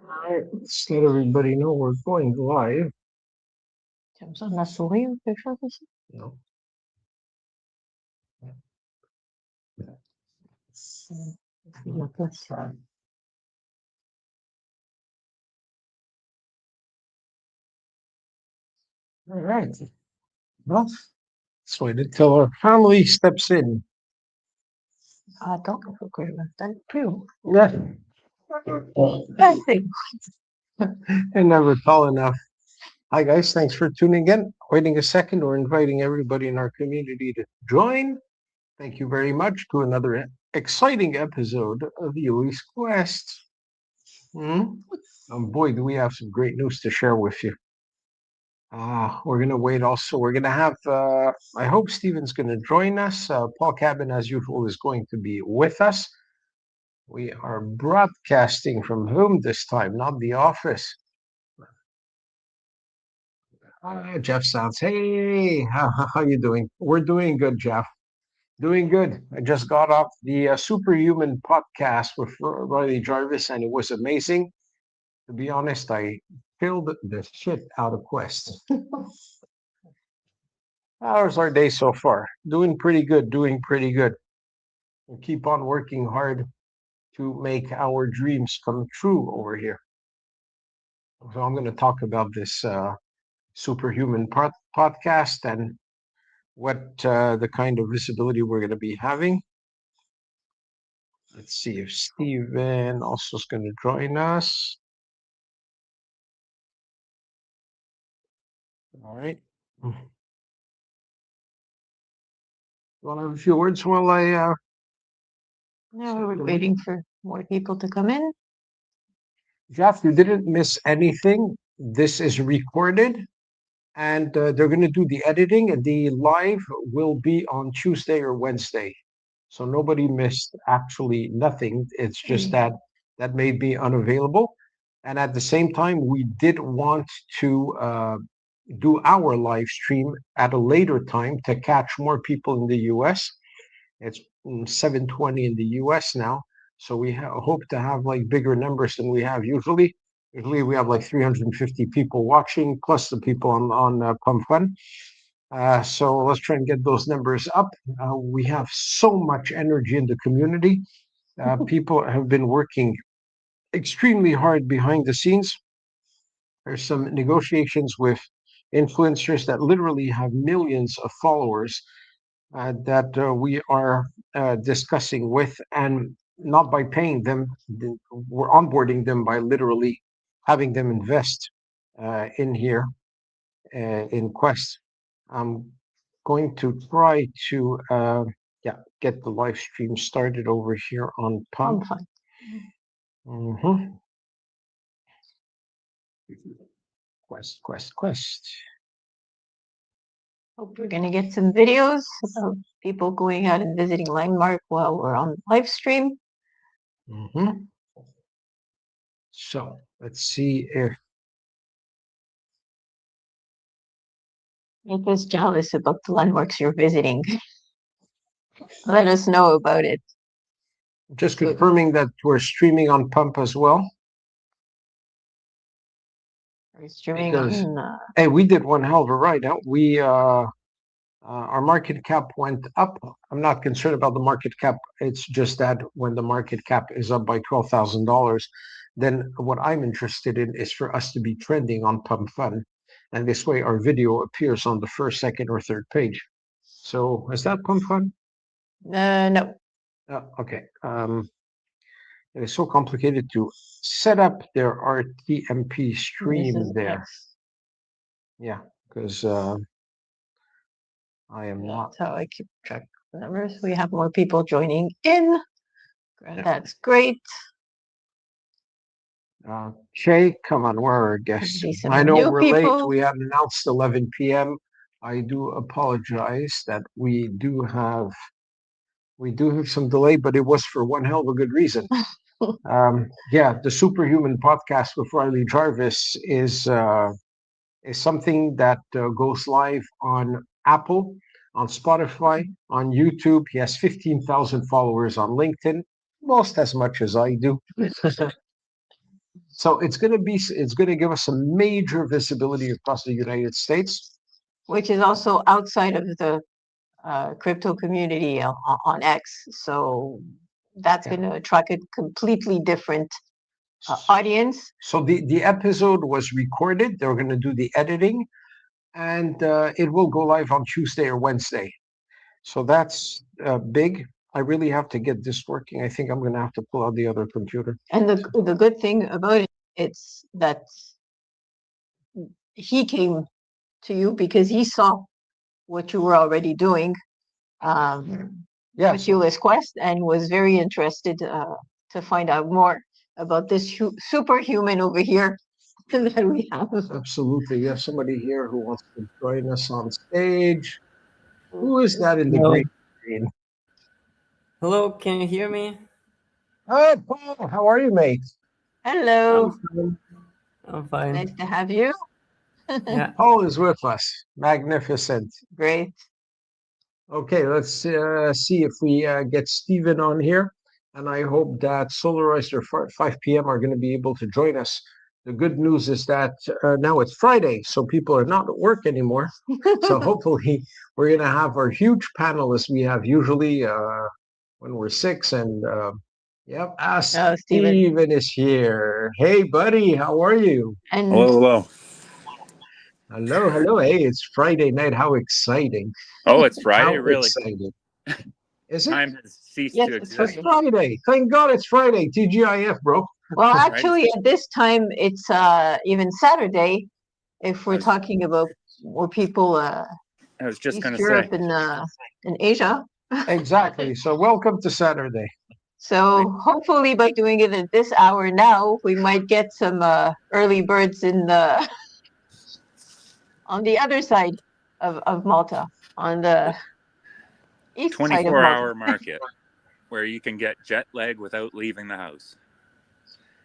Alright, let's let everybody know we're going live. Tu as besoin de la souris ou quelque chose ici? No. La place. All right. Well, let's wait until our family steps in. Attends, il faut que je m'installe plus haut. Yeah. Passez. And never tall enough. Hi guys, thanks for tuning in. Waiting a second, we're inviting everybody in our community to join. Thank you very much to another exciting episode of the Ulys Quest. Boy, do we have some great news to share with you. We're going to wait also. We're going to have, I hope Stephen's going to join us. Paul Cabin, as usual, is going to be with us. We are broadcasting from home this time, not the office. Jeff sounds, hey, how you doing? We're doing good, Jeff. Doing good. I just got off the Superhuman podcast with Riley Jarvis, and it was amazing. To be honest, I killed the shit out of Quest. How's our day so far? Doing pretty good, doing pretty good. We'll keep on working hard to make our dreams come true over here. So I'm going to talk about this superhuman podcast and what the kind of visibility we're going to be having. Let's see if Steven also is going to join us. All right. You want to have a few words while I Now we're waiting for more people to come in. Jeff, you didn't miss anything. This is recorded, and they're going to do the editing, and the live will be on Tuesday or Wednesday. So nobody missed actually nothing. It's just that may be unavailable. And at the same time, we did want to do our live stream at a later time to catch more people in the US. It's 7:20 in the US now. So we hope to have like bigger numbers than we have usually. Usually we have like 350 people watching, plus the people on Pump Fun. So let's try and get those numbers up. We have so much energy in the community. People have been working extremely hard behind the scenes. There's some negotiations with influencers that literally have millions of followers that we are discussing with, and not by paying them. We're onboarding them by literally having them invest in here in Quest. I'm going to try to get the live stream started over here on Pump. Mm-hmm. Quest. Hope we're gonna get some videos of people going out and visiting Landmark while we're on live stream. Mm-hmm. So let's see if make us jealous about the landmarks you're visiting. Let us know about it. Just confirming that we're streaming on Pump as well. We're streaming on. Hey, we did one hell of a ride. We our market cap went up. I'm not concerned about the market cap. It's just that when the market cap is up by $12,000, then what I'm interested in is for us to be trending on Pump Fun, and this way our video appears on the first, second, or third page. So is that Pump Fun? No. Okay. It is so complicated to set up their RTMP stream there. X. Yeah, because I am not. That's how I keep track of the numbers. We have more people joining in. That's great. Shay, come on, where are our guests? I know we're late. We had announced 11 p.m. I do apologize that we do have some delay, but it was for one hell of a good reason. The Superhuman podcast with Riley Jarvis is something that goes live on Apple, on Spotify, on YouTube. He has 15,000 followers on LinkedIn, most as much as I do. So it's going to give us a major visibility across the United States. which is also outside of the crypto community on X. So that's Yeah. going to attract a completely different audience. So the episode was recorded. They're going to do the editing, and it will go live on Tuesday or Wednesday. So that's big. I really have to get this working. I think I'm going to have to pull out the other computer. And the good thing about it, it's that he came to you because he saw what you were already doing with Ulys Quest and was very interested to find out more about this superhuman over here that we have. Absolutely. We have somebody here who wants to join us on stage. Who is that in the Hello. green screen? Hello, can you hear me? Hi, Paul. How are you, mate? Hello. fine. I'm fine. Nice to have you. Yeah. Paul is with us. Magnificent. Great. Okay, let's see if we get Stephen on here. And I hope that Solarizer 5 p.m. are going to be able to join us. The good news is that now it's Friday, so people are not at work anymore. So hopefully we're going to have our huge panel as we have usually when we're six. And yep, Stephen is here. Hey, buddy, how are you? And hello. Hello, hello. Hey, it's Friday night. How exciting. Oh, it's Friday, How really? exciting. Is it? Time has ceased yes, to it's exist. Friday. Thank God it's Friday. TGIF, bro. Well, actually, at this time, it's even Saturday. If we're talking about more people, I was just going East to Europe say. and Asia. Exactly. So welcome to Saturday. So hopefully, by doing it at this hour now, we might get some early birds in the on the other side of Malta, on the east side of Malta. 24-hour market where you can get jet lag without leaving the house.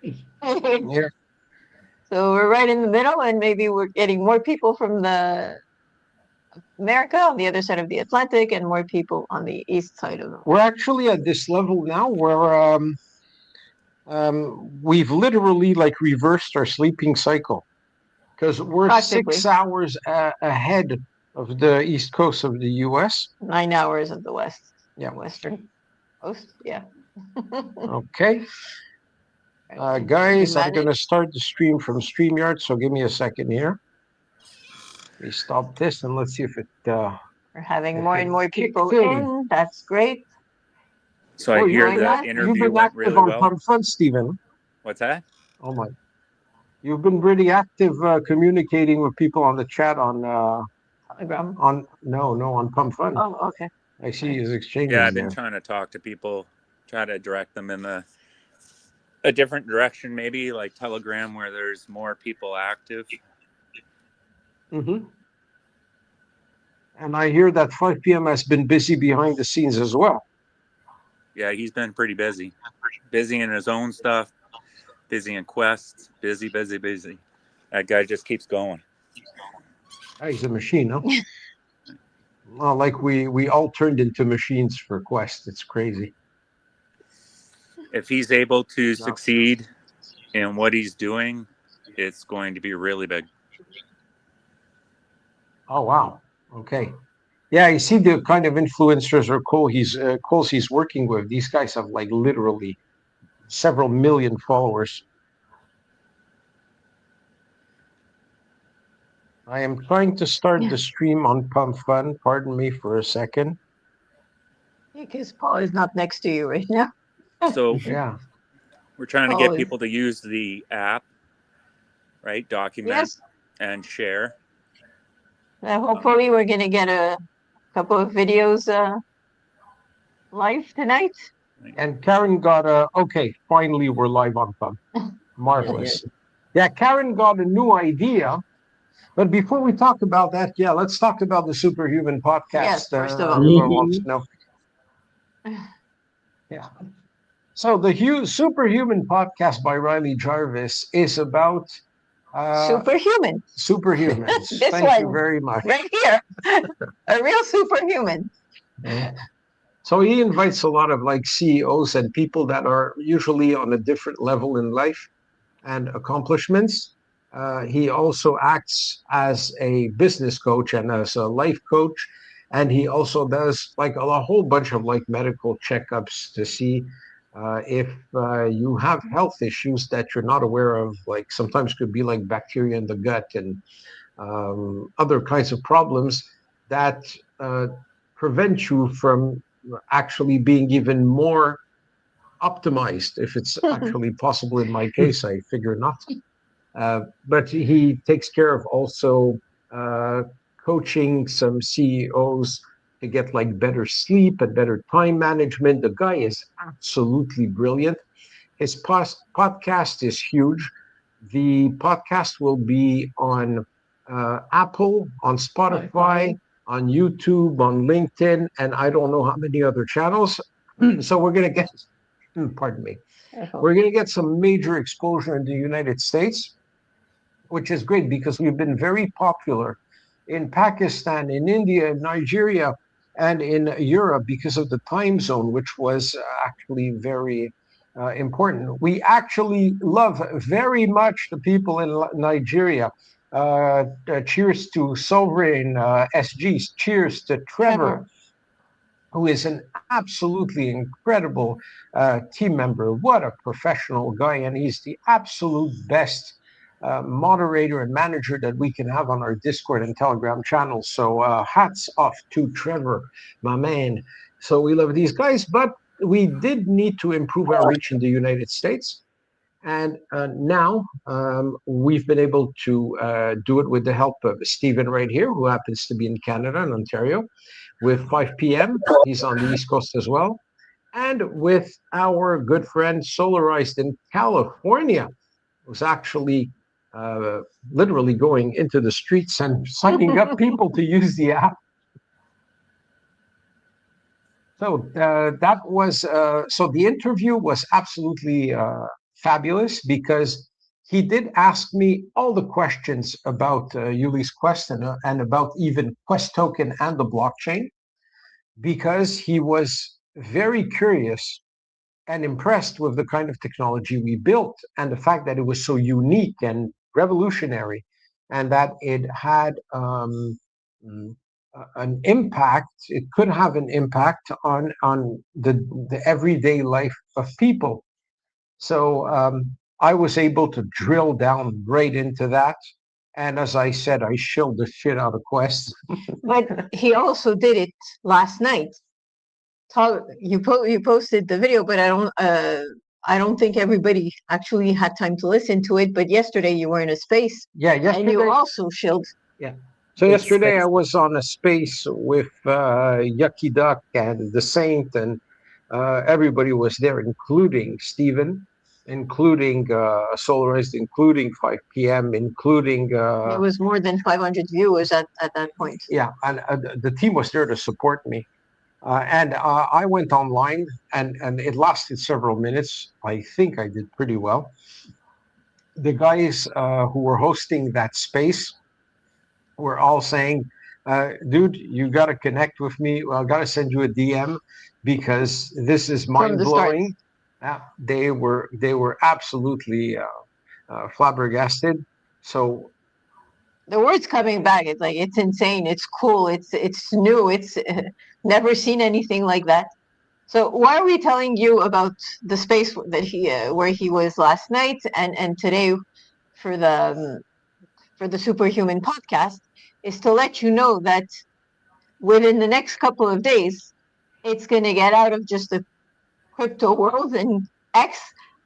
Yeah. So we're right in the middle, and maybe we're getting more people from the America on the other side of the Atlantic, and more people on the east side of the. We're actually at this level now where we've literally like reversed our sleeping cycle because we're 6 hours ahead of the east coast of the U.S. 9 hours of the west. Yeah, western coast. Yeah. Okay. Guys, I'm going to start the stream from StreamYard, so give me a second here. Let me stop this and let's see if it. We're having more and more people in. That's great. So I hear the interview went really well. You've been active on Pump Fun, Stephen. What's that? Oh my! You've been really active communicating with people on the chat on Telegram. On Pump Fun. Oh, okay. I see his exchanges. Yeah, I've been trying to talk to people, try to direct them in a different direction, maybe like Telegram, where there's more people active. Mm-hmm. And I hear that 5 p.m. has been busy behind the scenes as well. Yeah, he's been pretty busy. Busy in his own stuff, busy in quests, busy. That guy just keeps going. He's a machine, huh? Well, like we all turned into machines for Quest. It's crazy. If he's able to succeed in what he's doing, it's going to be really big. Oh, wow. Okay. Yeah, you see the kind of influencers or calls he's working with. These guys have like literally several million followers. I am trying to start the stream on Pump Fun. Pardon me for a second. Because Paul is not next to you right now. So yeah, we're trying to get people to use the app, right? Document and share. Hopefully we're going to get a couple of videos live tonight. And Karen got okay, finally we're live on Pump. Marvelous. Yeah, Karen got a new idea. But before we talk about that, let's talk about the Superhuman podcast. Yes, first of all. Everyone wants to know. Yeah. So the Superhuman podcast by Riley Jarvis is about superhumans. Thank you very much. Right here. A real superhuman. So he invites a lot of like CEOs and people that are usually on a different level in life. and accomplishments. He also acts as a business coach and as a life coach, and he also does like a whole bunch of like medical checkups to see if you have health issues that you're not aware of. Like sometimes could be like bacteria in the gut and other kinds of problems that uh, prevent you from actually being even more optimized, if it's actually possible. In my case, I figure not. But he takes care of also uh, coaching some CEOs to get like better sleep and better time management. The guy is absolutely brilliant. His podcast is huge. The podcast will be on Apple, on Spotify, on YouTube, on LinkedIn, and I don't know how many other channels. So we're going to get, pardon me, we're going to get some major exposure in the United States, which is great because we've been very popular in Pakistan, in India, in Nigeria, and in Europe because of the time zone, which was actually very important. We actually love very much the people in Nigeria. Cheers to Sovereign SGs. Cheers to Trevor, who is an absolutely incredible team member. What a professional guy. And he's the absolute best moderator and manager that we can have on our Discord and Telegram channels. So hats off to Trevor, my man. So we love these guys, but we did need to improve our reach in the United States. And now we've been able to do it with the help of Stephen right here, who happens to be in Canada and Ontario, with 5 p.m. He's on the East Coast as well. And with our good friend Solarized in California, who's actually literally going into the streets and signing up people to use the app. So that was so the interview was absolutely fabulous because he did ask me all the questions about Ulys Quest and about even Quest token and the blockchain, because he was very curious and impressed with the kind of technology we built and the fact that it was so unique and revolutionary, and that it had an impact. It could have an impact on the everyday life of people. So I was able to drill down right into that. And as I said, I shilled the shit out of Quest. But he also did it last night. You posted the video, but I don't think everybody actually had time to listen to it. But yesterday you were in a space, Yeah, yesterday. and you also shilled. Yeah. So yesterday I was on a space with Yucky Duck and the Saint, and everybody was there, including Stephen, including Solarized, including 5 p.m., including. There was more than 500 viewers at that point. Yeah, and the team was there to support me. And I went online, and it lasted several minutes. I think I did pretty well. The guys who were hosting that space were all saying, dude, you got to connect with me. Well, I got to send you a DM because this is mind blowing. They were absolutely flabbergasted. So the words coming back, it's like, it's insane, it's cool, it's new, it's never seen anything like that. So why are we telling you about the space that he where he was last night and today for the Superhuman podcast, is to let you know that within the next couple of days, it's going to get out of just the crypto world and X,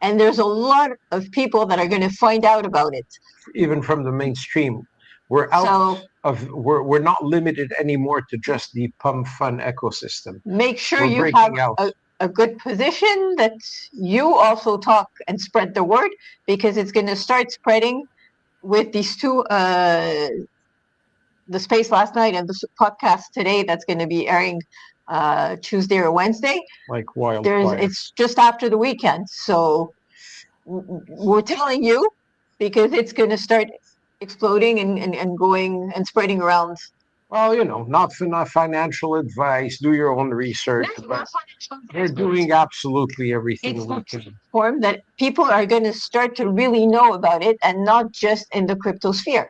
and there's a lot of people that are going to find out about it. Even from the mainstream, we're out of we're not limited anymore to just the pump fun ecosystem. Make sure you have a good position, that you also talk and spread the word, because it's going to start spreading with these two, the space last night and the podcast today that's going to be airing Tuesday or Wednesday. Like wildfire. It's just after the weekend, so we're telling you because it's going to start exploding and going and spreading around Well, not financial advice. Do your own research, but they're doing absolutely everything It's we a can. platform that people are going to start to really know about it, and not just in the crypto sphere.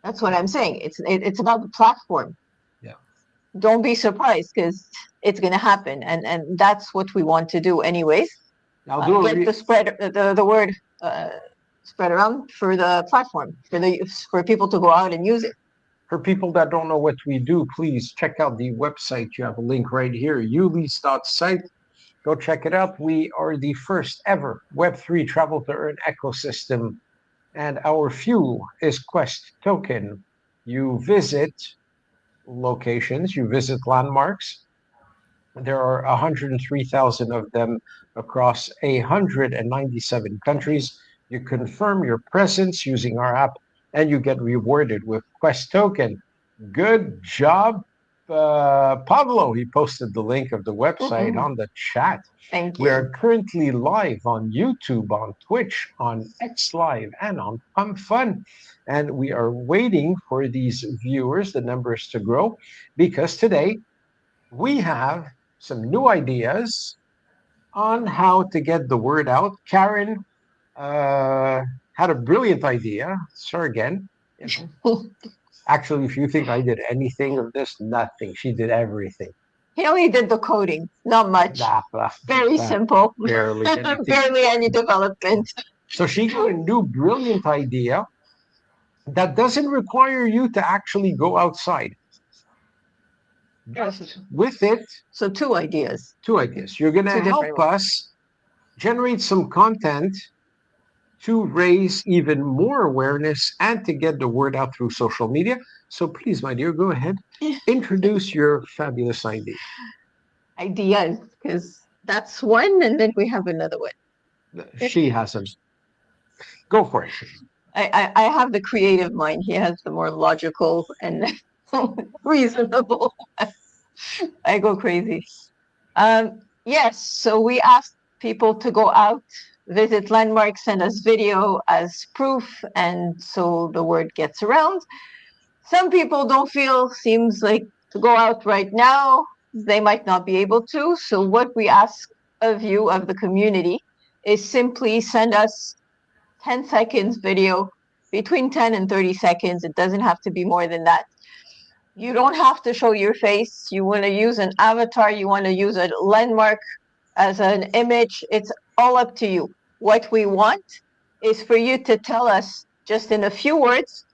That's what I'm saying. It's about the platform. Yeah. Don't be surprised, because it's going to happen, and that's what we want to do, anyways. I'll do Get the spread the word spread around for the platform for people to go out and use it. For people that don't know what we do, please check out the website. You have a link right here, ulys.site. Go check it out. We are the first ever Web3 travel to earn ecosystem, and our fuel is Quest Token. You visit locations, you visit landmarks. There are 103,000 of them across 197 countries. You confirm your presence using our app, and you get rewarded with Quest Token. Good job, Pablo. He posted the link of the website on the chat. Thank We you. are currently live on YouTube, on Twitch, on X Live, and on Pump Fun. And we are waiting for these viewers, the numbers to grow, because today we have some new ideas on how to get the word out. Karen had a brilliant idea. Sir, again. Actually, if you think I did anything of this, nothing. She did everything. He only did the coding, not much. Very simple. Barely anything. Barely any development. So she got a new brilliant idea that doesn't require you to actually go outside. With it, So two ideas. You're going to Two help different ones. us generate some content to raise even more awareness and to get the word out through social media. So please, my dear, go ahead. Introduce your fabulous idea. Ideas, because that's one, and then we have another one. She hasn't. Go for it. I have the creative mind. He has the more logical and reasonable. I go crazy. Yes, so we asked people to go out, visit landmarks, send us video as proof, and so the word gets around. Some people don't feel seems like to go out right now. They might not be able to. So what we ask of you, of the community, is simply send us 10 seconds video, between 10 and 30 seconds. It doesn't have to be more than that. You don't have to show your face. You want to use an avatar, you want to use a landmark as an image. It's all up to you. What we want is for you to tell us just in a few words,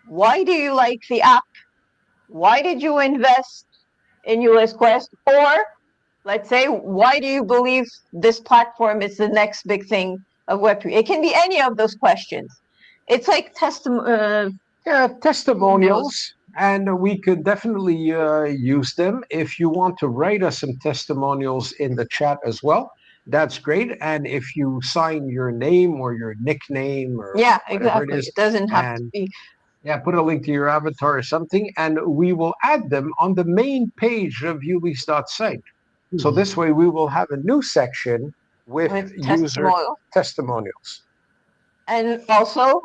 why do you like the app? Why did you invest in US Quest? Or let's say, why do you believe this platform is the next big thing of Web3? It can be any of those questions. It's like testimonials, and we could definitely use them. If you want to write us some testimonials in the chat as well, that's great. And if you sign your name or your nickname or whatever it is, it doesn't have to be. Yeah, put a link to your avatar or something, and we will add them on the main page of ulys.site. So this way we will have a new section with user testimonials. And also,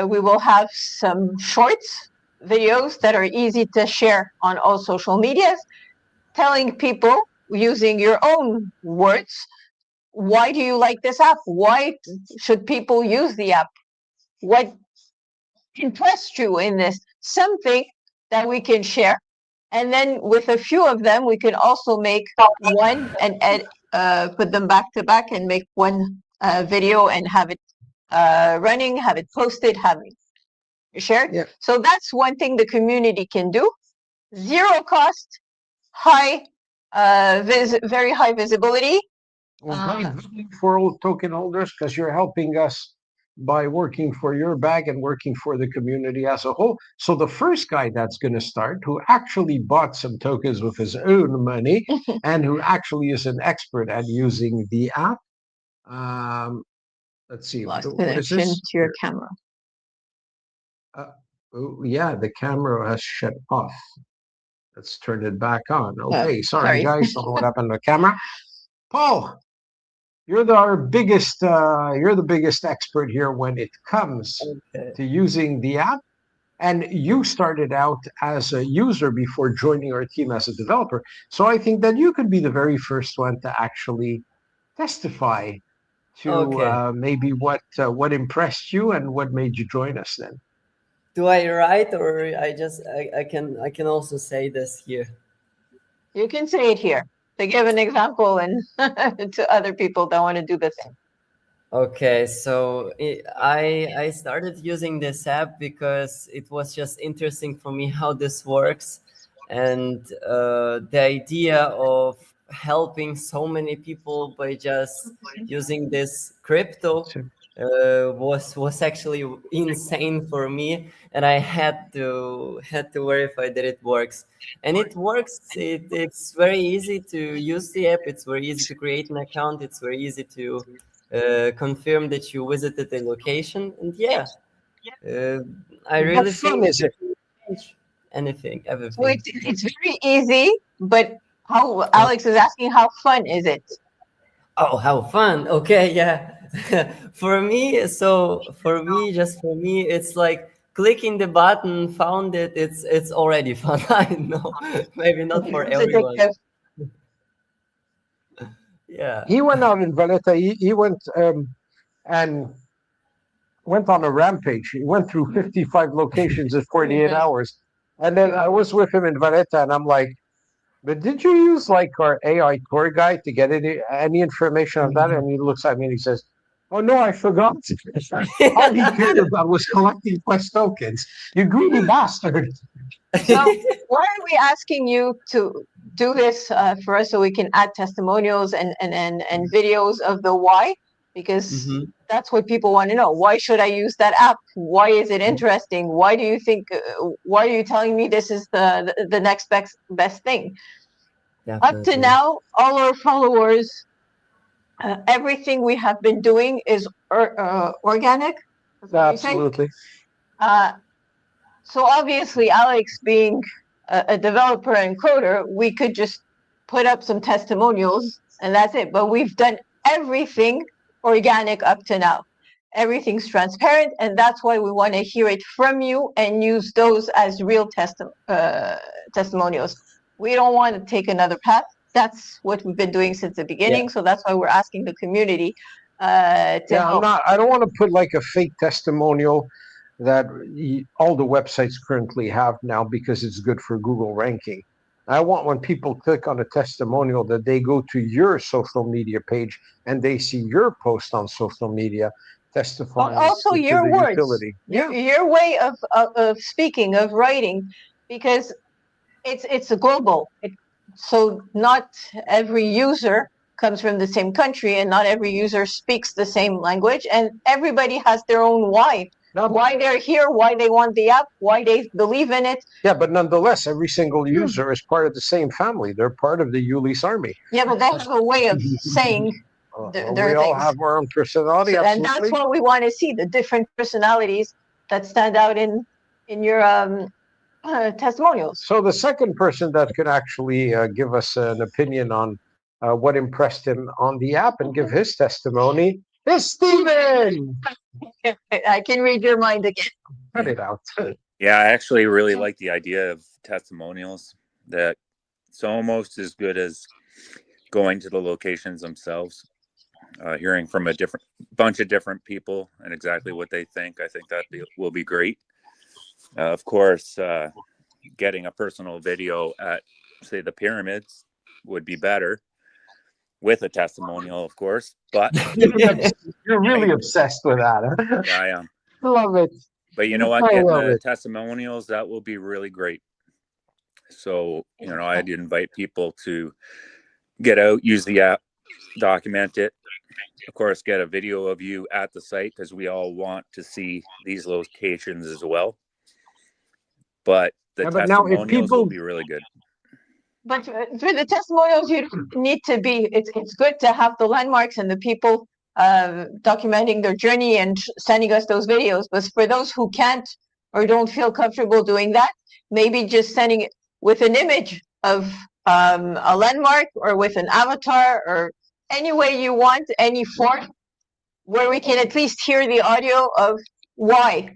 we will have some shorts, videos that are easy to share on all social medias, telling people using your own words, why do you like this app? Why should people use the app? What impressed you in this? Something that we can share. And then with a few of them, we can also make one and put them back to back and make one video and have it running, have it posted, have it shared. Yeah. So that's one thing the community can do. Zero cost, high, very high visibility. For all token holders, because you're helping us by working for your bag and working for the community as a whole. So the first guy that's going to start, who actually bought some tokens with his own money and who actually is an expert at using the app. Let's see. Lost connection to your camera. Oh, yeah, the camera has shut off. Let's turn it back on. Okay, sorry guys, don't know what happened to the camera. Paul, you're the biggest expert here when it comes to using the app. And you started out as a user before joining our team as a developer. So I think that you could be the very first one to actually testify to Okay. maybe what impressed you and what made you join us then. Do I write, or I can also say this here? You can say it here to give an example and to other people that want to do the same. Okay, so I started using this app because it was just interesting for me how this works, and the idea of helping so many people by just using this crypto was actually insane for me, and I had to verify that it works, and it works. It's very easy to use the app. It's very easy to create an account. It's very easy to confirm that you visited the location, and yeah, uh, I How really fun think is it? change anything, So everything. it's very easy, but how Alex is asking, how fun is it? Oh, how fun! Okay, yeah. Just for me, it's like clicking the button, found it. It's already fun. I know, maybe not for It's everyone. addictive. Yeah. He went out in Valletta. He went and went on a rampage. He went through 55 locations in 48 hours. And then I was with him in Valletta, and I'm like, but did you use like our AI tour guide to get any information on that? And he looks at me and he says, oh no, I forgot. All he cared about was collecting Quest tokens. You greedy bastard. So why are we asking you to do this for us so we can add testimonials and videos of the why? Because Mhm. that's what people want to know. Why should I use that app? Why is it interesting? Why do you think? Why are you telling me this is the next best thing? Up to Definitely. now, all our followers, everything we have been doing is organic. That's what you say? Absolutely. So obviously, Alex being a developer and coder, we could just put up some testimonials and that's it. But we've done everything organic up to now. Everything's transparent, and that's why we want to hear it from you and use those as real testimonials. We don't want to take another path. That's what we've been doing since the beginning. So that's why we're asking the community to Yeah, help. I don't want to put like a fake testimonial that all the websites currently have now because it's good for Google ranking. I want when people click on a testimonial that they go to your social media page and they see your post on social media But testifying also to your the words, utility. Yeah, your way of speaking, of writing, because it's a global. So not every user comes from the same country, and not every user speaks the same language, and everybody has their own why. Why they're here, why they want the app, why they believe in it. yeah, but nonetheless, every single user is part of the same family. They're part of the Ulys army. Yeah, but they have a way of saying their We all things. have our own personality, So, and that's absolutely. what we want to see, the different personalities that stand out in your testimonials. So the second person that could actually give us an opinion on what impressed him on the app and give his testimony is Steven. I can read your mind again. Cut it out. Yeah, I actually really like the idea of testimonials. That it's almost as good as going to the locations themselves, hearing from a different bunch of different people and exactly what they think. I think that will be great. Of course, getting a personal video at, say, the pyramids would be better with a testimonial, of course. But You're really obsessed with that. Huh? yeah, I am. Love it. But you know what? I Getting love the it. testimonials, that will be really great. So, I'd invite people to get out, use the app, document it. Of course, get a video of you at the site because we all want to see these locations as well. But the Yeah, but now if testimonials will people be really good. But for the testimonials, you don't need to be. It's good to have the landmarks and the people documenting their journey and sending us those videos. But for those who can't or don't feel comfortable doing that, maybe just sending it with an image of a landmark or with an avatar or any way you want, any form where we can at least hear the audio of why.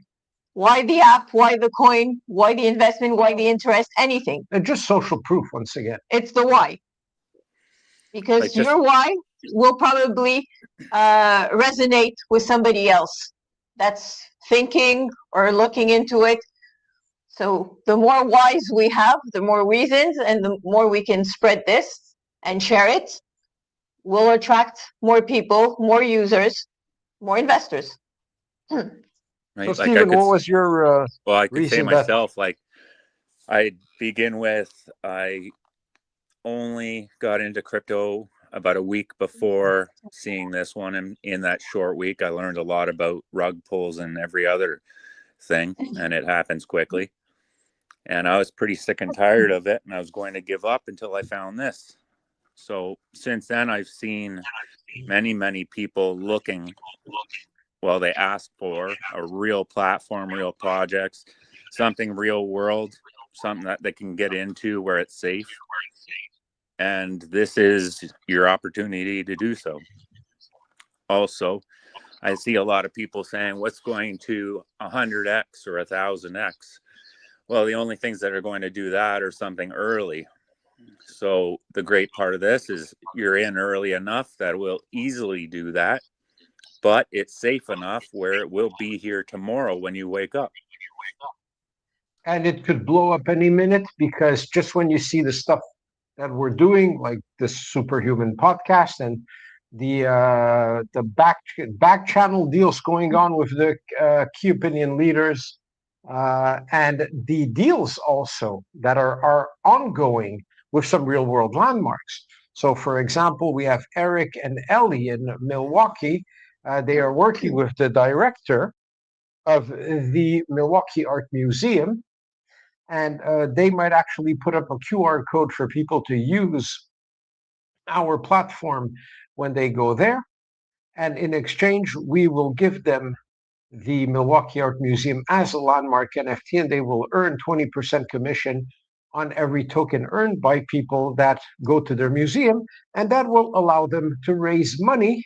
Why the app? Why the coin? Why the investment? Why the interest? Anything. And just social proof once again. It's the why. Because Like just- your why will probably resonate with somebody else that's thinking or looking into it. So the more whys we have, the more reasons, and the more we can spread this and share it, will attract more people, more users, more investors. So, right? Like Stephen, what was your well, I could say reason that myself, like I begin with, I only got into crypto about a week before seeing this one, and in that short week I learned a lot about rug pulls and every other thing, and it happens quickly, and I was pretty sick and tired of it, and I was going to give up until I found this. So since then I've seen many people looking, well, they ask for a real platform, real projects, something real world, something that they can get into where it's safe, and this is your opportunity to do so. Also, I see a lot of people saying, what's going to 100x or 1000x? Well, the only things that are going to do that are something early. So the great part of this is you're in early enough that will easily do that, but it's safe enough where it will be here tomorrow when you wake up. and it could blow up any minute, because just when you see the stuff that we're doing, like this superhuman podcast and the back channel deals going on with the key opinion leaders, and the deals also that are ongoing with some real world landmarks. So, for example, we have Eric and Ellie in Milwaukee. They are working with the director of the Milwaukee Art Museum, and they might actually put up a QR code for people to use our platform when they go there. And in exchange, we will give them the Milwaukee Art Museum as a landmark NFT, and they will earn 20% commission on every token earned by people that go to their museum. And that will allow them to raise money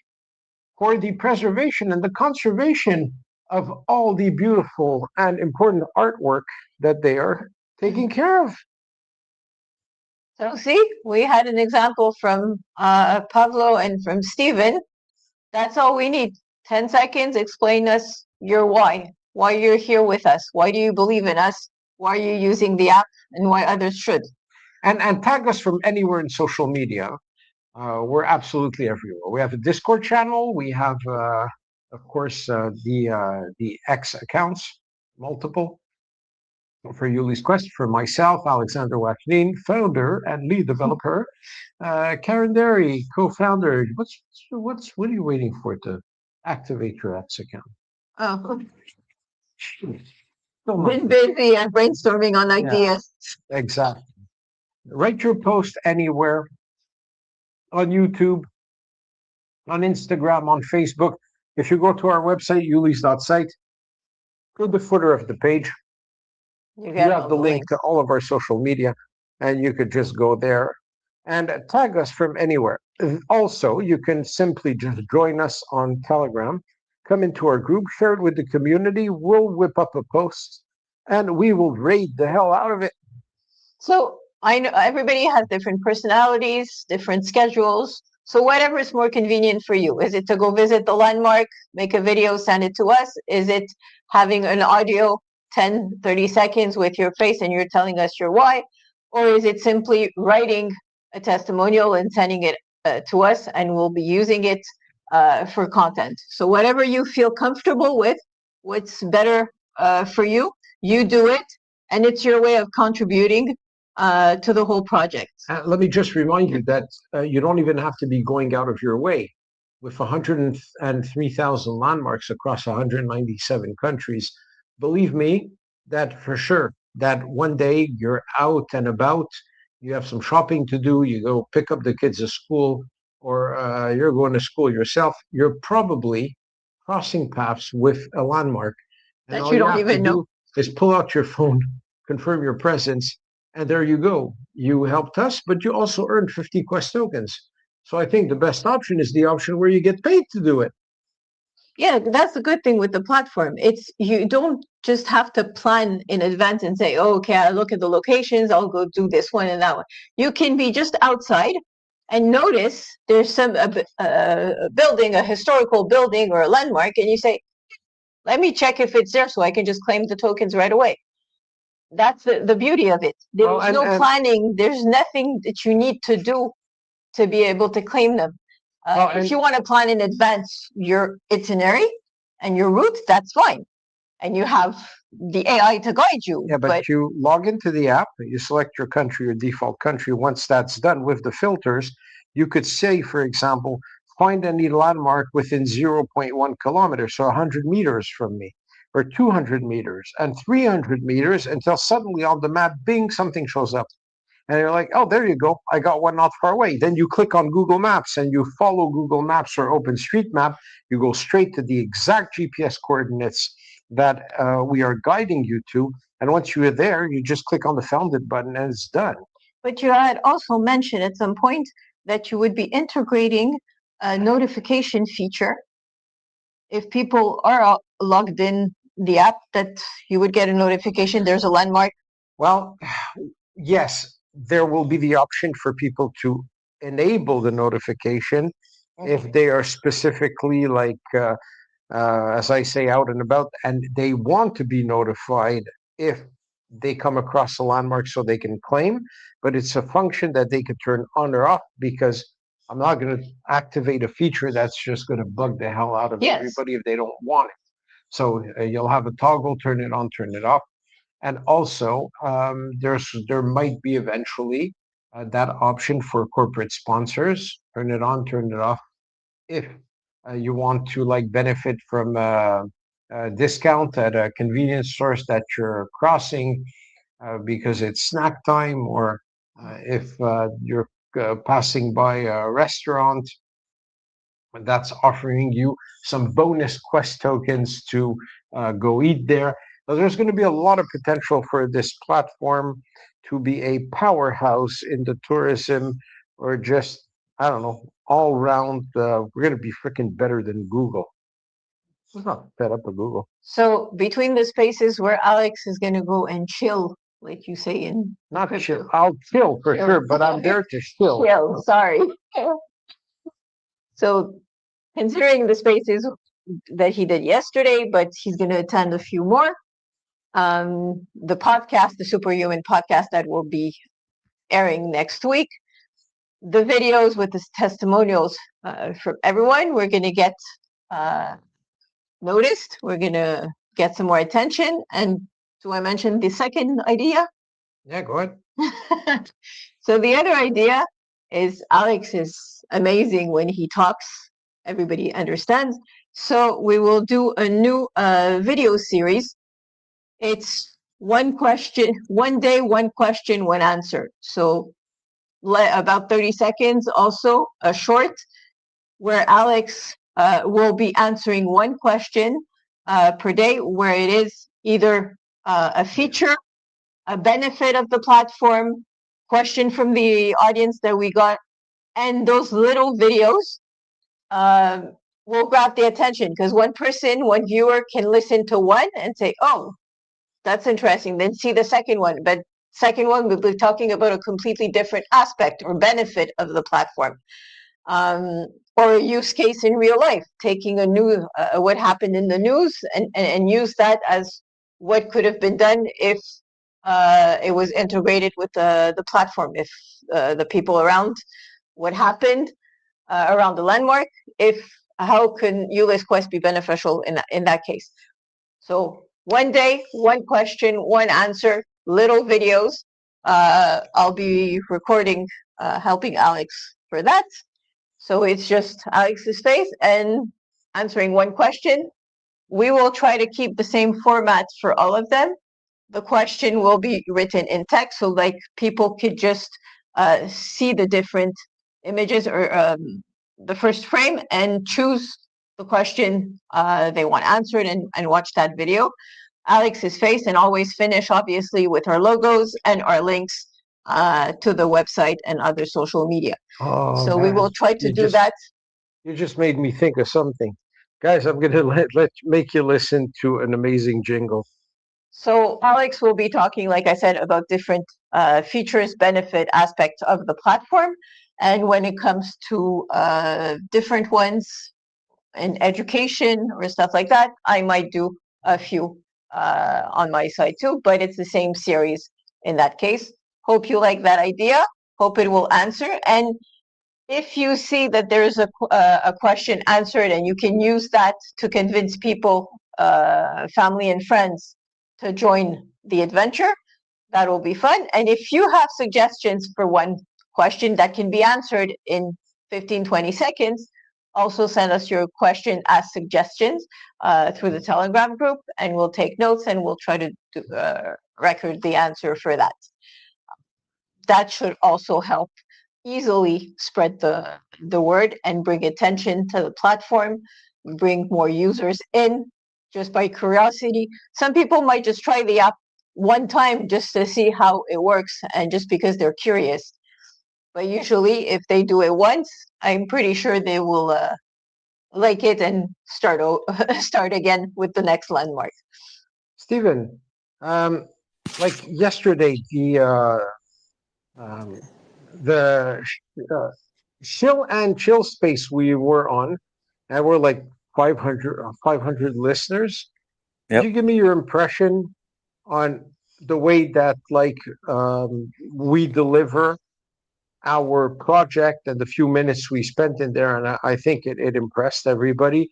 for the preservation and the conservation of all the beautiful and important artwork that they are taking care of. So see, we had an example from Pablo and from Stephen. That's all we need. 10 seconds, explain us your why you're here with us. Why do you believe in us? Why are you using the app, and why others should? And tag us from anywhere in social media. We're absolutely everywhere. We have a Discord channel. We have, of course, the X accounts, multiple. For Ulys Quest, for myself, Alexander Wachneen, founder and lead developer, Karen Derry, co-founder. What are you waiting for to activate your X account? Oh, Still not been busy and brainstorming on ideas. exactly. Write your post anywhere, on YouTube, on Instagram, on Facebook. If you go to our website, ulys.site, go to the footer of the page. You You get have all the the link links. to all of our social media, and you could just go there and tag us from anywhere. Also, you can simply just join us on Telegram, come into our group, share it with the community. We'll whip up a post and we will raid the hell out of it. So I know everybody has different personalities, different schedules. So whatever is more convenient for you. Is it to go visit the landmark, make a video, send it to us? Is it having an audio 10, 30 seconds with your face and you're telling us your why? Or is it simply writing a testimonial and sending it to us, and we'll be using it for content? So whatever you feel comfortable with, what's better for you, you do it. And it's your way of contributing to the whole project. Let me just remind you that you don't even have to be going out of your way. With 103,000 landmarks across 197 countries, believe me, that for sure, that one day you're out and about, you have some shopping to do, you go pick up the kids at school, or you're going to school yourself, you're probably crossing paths with a landmark. And That all you you don't have even to know. do is pull out your phone, confirm your presence, and there you go. You helped us, but you also earned 50 Quest tokens. So I think the best option is the option where you get paid to do it. Yeah, that's the good thing with the platform. It's you don't just have to plan in advance and say, oh, okay, I look at the locations, I'll go do this one and that one. You can be just outside and notice there's some building, a historical building or a landmark, and you say, let me check if it's there so I can just claim the tokens right away. That's the beauty of it. There's no planning. There's nothing that you need to do to be able to claim them. If you want to plan in advance your itinerary and your route, that's fine. And you have the AI to guide you. Yeah, but you log into the app, you select your country, your default country. Once that's done with the filters, you could say, for example, find any landmark within 0.1 kilometers, so 100 meters from me, or 200 meters, and 300 meters, until suddenly on the map, bing, something shows up. And you're like, oh, there you go. I got one not far away. Then you click on Google Maps and you follow Google Maps or OpenStreetMap. You go straight to the exact GPS coordinates that we are guiding you to. And once you are there, you just click on the Found It button and it's done. But you had also mentioned at some point that you would be integrating a notification feature. If people are logged in the app, that you would get a notification there's a landmark. Well, yes, there will be the option for people to enable the notification if they are specifically like, as I say, out and about, and they want to be notified if they come across a landmark so they can claim. But it's a function that they could turn on or off, because I'm not going to activate a feature that's just going to bug the hell out of everybody if they don't want it. So you'll have a toggle, turn it on, turn it off. And also, there might be eventually that option for corporate sponsors. Turn it on, turn it off. If you want to like benefit from a discount at a convenience stores that you're crossing because it's snack time, or if you're passing by a restaurant that's offering you some bonus quest tokens to go eat there. So there's going to be a lot of potential for this platform to be a powerhouse in the tourism, or just, I don't know, all round. We're going to be freaking better than Google. I'm not fed up with Google. So between the spaces where Alex is going to go and chill, like you say, in not chill. I'll chill for sure, but I'm there to chill. Chill, sorry. So considering the spaces that he did yesterday, but he's going to attend a few more. The podcast, the Superhuman podcast that will be airing next week. The videos with the testimonials from everyone, we're going to get noticed. We're going to get some more attention. And do I mention the second idea? Yeah, go ahead. So the other idea is Alex is amazing when he talks. Everybody understands. So we will do a new video series. It's one question, one day, one question, one answer. So about 30 seconds, also a short, where Alex will be answering one question per day, where it is either a feature, a benefit of the platform, question from the audience that we got, and those little videos will grab the attention, because one person, one viewer can listen to one and say, oh, that's interesting, then see the second one. But second one, we'll be talking about a completely different aspect or benefit of the platform. Or a use case in real life, taking a new what happened in the news and use that as what could have been done if it was integrated with the platform, if the people around what happened around the landmark, if how can Ulys Quest be beneficial in that case. So one day, one question, one answer, little videos. I'll be recording, helping Alex for that. So it's just Alex's face and answering one question. We will try to keep the same format for all of them. The question will be written in text, so like people could just see the different images or the first frame and choose the question they want answered and watch that video. Alex's face, and always finish obviously with our logos and our links to the website and other social media. So we will try to do that. You just made me think of something. Guys, I'm gonna let make you listen to an amazing jingle. So Alex will be talking, like I said, about different features, benefit aspects of the platform. And when it comes to different ones in education or stuff like that, I might do a few on my side too, but it's the same series in that case. Hope you like that idea. Hope it will answer. And if you see that there's a question answered and you can use that to convince people, family and friends, to join the adventure, that will be fun. And if you have suggestions for one question that can be answered in 15-20 seconds, also send us your question as suggestions through the Telegram group, and we'll take notes and we'll try to record the answer for that. That should also help easily spread the word and bring attention to the platform, bring more users in just by curiosity. Some people might just try the app one time just to see how it works and just because they're curious. But usually, if they do it once, I'm pretty sure they will like it and start again with the next landmark. Stephen, um, like yesterday, um, the chill and chill space we were on, and we're like 500 listeners. Could Yep. you give me your impression on the way that we deliver our project and the few minutes we spent in there? And I think it impressed everybody.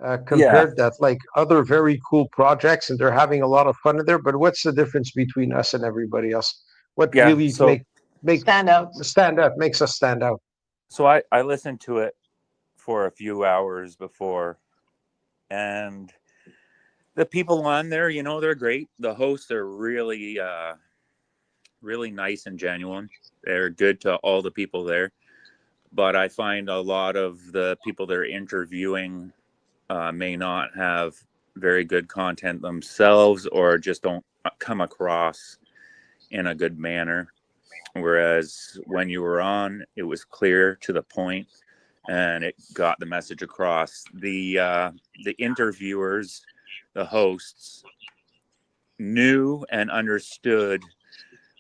Yeah. Compared that like other very cool projects, and they're having a lot of fun in there. But what's the difference between us and everybody else? What Yeah. really So make Stand out. stand out makes us stand out? I listened to it for a few hours before, and the people on there, they're great. The hosts are really nice and genuine. They're good to all the people there. But I find a lot of the people they're interviewing may not have very good content themselves, or just don't come across in a good manner. Whereas when you were on, it was clear, to the point, and it got the message across. The interviewers, the hosts, knew and understood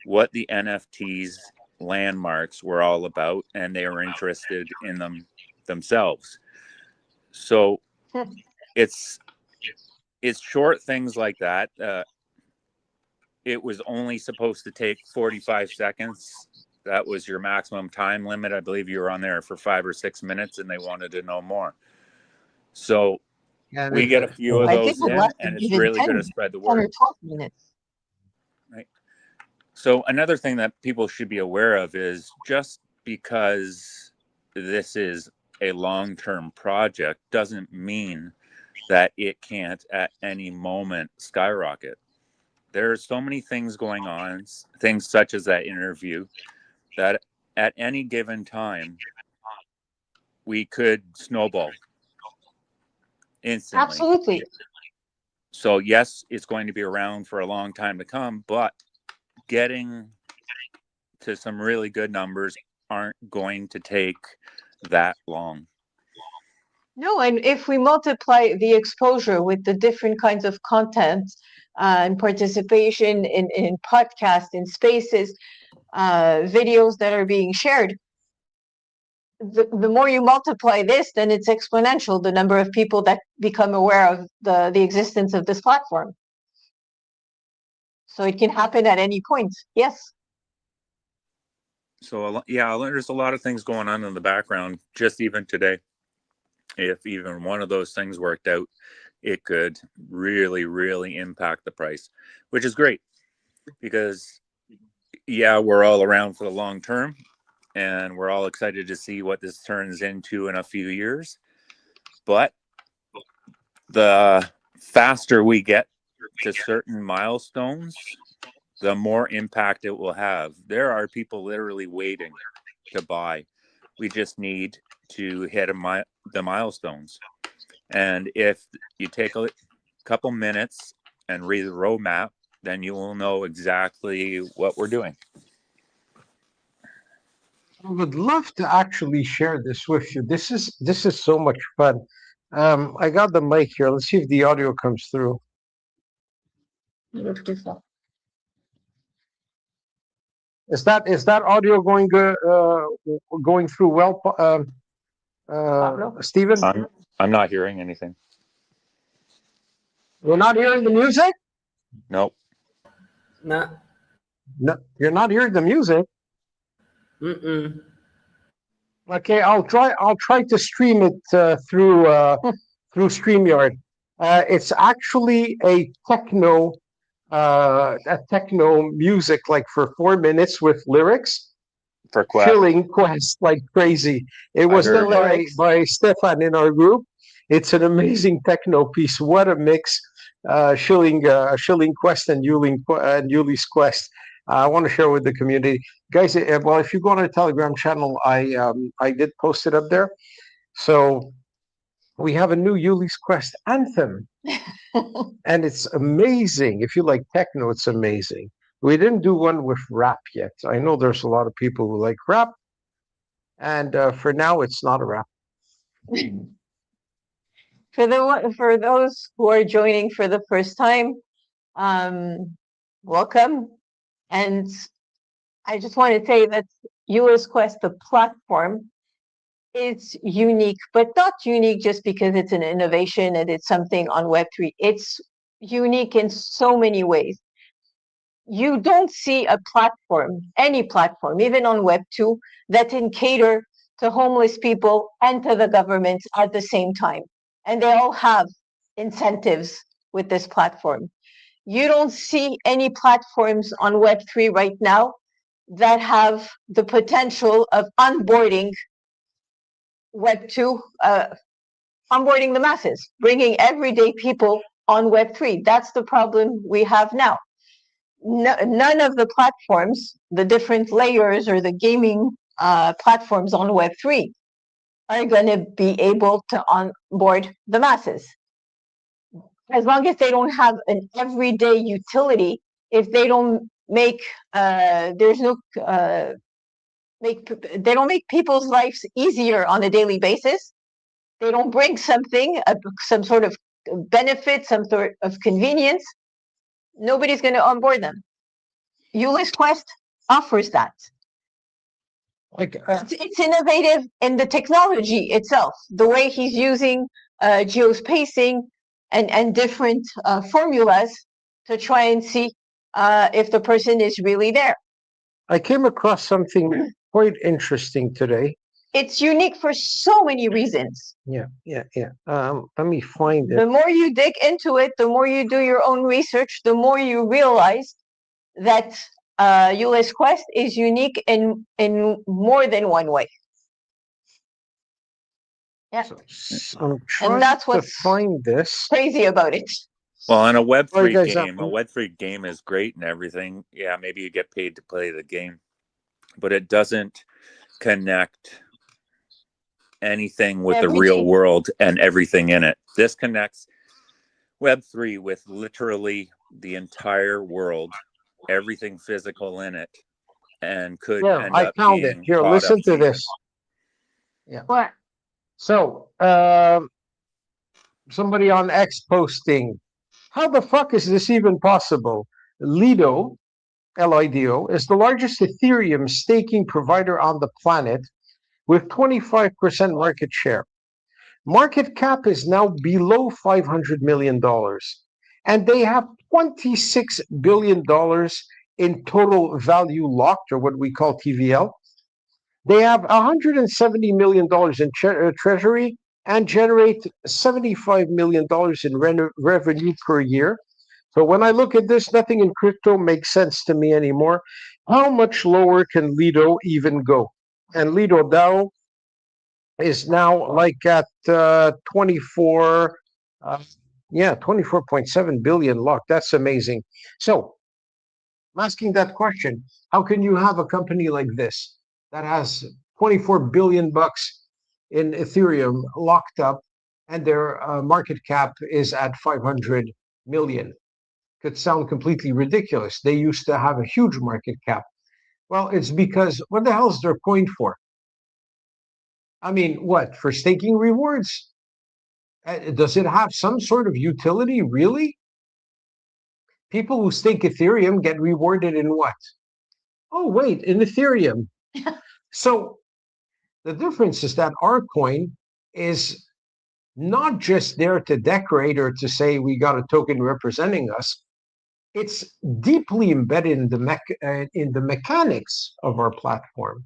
what the NFTs landmarks were all about, and they were interested in them themselves. So it's short things like that. It was only supposed to take 45 seconds. That was your maximum time limit. I believe you were on there for 5 or 6 minutes, and they wanted to know more. So And we get a few of I think those it in, lasted and it's even really going to spread the 10 word. or 12 minutes. Right. So another thing that people should be aware of is, just because this is a long-term project doesn't mean that it can't at any moment skyrocket. There are so many things going on, things such as that interview, that at any given time we could snowball instantly. Absolutely. So yes, it's going to be around for a long time to come, but getting to some really good numbers aren't going to take that long. No, and if we multiply the exposure with the different kinds of content and participation in podcasts, in spaces, videos that are being shared, the more you multiply this, then it's exponential, the number of people that become aware of the existence of this platform. So it can happen at any point. Yes. So yeah, there's a lot of things going on in the background. Just even today, if even one of those things worked out, it could really, really impact the price, which is great, because yeah, we're all around for the long term, and we're all excited to see what this turns into in a few years. But the faster we get to certain milestones, the more impact it will have. There are people literally waiting to buy. We just need to hit the milestones. And if you take a couple minutes and read the roadmap, then you will know exactly what we're doing. I would love to actually share this with you. This is so much fun. I got the mic here. Let's see if the audio comes through. Is that audio going through well, Stephen? I'm not hearing anything. You're not hearing the music? Nope. Nah. No, you're not hearing the music. Mm-mm. Okay, I'll try to stream it through StreamYard. It's actually a techno music, like for 4 minutes with lyrics. For Quest. Shilling Quest like crazy. It was done by Stefan in our group. It's an amazing techno piece. What a mix! Shilling Quest and Ulys Quest. I want to share with the community, guys. Well, if you go on our Telegram channel, I did post it up there. So we have a new Ulys Quest anthem, and it's amazing. If you like techno, it's amazing. We didn't do one with rap yet. I know there's a lot of people who like rap, and for now, it's not a rap. For those who are joining for the first time, welcome. And I just want to say that Ulys Quest, the platform, is unique, but not unique just because it's an innovation and it's something on Web3. It's unique in so many ways. You don't see a platform, any platform, even on Web2, that can cater to homeless people and to the government at the same time. And they all have incentives with this platform. You don't see any platforms on Web3 right now that have the potential of onboarding Web2, onboarding the masses, bringing everyday people on Web3. That's the problem we have now. None of the platforms, the different layers or the gaming platforms on Web3 are going to be able to onboard the masses. As long as they don't have an everyday utility, if they don't make, they don't make people's lives easier on a daily basis, they don't bring something, some sort of benefit, some sort of convenience, nobody's going to onboard them. Ulys Quest offers that. It's innovative in the technology itself, the way he's using geospacing and different formulas to try and see if the person is really there. I came across something quite interesting today. It's unique for so many reasons. Yeah. Let me find it. The more you dig into it, the more you do your own research, the more you realize that Ulys Quest is unique in more than one way. Yeah, I'm trying and that's to what's find this. crazy about it. Well, in a Web3 Sorry, guys, game, a Web3 game is great and everything. Yeah, maybe you get paid to play the game, but it doesn't connect anything with the real world and everything in it. This connects Web3 with literally the entire world, everything physical in it, and could end up found it. being Here, listen to this. Yeah. What? So, somebody on X posting, how the fuck is this even possible? Lido, Lido, is the largest Ethereum staking provider on the planet with 25% market share. Market cap is now below $500 million, and they have $26 billion in total value locked, or what we call TVL. They have $170 million in treasury and generate $75 million in revenue per year. So when I look at this, nothing in crypto makes sense to me anymore. How much lower can Lido even go? And Lido DAO is now like at 24.7 billion locked. That's amazing. So I'm asking that question. How can you have a company like this that has 24 billion bucks in Ethereum locked up and their market cap is at 500 million? Could sound completely ridiculous. They used to have a huge market cap. Well, it's because what the hell is their coin for? I mean, what, for staking rewards? Does it have some sort of utility, really? People who stake Ethereum get rewarded in what? Oh, wait, in Ethereum. So the difference is that our coin is not just there to decorate or to say we got a token representing us. It's deeply embedded in the mechanics of our platform.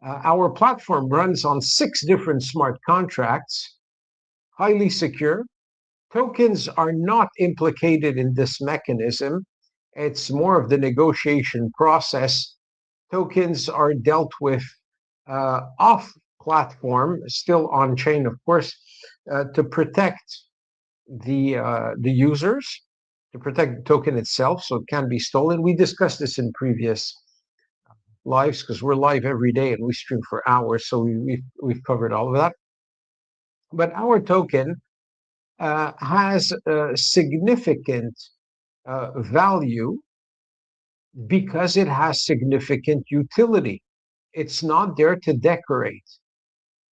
Our platform runs on 6 different smart contracts, highly secure. Tokens are not implicated in this mechanism. It's more of the negotiation process. Tokens are dealt with off platform, still on chain, of course, to protect the users, to protect the token itself, so it can be stolen. We discussed this in previous lives because we're live every day and we stream for hours, so we've covered all of that. But our token has a significant value because it has significant utility. It's not there to decorate.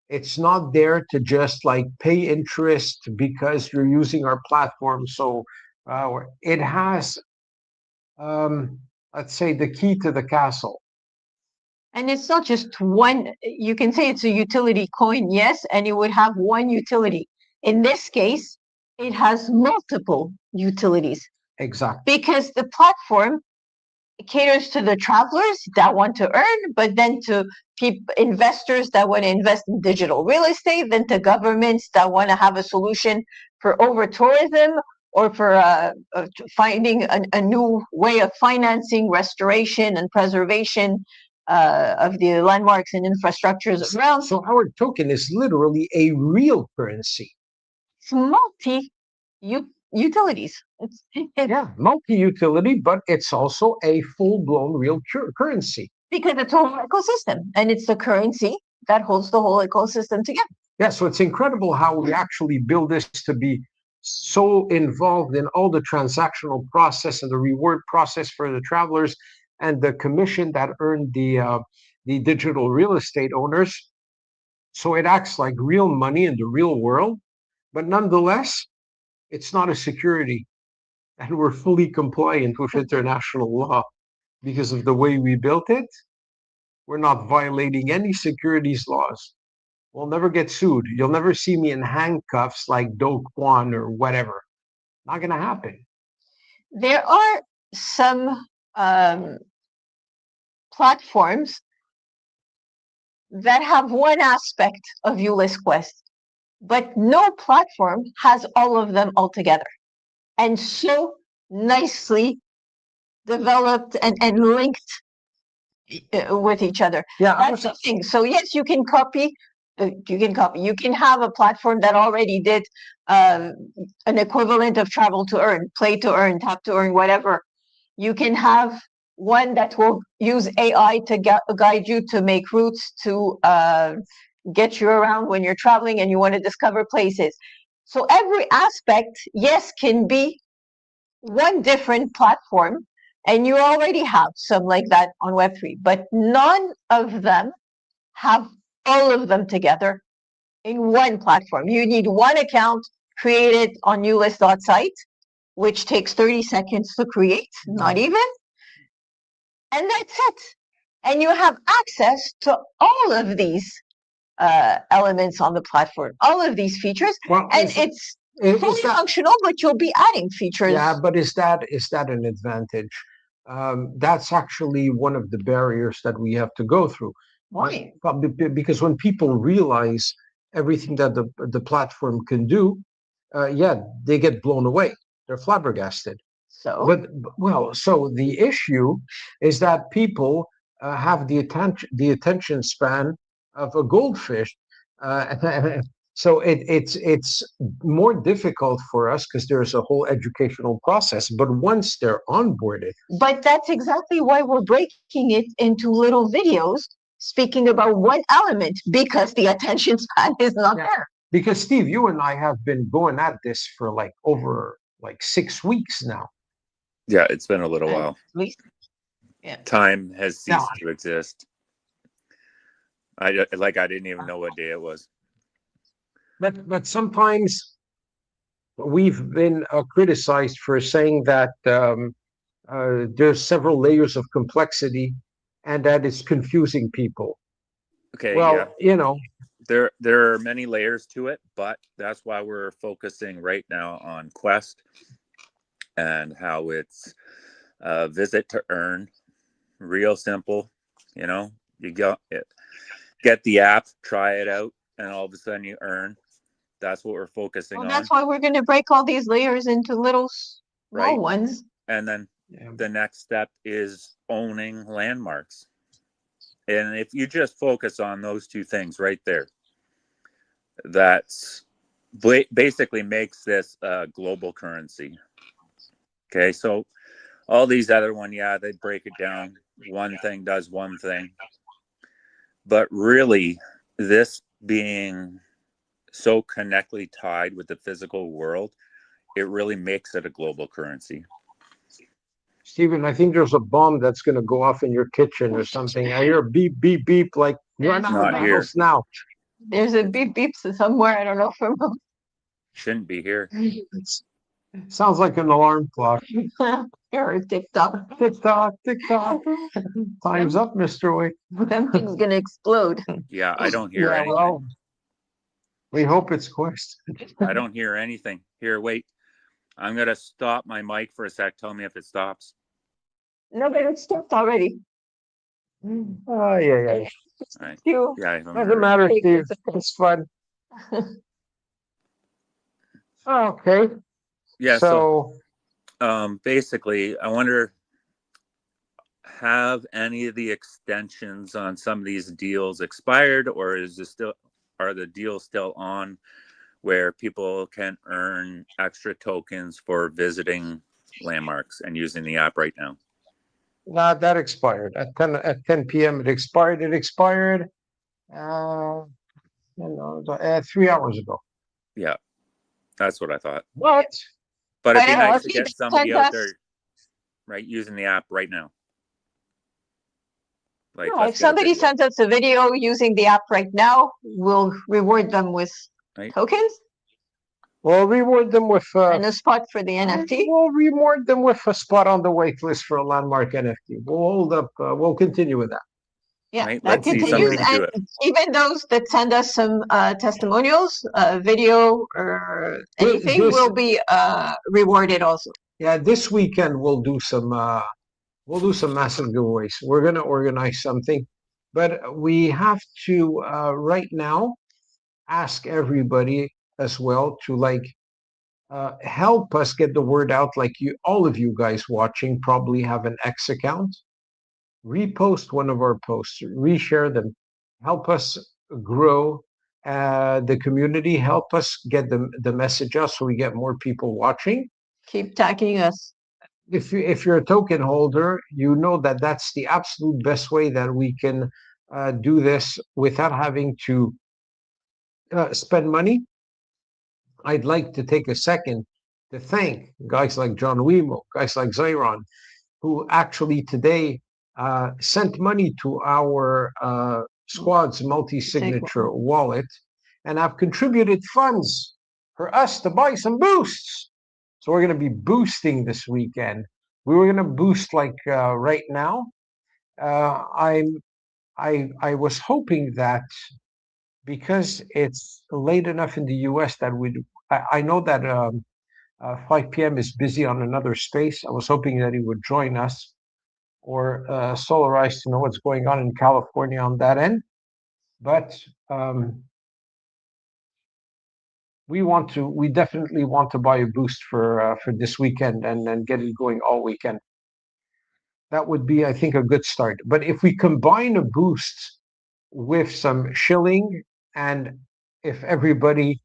It's not there to just like pay interest because you're using our platform. So it has, let's say, the key to the castle. And it's not just one, you can say it's a utility coin, yes, and it would have one utility. In this case, it has multiple utilities. Exactly. Because the platform caters to the travelers that want to earn, but then to investors that want to invest in digital real estate, then to governments that want to have a solution for over tourism or for finding a new way of financing restoration and preservation of the landmarks and infrastructures around. So our token is literally a real currency. It's utilities. Yeah, multi-utility, but it's also a full-blown real currency. Because it's a whole ecosystem, and it's the currency that holds the whole ecosystem together. Yeah, so it's incredible how we actually build this to be so involved in all the transactional process and the reward process for the travelers and the commission that earned the digital real estate owners. So it acts like real money in the real world, but nonetheless, it's not a security. And we're fully compliant with international law because of the way we built it. We're not violating any securities laws. We'll never get sued. You'll never see me in handcuffs like Do Kwon or whatever. Not going to happen. There are some platforms that have one aspect of Ulys Quest, but no platform has all of them all together. And so nicely developed and linked with each other. Yeah, that's the thing. So yes, you can copy. You can have a platform that already did an equivalent of travel to earn, play to earn, tap to earn, whatever. You can have one that will use AI to guide you to make routes to get you around when you're traveling and you want to discover places. So every aspect, yes, can be one different platform, and you already have some like that on Web3, but none of them have all of them together in one platform. You need one account created on ulys.site, which takes 30 seconds to create, not even. And that's it. And you have access to all of these elements on the platform, all of these features. Well, and it's fully functional, but you'll be adding features. Yeah, but is that an advantage? That's actually one of the barriers that we have to go through. Why? Because when people realize everything that the platform can do, they get blown away. They're flabbergasted. So, so the issue is that people have the attention span of a goldfish. So it's more difficult for us because there's a whole educational process. But once they're onboarded, but that's exactly why we're breaking it into little videos, speaking about one element, because the attention span is not there. Because Steve, you and I have been going at this for over 6 weeks now. Yeah, it's been a little while. At least, yeah. Time has ceased to exist. I didn't even know what day it was. But sometimes we've been criticized for saying that there's several layers of complexity and that it's confusing people. Okay, yeah. Well, you know, There are many layers to it, but that's why we're focusing right now on Quest and how it's visit to earn, real simple. You know, you get the app, try it out, and all of a sudden you earn. That's what we're focusing Well, on, that's why we're going to break all these layers into little small right? ones. And then yeah. the next step is owning landmarks. And if you just focus on those two things right there, that's basically makes this a global currency. Okay, so all these other one, yeah, they break it down. One thing does one thing, but really, this being so connectly tied with the physical world, it really makes it a global currency. Stephen, I think there's a bomb that's going to go off in your kitchen or something. I hear a beep, beep, beep, like run out of Not the here. house now. There's a beep beep somewhere. I don't know from Shouldn't be here. Sounds like an alarm clock. or TikTok. Tick tock, tick tock. Time's up, Mr. Wick. Something's gonna explode. Yeah, I don't hear Yeah, anything. well, we hope it's Quest. I don't hear anything. Here, wait. I'm gonna stop my mic for a sec. Tell me if it stops. No, but it stopped already. Oh, yeah. All right. You. Yeah, I haven't Doesn't heard it. matter, Steve. It's fun. Okay. Yeah. So, Basically, I wonder, have any of the extensions on some of these deals expired, or are the deals still on where people can earn extra tokens for visiting landmarks and using the app right now? that expired at 10 p.m. It expired. It expired. You know, 3 hours ago. Yeah, that's what I thought. What? But it'd be I know, nice if to you get just somebody send out us- there, right, using the app right now. Like, No, let's if get a somebody video, sends us a video using the app right now, we'll reward them with right? tokens We'll reward them with and a spot for the NFT. We'll reward them with a spot on the wait list for a landmark NFT. We'll hold up. We'll continue with that. Yeah, Right? that Let's see continues. somebody do And it. even those that send us some testimonials, video or anything This- will be rewarded also. Yeah, this weekend we'll do some massive giveaways. We're gonna organize something, but we have to right now ask everybody as well to help us get the word out. Like all of you guys watching probably have an X account. Repost one of our posts, reshare them, help us grow the community, help us get the message out so we get more people watching. Keep tagging us. If you're a token holder, you know that that's the absolute best way that we can do this without having to spend money. I'd like to take a second to thank guys like John Wemo, guys like Zyron, who actually today sent money to our squad's multi-signature wallet and have contributed funds for us to buy some boosts. So we're going to be boosting this weekend. We were going to boost like right now. I was hoping that because it's late enough in the U.S. that I know that 5 p.m. is busy on another space. I was hoping that he would join us or Solarize to know what's going on in California on that end. But we definitely want to buy a boost for this weekend and get it going all weekend. That would be, I think, a good start. But if we combine a boost with some shilling, and if everybody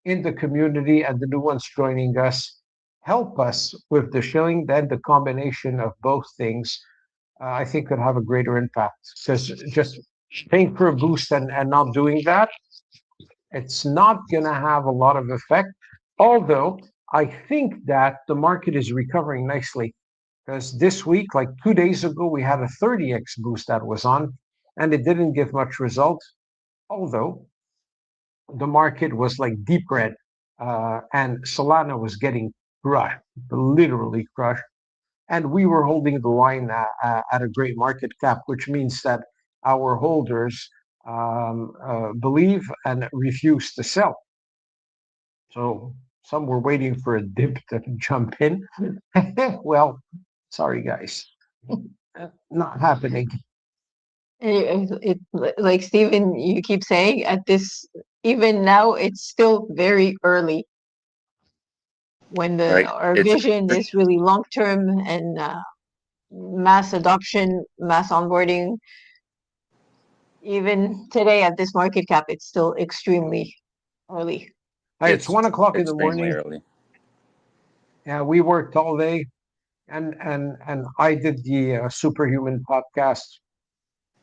in the community and the new ones joining us help us with the shilling, then the combination of both things I think could have a greater impact. Because just paying for a boost and not doing that, it's not going to have a lot of effect. Although I think that the market is recovering nicely. Because this week, like 2 days ago, we had a 30x boost that was on, and it didn't give much result. Although the market was like deep red and Solana was getting crushed, literally crushed. And we were holding the line at a great market cap, which means that our holders believe and refuse to sell. So some were waiting for a dip to jump in. Well, sorry guys, not happening. Like Stephen, you keep saying at this, even now, it's still very early when Right. our It's vision is really long term and mass adoption, mass onboarding. Even today at this market cap, it's still extremely early. Hey, it's 1 o'clock in the extremely morning. early. Yeah, we worked all day, and I did the Superhuman podcast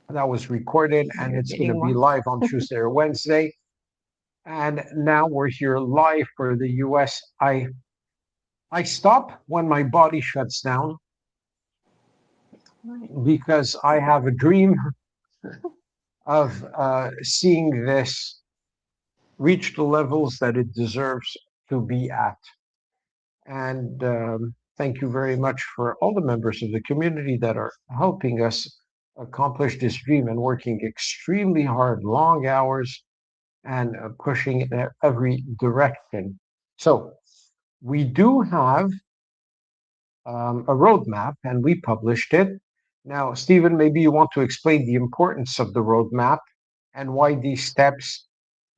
that was recorded, and it's going to Getting be more. live on Tuesday or Wednesday. And now we're here live for the US. I stop when my body shuts down because I have a dream of seeing this reach the levels that it deserves to be at. And thank you very much for all the members of the community that are helping us accomplish this dream and working extremely hard, long hours, and pushing in every direction. So we do have a roadmap, and we published it. Now, Stephen, maybe you want to explain the importance of the roadmap and why these steps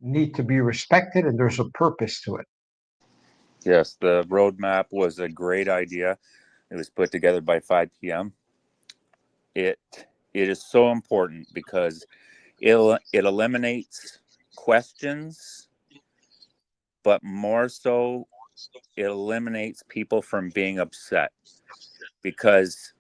need to be respected, and there's a purpose to it. Yes, the roadmap was a great idea. It was put together by 5 p.m. It is so important because it eliminates questions, but more so, it eliminates people from being upset because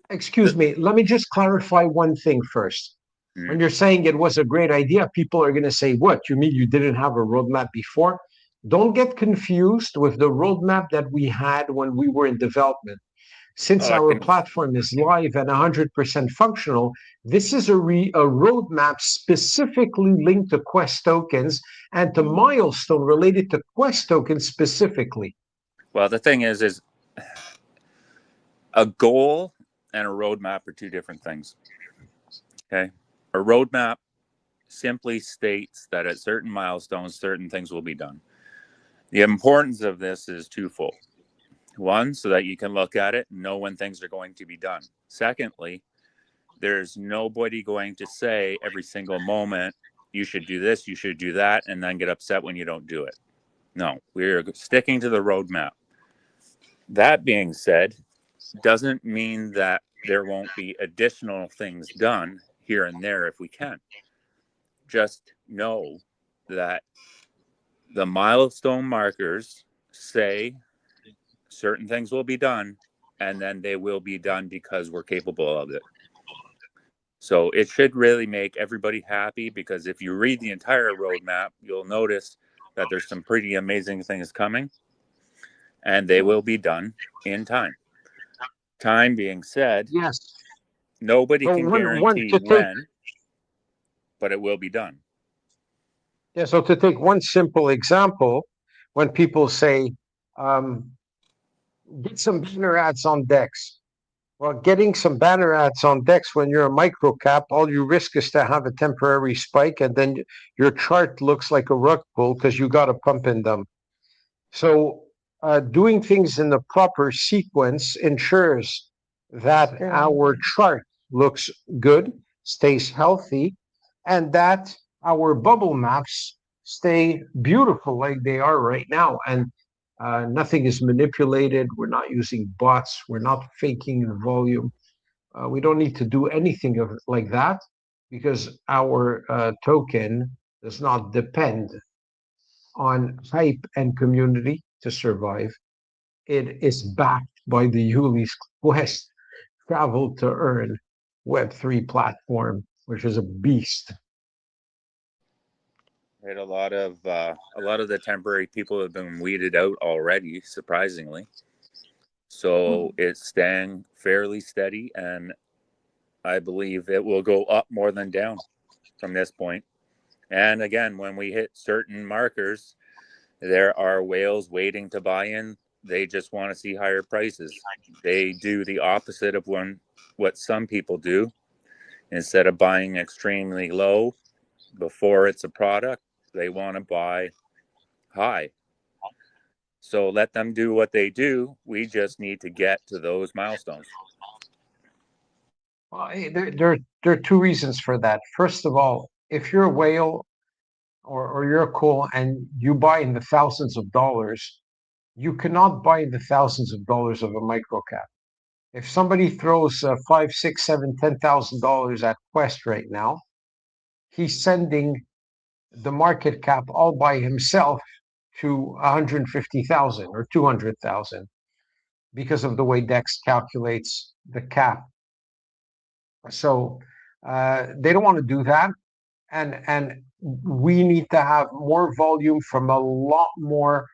Excuse me, let me just clarify one thing first. When mm, you're saying it was a great idea, people are going to say, what? You mean you didn't have a roadmap before? Don't get confused with the roadmap that we had when we were in development. Since oh, I our can platform is live and 100% functional, this is a roadmap specifically linked to Quest tokens and to milestone related to Quest tokens specifically. well, the thing is a goal and a roadmap are two different things. Okay, a roadmap simply states that at certain milestones, certain things will be done. The importance of this is twofold. One, so that you can look at it and know when things are going to be done. Secondly, there's nobody going to say every single moment, you should do this, you should do that, and then get upset when you don't do it. No, we're sticking to the roadmap. That being said, doesn't mean that there won't be additional things done here and there if we can. Just know that the milestone markers say certain things will be done, and then they will be done because we're capable of it. So it should really make everybody happy, because if you read the entire roadmap, you'll notice that there's some pretty amazing things coming, and they will be done in time. Time being said, Yes. nobody So can one guarantee to take when, but it will be done. Yeah, so to take one simple example, when people say, um, get some banner ads on Dex. Well, getting some banner ads on Dex when you're a micro cap, all you risk is to have a temporary spike, and then your chart looks like a rug pull because you got to pump in them. So doing things in the proper sequence ensures that our chart looks good, stays healthy, and that our bubble maps stay beautiful like they are right now. And nothing is manipulated. We're not using bots. We're not faking the volume. We don't need to do anything like that because our token does not depend on hype and community to survive. It is backed by the Ulys Quest Travel to Earn Web3 platform, which is a beast. Right, a lot of the temporary people have been weeded out already, surprisingly. So it's staying fairly steady, and I believe it will go up more than down from this point. And again, when we hit certain markers, There are whales waiting to buy in. They just want to see higher prices. They do the opposite of what some people do. Instead of buying extremely low before it's a product, they want to buy high. So let them do what they do. We just need to get to those milestones. Well, there are two reasons for that. First of all, if you're a whale or you're a coal and you buy in the thousands of dollars, you cannot buy in the thousands of dollars of a micro cap. If somebody throws five, six, seven, $10,000 at Quest right now, he's sending the market cap all by himself to 150,000 or 200,000 because of the way Dex calculates the cap. So they don't want to do that, and we need to have more volume from a lot more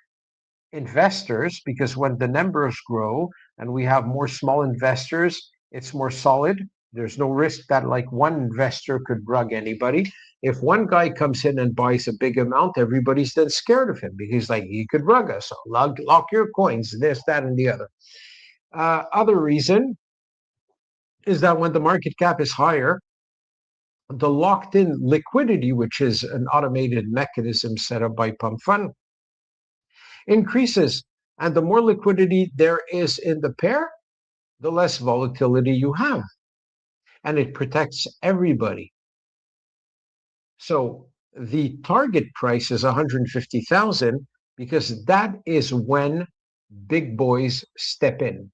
investors, because when the numbers grow and we have more small investors, it's more solid. There's no risk that like one investor could rug anybody. If one guy comes in and buys a big amount, everybody's then scared of him because like he could rug us. So lock your coins, this, that, and the other. Other reason is that when the market cap is higher, the locked in liquidity, which is an automated mechanism set up by Pump Fund, increases. And the more liquidity there is in the pair, the less volatility you have. And it protects everybody. So the target price is 150,000 because that is when big boys step in.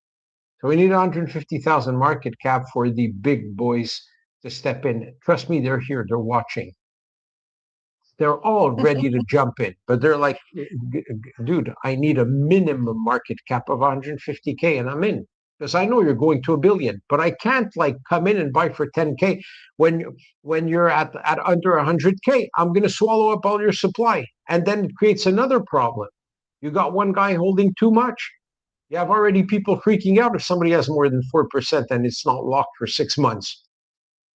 So we need 150,000 market cap for the big boys to step in. Trust me, they're here, they're watching. They're all ready to jump in, but they're like, dude, I need a minimum market cap of 150K and I'm in. Because I know you're going to a billion, but I can't like come in and buy for 10K when you're at under 100K. I'm going to swallow up all your supply, and then it creates another problem. You got one guy holding too much. You have already people freaking out if somebody has more than 4% and it's not locked for 6 months.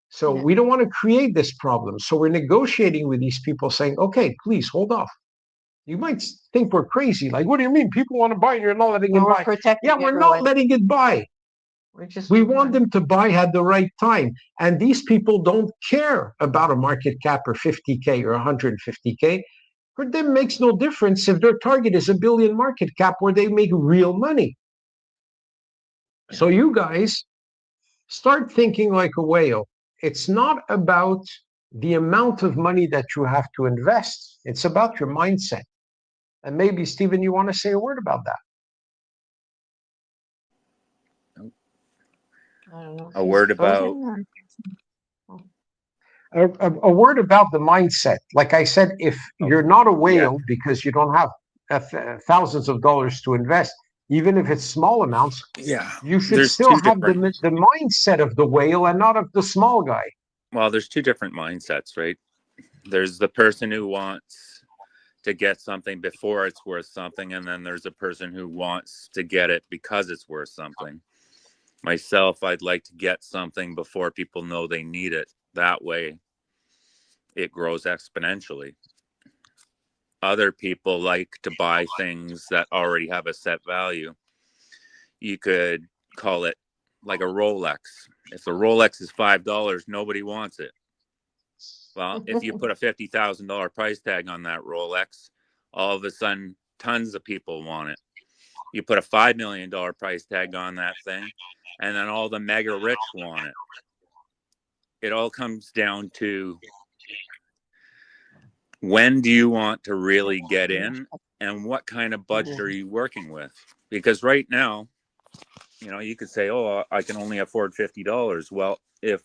So we don't want to create this problem. So we're negotiating with these people saying, okay, please hold off. You might think we're crazy. Like, what do you mean? People want to buy and you're not letting it buy. Yeah, we're not letting it buy. We want them to buy at the right time. And these people don't care about a market cap or 50K or 150K. For them, it makes no difference if their target is a billion market cap where they make real money. So you guys start thinking like a whale. It's not about the amount of money that you have to invest. It's about your mindset. And maybe, Stephen, you want to say a word about that? I don't know. A word about a word about the mindset. Like I said, if you're not a whale because you don't have thousands of dollars to invest, even if it's small amounts, you should still have the mindset of the whale and not of the small guy. Well, there's two different mindsets, right? There's the person who wants to get something before it's worth something, and then there's a person who wants to get it because it's worth something. Myself, I'd like to get something before people know they need it. That way, it grows exponentially. Other people like to buy things that already have a set value. You could call it like a Rolex. If the Rolex is $5, nobody wants it. Well, if you put a $50,000 price tag on that Rolex, all of a sudden, tons of people want it. You put a $5 million price tag on that thing, and then all the mega rich want it. It all comes down to when do you want to really get in, and what kind of budget are you working with? Because right now, you could say, oh, I can only afford $50. Well, if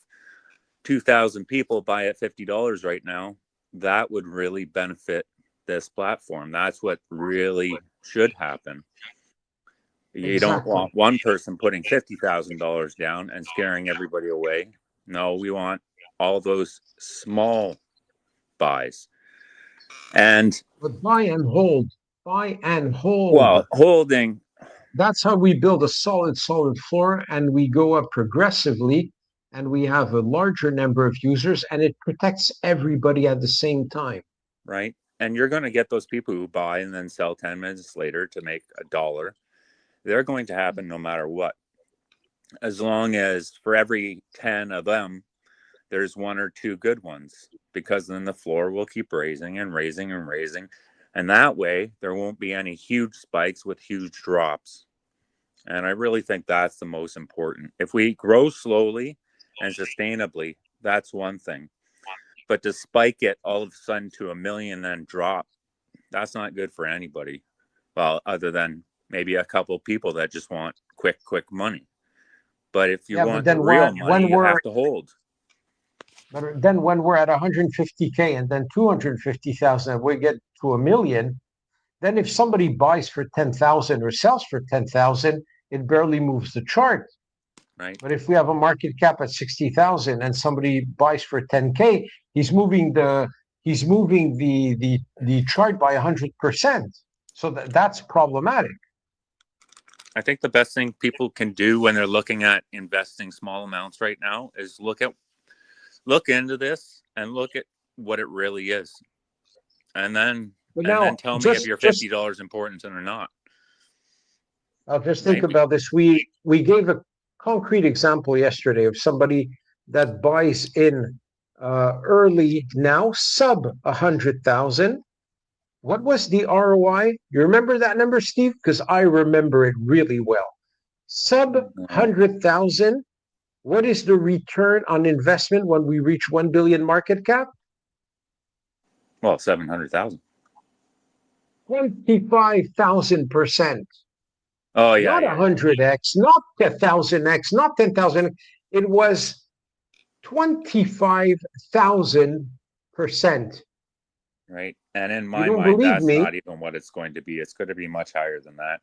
2,000 people buy at $50 right now, that would really benefit this platform. That's what really should happen. You don't want one person putting $50,000 down and scaring everybody away. No, we want all those small buys. But buy and hold. Well, holding. That's how we build a solid floor, and we go up progressively, and we have a larger number of users, and it protects everybody at the same time. Right. And you're going to get those people who buy and then sell 10 minutes later to make $1. They're going to happen no matter what. As long as for every 10 of them, there's one or two good ones, because then the floor will keep raising and raising and raising. And that way, there won't be any huge spikes with huge drops. And I really think that's the most important. If we grow slowly and sustainably, that's one thing. But to spike it all of a sudden to 1 million and drop, that's not good for anybody. Well, other than maybe a couple people that just want quick money. But if you want the real money, you have to hold. But then when we're at 150K and then 250,000, we get to 1 million, then if somebody buys for 10,000 or sells for 10,000, it barely moves the chart. Right. But if we have a market cap at 60,000 and somebody buys for 10K, he's moving the chart by 100%. So that's problematic. I think the best thing people can do when they're looking at investing small amounts right now is look into this and look at what it really is, and then tell me if your $50 important or not. I'll just think about this. We gave a concrete example yesterday of somebody that buys in early now, sub 100,000. What was the ROI? You remember that number, Steve? Because I remember it really well. Sub 100,000. What is the return on investment when we reach 1 billion market cap? Well, 700,000. 25,000%. Oh yeah, not 100x, not 1,000x, not 10,000. It was 25,000%. Right. And in my mind, that's not even what it's going to be. It's going to be much higher than that.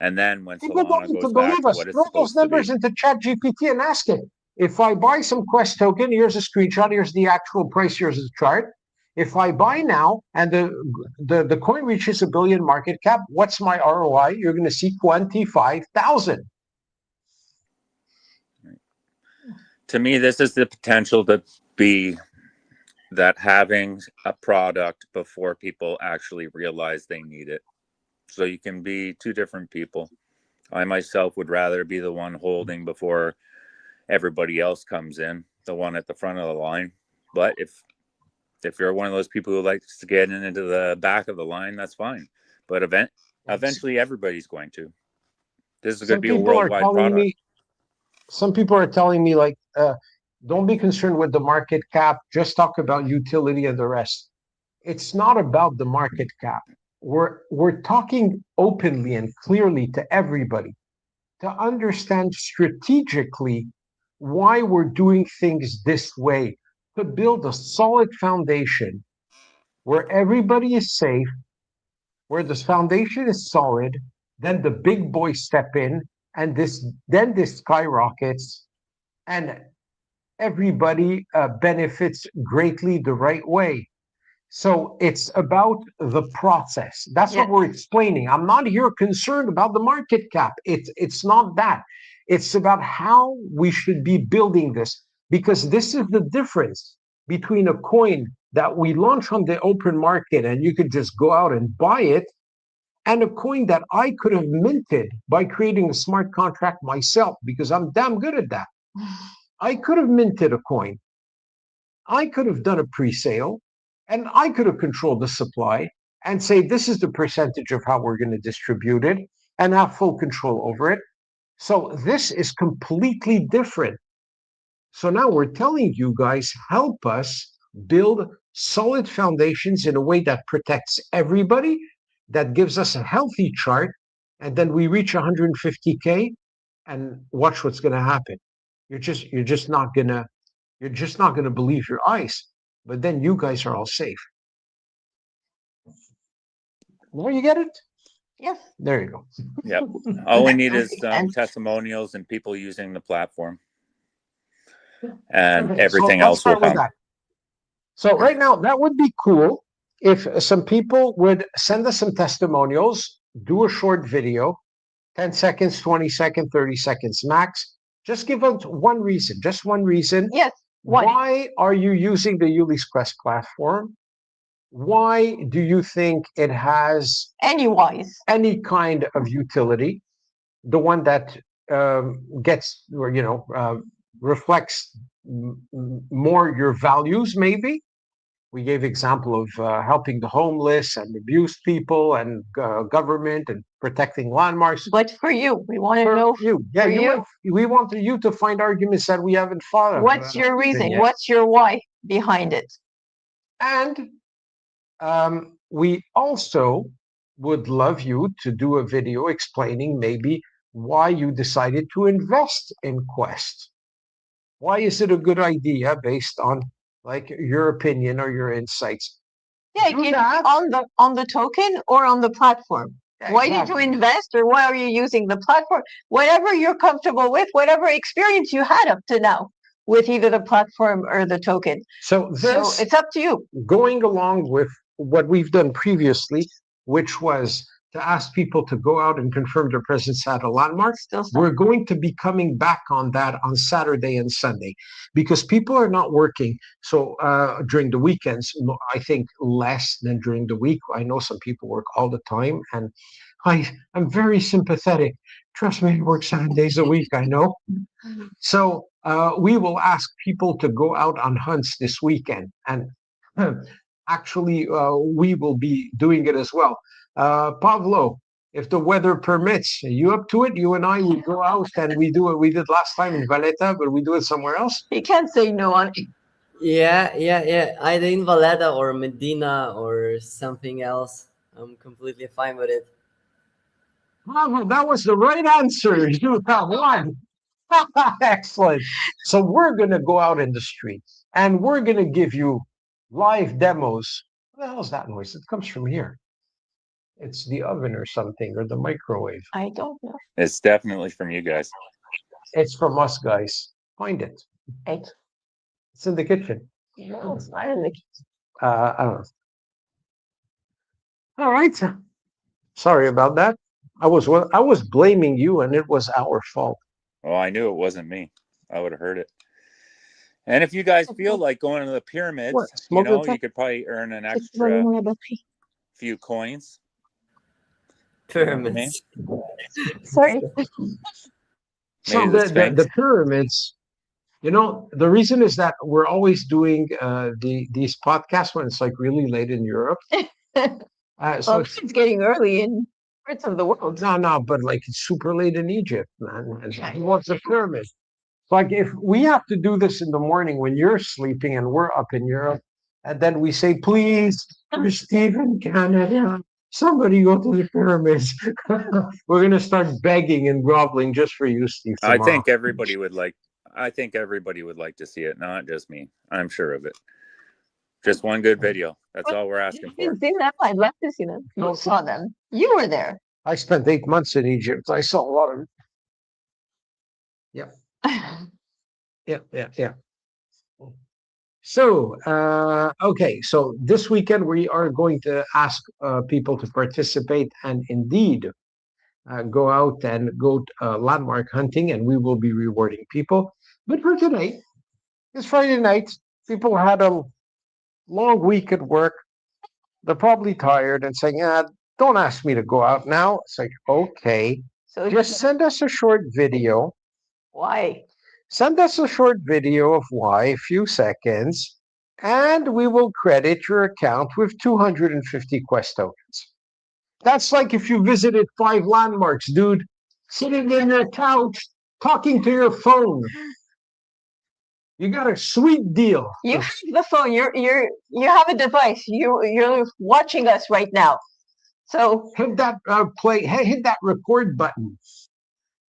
And then when Solana goes back to what it's supposed to be. Throw those numbers into ChatGPT and ask it. If I buy some Quest token, here's a screenshot, here's the actual price, here's the chart. If I buy now and the coin reaches 1 billion market cap, what's my ROI? You're going to see 25,000. To me, this is the potential to be that having a product before people actually realize they need it. So you can be two different people. I myself would rather be the one holding before everybody else comes in, the one at the front of the line. But if you're one of those people who likes to get into the back of the line, that's fine. But eventually everybody's going to. This is going to be a worldwide product. Some people are telling me, like, don't be concerned with the market cap. Just talk about utility and the rest. It's not about the market cap. We're talking openly and clearly to everybody to understand strategically why we're doing things this way, to build a solid foundation where everybody is safe, where this foundation is solid, then the big boys step in, and this skyrockets, and everybody benefits greatly the right way. So it's about the process. That's what we're explaining. I'm not here concerned about the market cap. It's not that. It's about how we should be building this, because this is the difference between a coin that we launch on the open market and you could just go out and buy it, and a coin that I could have minted by creating a smart contract myself, because I'm damn good at that. I could have minted a coin. I could have done a pre-sale, and I could have controlled the supply and say, this is the percentage of how we're going to distribute it, and have full control over it. So this is completely different. So now we're telling you guys, help us build solid foundations in a way that protects everybody, that gives us a healthy chart, and then we reach 150K and watch what's going to happen. You're just not gonna believe your eyes. But then you guys are all safe. Now you get it? Yes. There you go. Yep. All we need is testimonials and people using the platform, and everything else will come. So right now, that would be cool if some people would send us some testimonials, do a short video, 10 seconds, 20 seconds, 30 seconds max. Just give us one reason, just one reason. Yes. One. Why are you using the Ulys Quest platform? why do you think it has Any-wise. any kind of utility? The one that gets, or reflects more your values, maybe. We gave example of helping the homeless and abused people and government and protecting landmarks. But for you, we want to For know you, yeah, for you you. want, we want you to find arguments that we haven't thought of. What's your reason? yet. What's your why behind it? And we also would love you to do a video explaining maybe why you decided to invest in Quest. Why is it a good idea based on like your opinion or your insights? Yeah, Do that. on the token or on the platform. Why did you Exactly. invest, or why are you using the platform? Whatever you're comfortable with, whatever experience you had up to now with either the platform or the token. So So this it's up to you. going along with what we've done previously, which was to ask people to go out and confirm their presence at a landmark. Still stuff. We're going to be coming back on that on Saturday and Sunday because people are not working. So during the weekends, I think less than during the week. I know some people work all the time, and I'm very sympathetic. Trust me, I work 7 days a week. I know. So we will ask people to go out on hunts this weekend, and actually, we will be doing it as well. Pavlo, if the weather permits, are you up to it? You and I, we go out and we do what we did last time in Valletta, but we do it somewhere else. You can't say no on it. Yeah. Either in Valletta or Medina or something else. I'm completely fine with it. Pavlo, that was the right answer. You have won. Excellent. So we're going to go out in the street and we're going to give you live demos. What the hell's that noise? It comes from here. It's the oven or something, or the microwave. I don't know. It's definitely from you guys. It's from us, guys. Find it. It's It's in the kitchen. no, it's not in the I don't know. All right. Sorry about that. I was blaming you, and it was our fault. Oh, I knew it wasn't me. I would have heard it. And if you guys feel like going to the pyramids, What? Smoke the you could probably earn an It's extra running out of battery. few coins. Pyramids. Sorry. So Maybe the the Sphinx. pyramids. The reason is that we're always doing these podcasts when it's like really late in Europe. So Well, it's getting early in parts of the world. no, but like it's super late in Egypt, man. And what's the pyramid? Like if we have to do this in the morning when you're sleeping and we're up in Europe, and then we say, please, for Steve in Canada, somebody go to the pyramids. We're gonna start begging and groveling just for you, Steve. I Tomorrow. think everybody would like to see it, not just me. I'm sure of it. Just one good video. That's all we're asking for. You've seen them? I'd love to see them. You saw them. You were there. I spent 8 months in Egypt. I saw a lot of. Yeah. So, okay. So this weekend we are going to ask people to participate and indeed go out and go landmark hunting, and we will be rewarding people. But for today, it's Friday night. People had a long week at work. They're probably tired and saying, don't ask me to go out now. It's like, okay, So just send us a short video. why? Send us a short video of why, a few seconds, and we will credit your account with 250 Quest tokens. That's like if you visited 5 landmarks, dude, sitting in your couch, talking to your phone. You got a sweet deal. You have the phone. You have a device. You're watching us right now. So Hit that play. Hit that record button.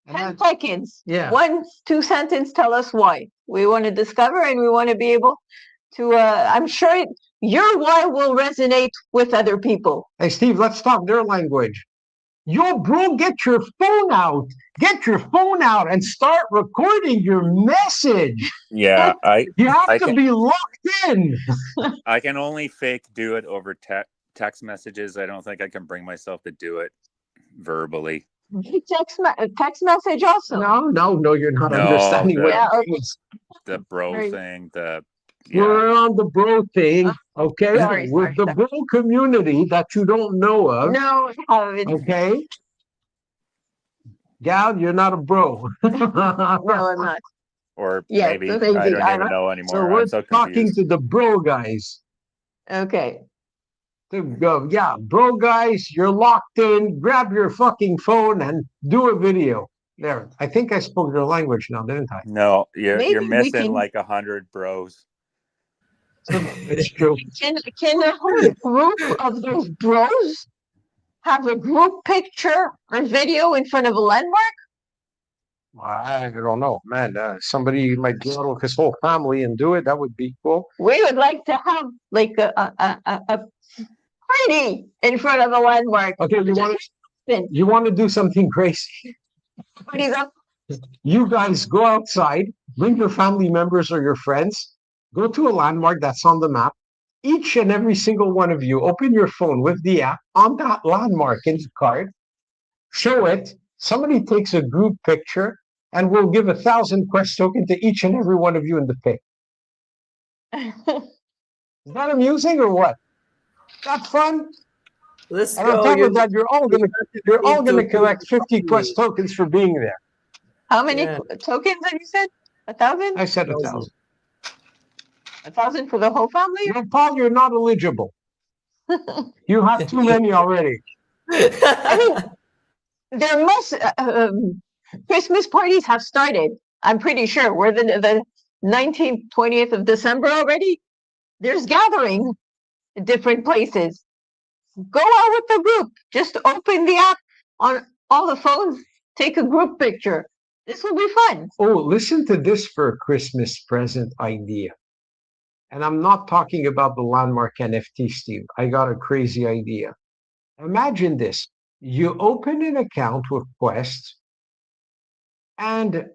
10 seconds. Yeah. 1, 2 sentence. Tell us why. We want to discover, and we want to be able to. I'm sure your why will resonate with other people. Hey, Steve, let's talk their language. Yo, bro, get your phone out. Get your phone out and start recording your message. Yeah, You have I to can- be locked in. I can only fake do it over text messages. I don't think I can bring myself to do it verbally. Text message also. No, you're not No, understanding what Yeah, it okay. means. The bro Right. thing, the Yeah. We're on the bro thing, okay? Sorry, With the bro community that you don't know of, No, I haven't. okay? Gal, you're not a bro. No, I'm not. Or Yes, maybe so I maybe don't I even don't. know So anymore. we're I'm so talking confused. to the bro guys. Okay. To go, yeah, bro guys, you're locked in. Grab your fucking phone and do a video. There, I think I spoke your language now, didn't I? No, you're Maybe we missing can. like 100 bros. It's true. Can the whole group of those bros have a group picture or video in front of a landmark? I don't know, man. Somebody might go out with his whole family and do it. That would be cool. We would like to have like a party in front of a landmark. Okay, you want to do something crazy? What do you go? You guys go outside, bring your family members or your friends, go to a landmark that's on the map. Each and every single one of you open your phone with the app on that landmark in the card, show it. Somebody takes a group picture, and we'll give 1,000 quest token to each and every one of you in the pic. Is that amusing or what? That fun? Let's And on go. top of that, you're all gonna collect 50 quest party. tokens for being there. How many Yeah. tokens have you said? 1,000? I said 1,000. 1,000 for the whole family? No, Paul, you're not eligible. You have too many already. I mean, there must Christmas parties have started. I'm pretty sure we're the 19th, 20th of December already. There's gathering in different places. Go out with the group. Just open the app on all the phones. Take a group picture. This will be fun. Oh, listen to this for a Christmas present idea. And I'm not talking about the landmark NFT, Steve. I got a crazy idea. Imagine this. You open an account with Quest and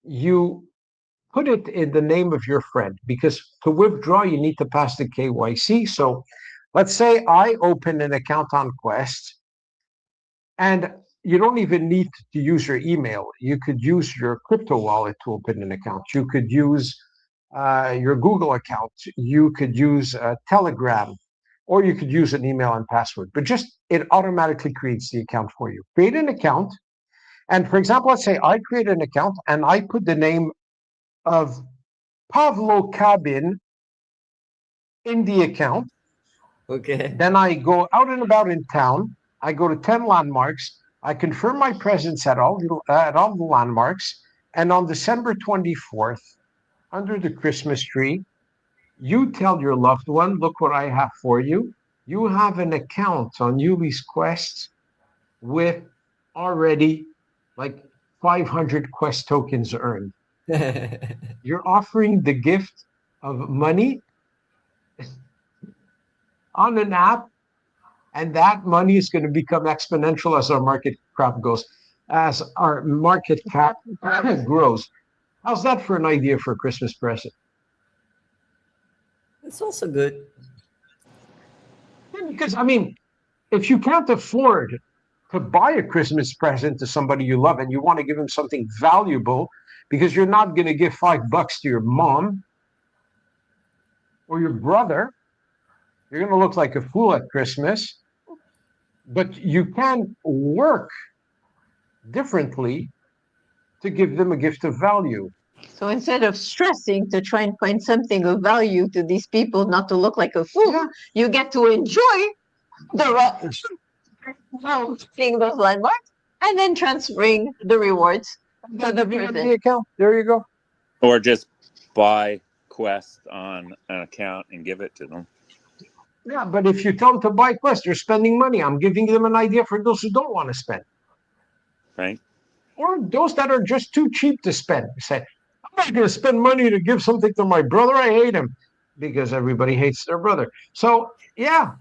you put it in the name of your friend because to withdraw, you need to pass the KYC. So let's say I open an account on Quest and you don't even need to use your email. You could use your crypto wallet to open an account. You could use your Google account. You could use Telegram, or you could use an email and password. But just it automatically creates the account for you. Create an account, and for example, let's say I create an account and I put the name of Pavlo Cabin in the account. Okay. Then I go out and about in town. I go to 10 landmarks. I confirm my presence at all the landmarks. And on December 24th, under the Christmas tree, you tell your loved one, look what I have for you. You have an account on Ulys Quest with already like 500 quest tokens earned. You're offering the gift of money on an app, and that money is going to become exponential as our market cap goes, as our market cap grows. How's that for an idea for a Christmas present? It's also good. Because I mean, if you can't afford to buy a Christmas present to somebody you love and you want to give them something valuable, because you're not going to give $5 to your mom or your brother, you're going to look like a fool at Christmas. But you can work differently to give them a gift of value. So instead of stressing to try and find something of value to these people, not to look like a fool, you get to enjoy the seeing those landmarks and then transferring the rewards to the person. The account. There you go. Or just buy Quest on an account and give it to them. Yeah, but if you tell them to buy Quest, you're spending money. I'm giving them an idea for those who don't want to spend. Right? Or those that are just too cheap to spend. You say, I'm not going to spend money to give something to my brother. I hate him, because everybody hates their brother. So, yeah,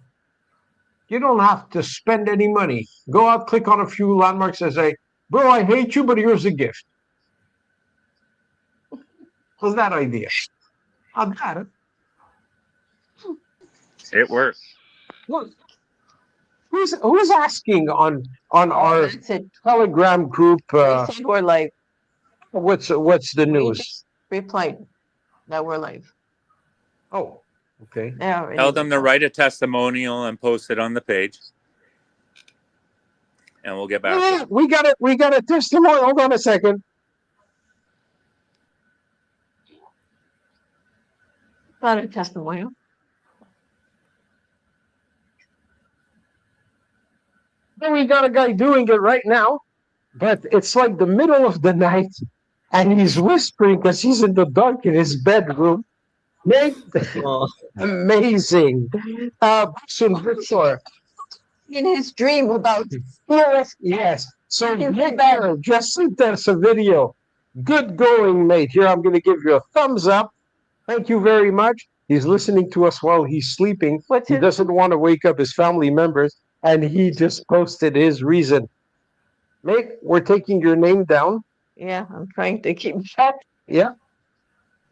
you don't have to spend any money. Go out, click on a few landmarks and say, bro, I hate you, but here's a gift. How's that idea? How's that? It works. Look, who's asking on our That's it. Telegram group? They said we're like, What's the we news? just replied. that we're live. Oh, okay. Tell them to write a testimonial and post it on the page, and we'll get back to them. We got it. We got a testimonial. Hold on a second. Not a testimonial. We got a guy doing it right now, but it's like the middle of the night, and he's whispering because he's in the dark in his bedroom. Oh, Amazing. Victor. In his dream about Ulys. Yes. So Victor just sent us a video. Good going, mate. Here, I'm going to give you a thumbs up. Thank you very much. He's listening to us while he's sleeping. What's He his- doesn't want to wake up his family members, and he just posted his reason. Mate, we're taking your name down. Yeah, I'm trying to keep track. Yeah.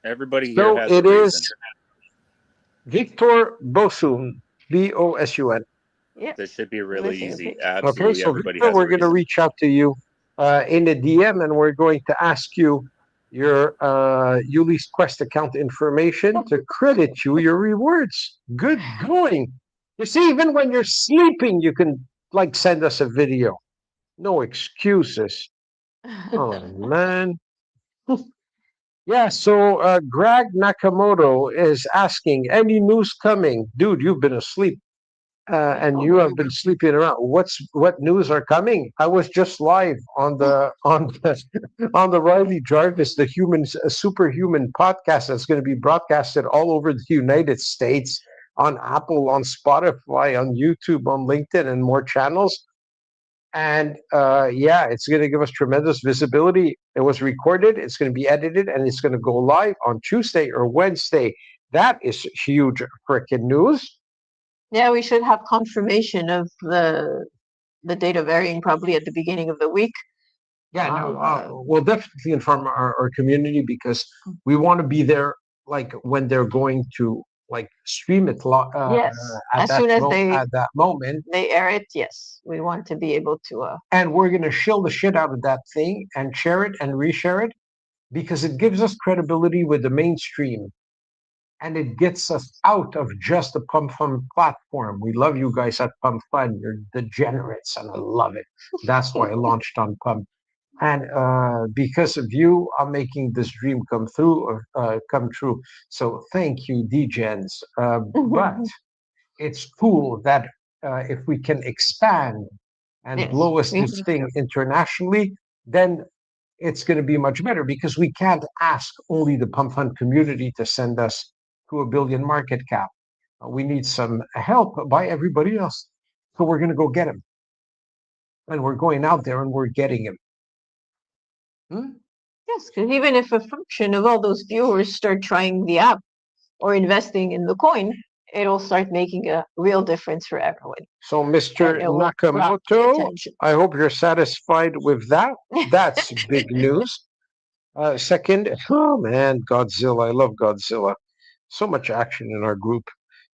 Everybody here So has a it reason. is Victor Bosun, Bosun. Yeah. This should be really Listening easy. page. Absolutely, Okay, so everybody Victor, has a we're going to reason. reach out to you in a DM, and we're going to ask you your Ulys Quest account information to credit you your rewards. Good going. You see, even when you're sleeping, you can like send us a video. No excuses. Oh man. Yeah, so Greg Nakamoto is asking, any news coming? Dude, you've been asleep. And you have been sleeping around. What news are coming? I was just live on the on the Riley Jarvis, the superhuman podcast that's going to be broadcasted all over the United States on Apple, on Spotify, on YouTube, on LinkedIn, and more channels. And yeah, it's going to give us tremendous visibility. It was recorded, it's going to be edited, and it's going to go live on Tuesday or Wednesday. That is huge freaking news. Yeah, we should have confirmation of the data varying probably at the beginning of the week. Yeah, no, we'll definitely inform our community because we want to be there, like when they're going to like stream it Yes, at as that soon as they at that moment, they air it. Yes, we want to be able to. and we're gonna shill the shit out of that thing and share it and reshare it because it gives us credibility with the mainstream, and it gets us out of just the Pump Fun platform. We love you guys at Pump Fun. You're degenerates, and I love it. That's why I launched on Pump. And because of you, I'm making this dream come true. So thank you, Degens. But it's cool that if we can expand and Yes, blow us we this have thing internationally, then it's going to be much better because we can't ask only the Pump Fund community to send us to a billion market cap. We need some help by everybody else. So we're going to go get him. And we're going out there and we're getting him. Yes, because even if a fraction of all those viewers start trying the app or investing in the coin, it'll start making a real difference for everyone. So, Mr. And it will grab the Nakamoto, attention. I hope you're satisfied with that. That's big news. Second, oh man, Godzilla. I love Godzilla. So much action in our group.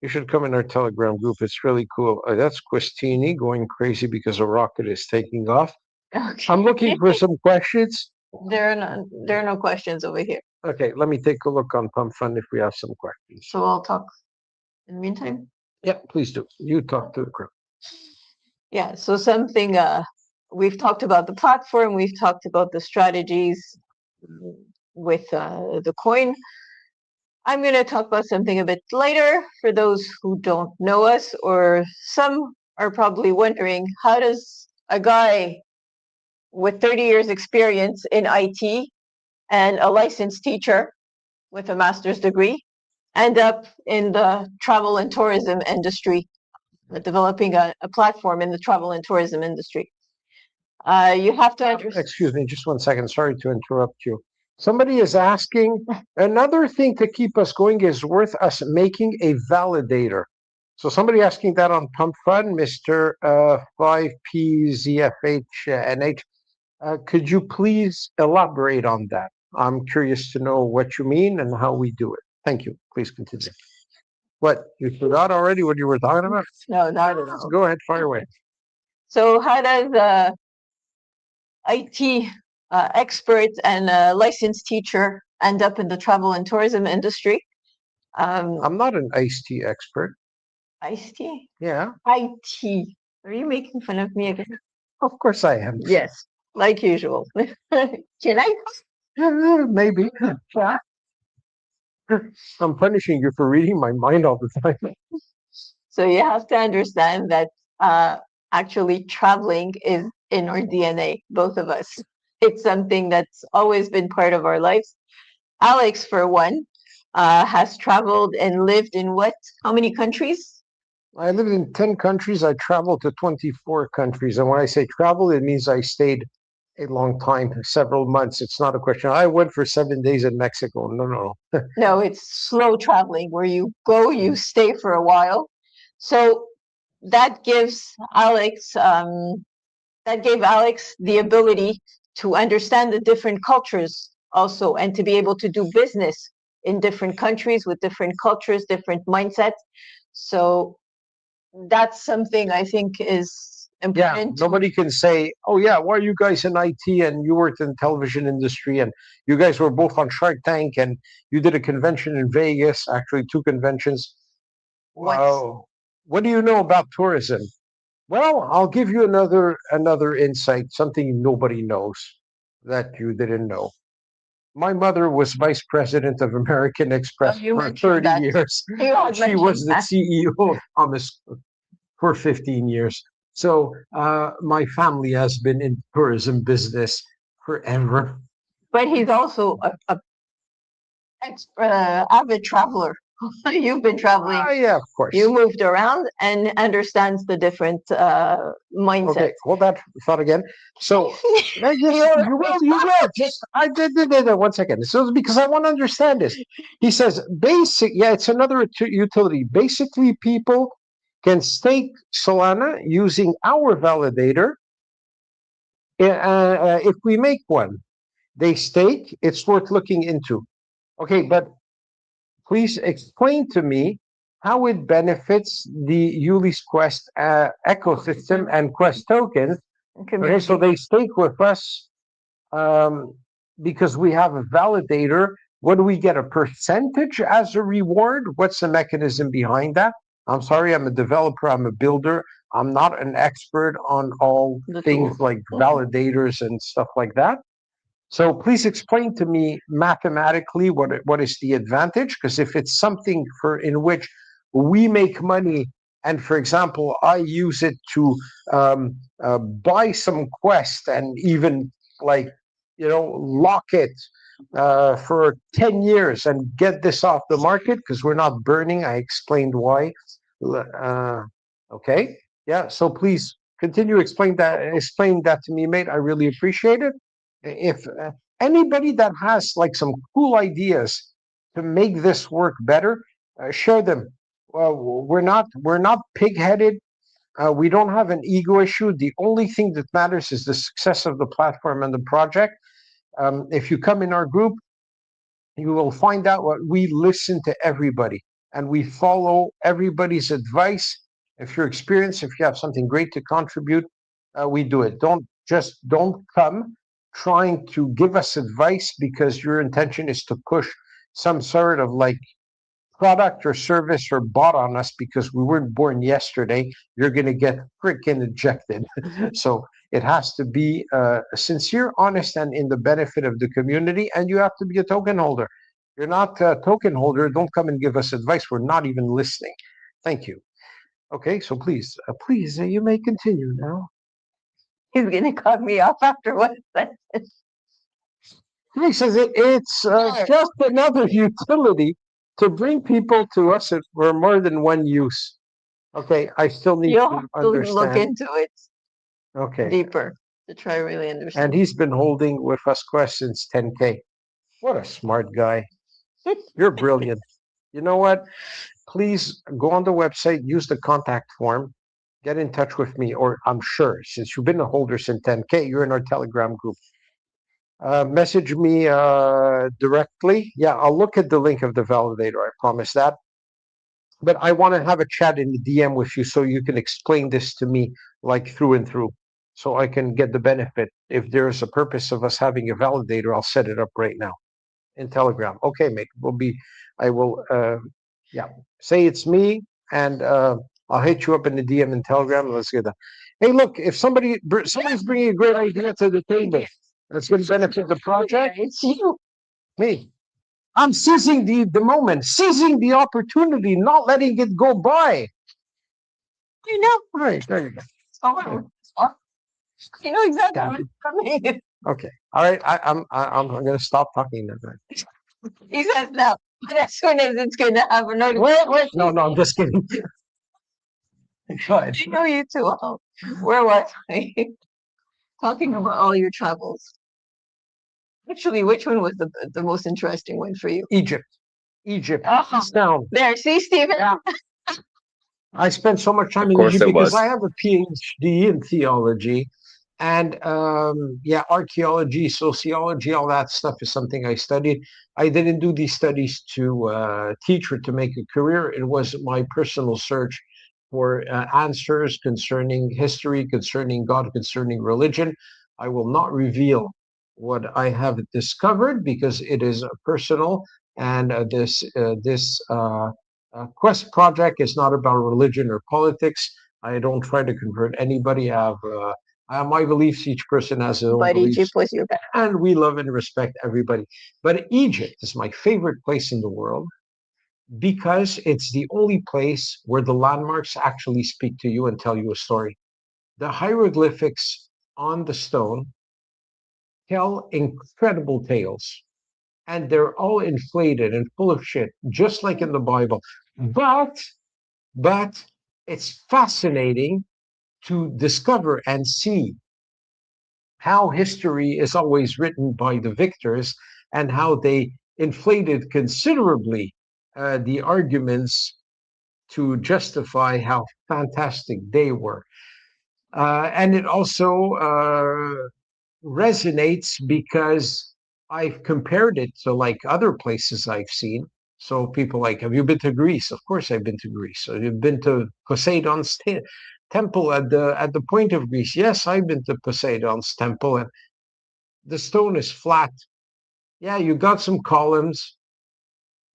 You should come in our Telegram group. It's really cool. That's Quistini going crazy because a rocket is taking off. Okay. I'm looking for some questions. There are no questions over here. Okay, let me take a look on Pump Fund if we have some questions. So I'll talk in the meantime. Yeah, please do. You talk to the crowd. Yeah, so something we've talked about the platform, we've talked about the strategies with the coin. I'm going to talk about something a bit later for those who don't know us, or some are probably wondering, how does a guy with 30 years experience in IT and a licensed teacher with a master's degree end up in the travel and tourism industry, developing a platform in the travel and tourism industry? You have to understand. Excuse me, just one second. Sorry to interrupt you. Somebody is asking, another thing to keep us going is worth us making a validator. So somebody asking that on Pump Fund, Mr. 5PZFHNH. Could you please elaborate on that? I'm curious to know what you mean and how we do it. Thank you. Please continue. What, you forgot already what you were talking about? No, not at all. Go ahead, fire away. So how does IT expert and a licensed teacher end up in the travel and tourism industry. I'm not an iced tea expert. Iced tea? Yeah, IT. Are you making fun of me again? of course I am. Yes, like usual. Can I? Maybe. Yeah. I'm punishing you for reading my mind all the time. So you have to understand that actually traveling is in our DNA, both of us. It's something that's always been part of our lives. Alex, for one, has traveled and lived in what? How many countries? I lived in 10 countries. I traveled to 24 countries. And when I say travel, it means I stayed a long time, several months. It's not a question. I went for 7 days in Mexico. No, no, no. No, it's slow traveling where you go, you stay for a while. So that gives Alex that gave Alex the ability to understand the different cultures also and to be able to do business in different countries with different cultures, different mindsets. So that's something I think is Yeah, important. nobody can say, oh, yeah, why are you guys in IT and you worked in the television industry and you guys were both on Shark Tank and you did a convention in Vegas, actually two conventions. Wow. What do you know about tourism? Well, I'll give you another insight, something nobody knows that you didn't know. My mother was vice president of American Express you for mentioned 30 that. years. You had She was mentioned the that. CEO of Thomas for 15 years. So my family has been in tourism business forever. But he's also a avid traveler. You've been traveling. Yeah, of course. You moved around and understands the different mindsets. Okay, hold that thought again. So you will. Just I did 1 second. So it's because I want to understand this. He says basic. Yeah, it's another utility. Basically, people can stake Solana using our validator. If we make one, they stake. It's worth looking into. Okay, but please explain to me how it benefits the Ulys Quest ecosystem and Quest tokens. Okay, so they stake with us because we have a validator. What do we get? A percentage as a reward? What's the mechanism behind that? I'm sorry, I'm a developer, I'm a builder. I'm not an expert on all things like validators and stuff like that. So please explain to me mathematically what is the advantage? Because if it's something in which we make money, and for example, I use it to buy some quest and even like lock it for 10 years and get this off the market because we're not burning. I explained why. Okay, yeah. So please continue explain that to me, mate. I really appreciate it. If anybody that has like some cool ideas to make this work better, share them. We're not pig-headed. We don't have an ego issue. The only thing that matters is the success of the platform and the project. If you come in our group, you will find out what we listen to everybody and we follow everybody's advice. If you're experienced, if you have something great to contribute, we do it. Don't come trying to give us advice because your intention is to push some sort of like product or service or bought on us because we weren't born yesterday. You're going to get freaking ejected. So it has to be sincere, honest, and in the benefit of the community. And you have to be a token holder. You're not a token holder. Don't come and give us advice. We're not even listening. Thank you. Okay, so please, you may continue now. He's going to cut me off after one sentence. He says it's just another utility to bring people to us for more than one use. Okay, I still need You'll to have to understand. look into it Okay, deeper to try really understand. and he's been holding with us Quest since 10K. What a smart guy. You're brilliant. You know what? Please go on the website, use the contact form, get in touch with me, or I'm sure since you've been a holder since 10K, you're in our Telegram group. Message me directly. Yeah, I'll look at the link of the validator. I promise that. But I want to have a chat in the DM with you so you can explain this to me like through and through so I can get the benefit. If there is a purpose of us having a validator, I'll set it up right now. in Telegram. Okay, mate. I will. Yeah. Say it's me, and I'll hit you up in the DM in Telegram. And let's get that. Hey, look. If somebody's bringing a great idea to the table, that's going to benefit the project. It's you. Me. I'm seizing the moment, seizing the opportunity, not letting it go by. You know. All right, there you go. You know exactly Got what's coming. Okay. All right. I'm going to stop talking now. He says no. But as soon as it's going to have a notification. Wait. No, I'm just kidding. Go ahead. I know you too well. Where was I? Talking about all your travels. Actually, which one was the most interesting one for you? Egypt. It's down. There, see, Stephen? Yeah. I spent so much time Of in course Egypt it because was. I have a PhD in theology, and archaeology, sociology, all that stuff is something I studied. I didn't do these studies to teach or to make a career. It was my personal search for answers concerning history, concerning God, concerning religion. I will not reveal what I have discovered because it is personal, and this Quest project is not about religion or politics. I don't try to convert anybody. I have my beliefs. Each person has his own But beliefs, Egypt was your best. and we love and respect everybody. But Egypt is my favorite place in the world because it's the only place where the landmarks actually speak to you and tell you a story. The hieroglyphics on the stone tell incredible tales, and they're all inflated and full of shit, just like in the Bible. But it's fascinating to discover and see how history is always written by the victors and how they inflated considerably the arguments to justify how fantastic they were. And it also resonates because I've compared it to like other places I've seen. So people like, have you been to Greece? Of course, I've been to Greece. So you've been to Poseidon's temple at the point of Greece? Yes, I've been to Poseidon's temple, and the stone is flat. Yeah, you got some columns,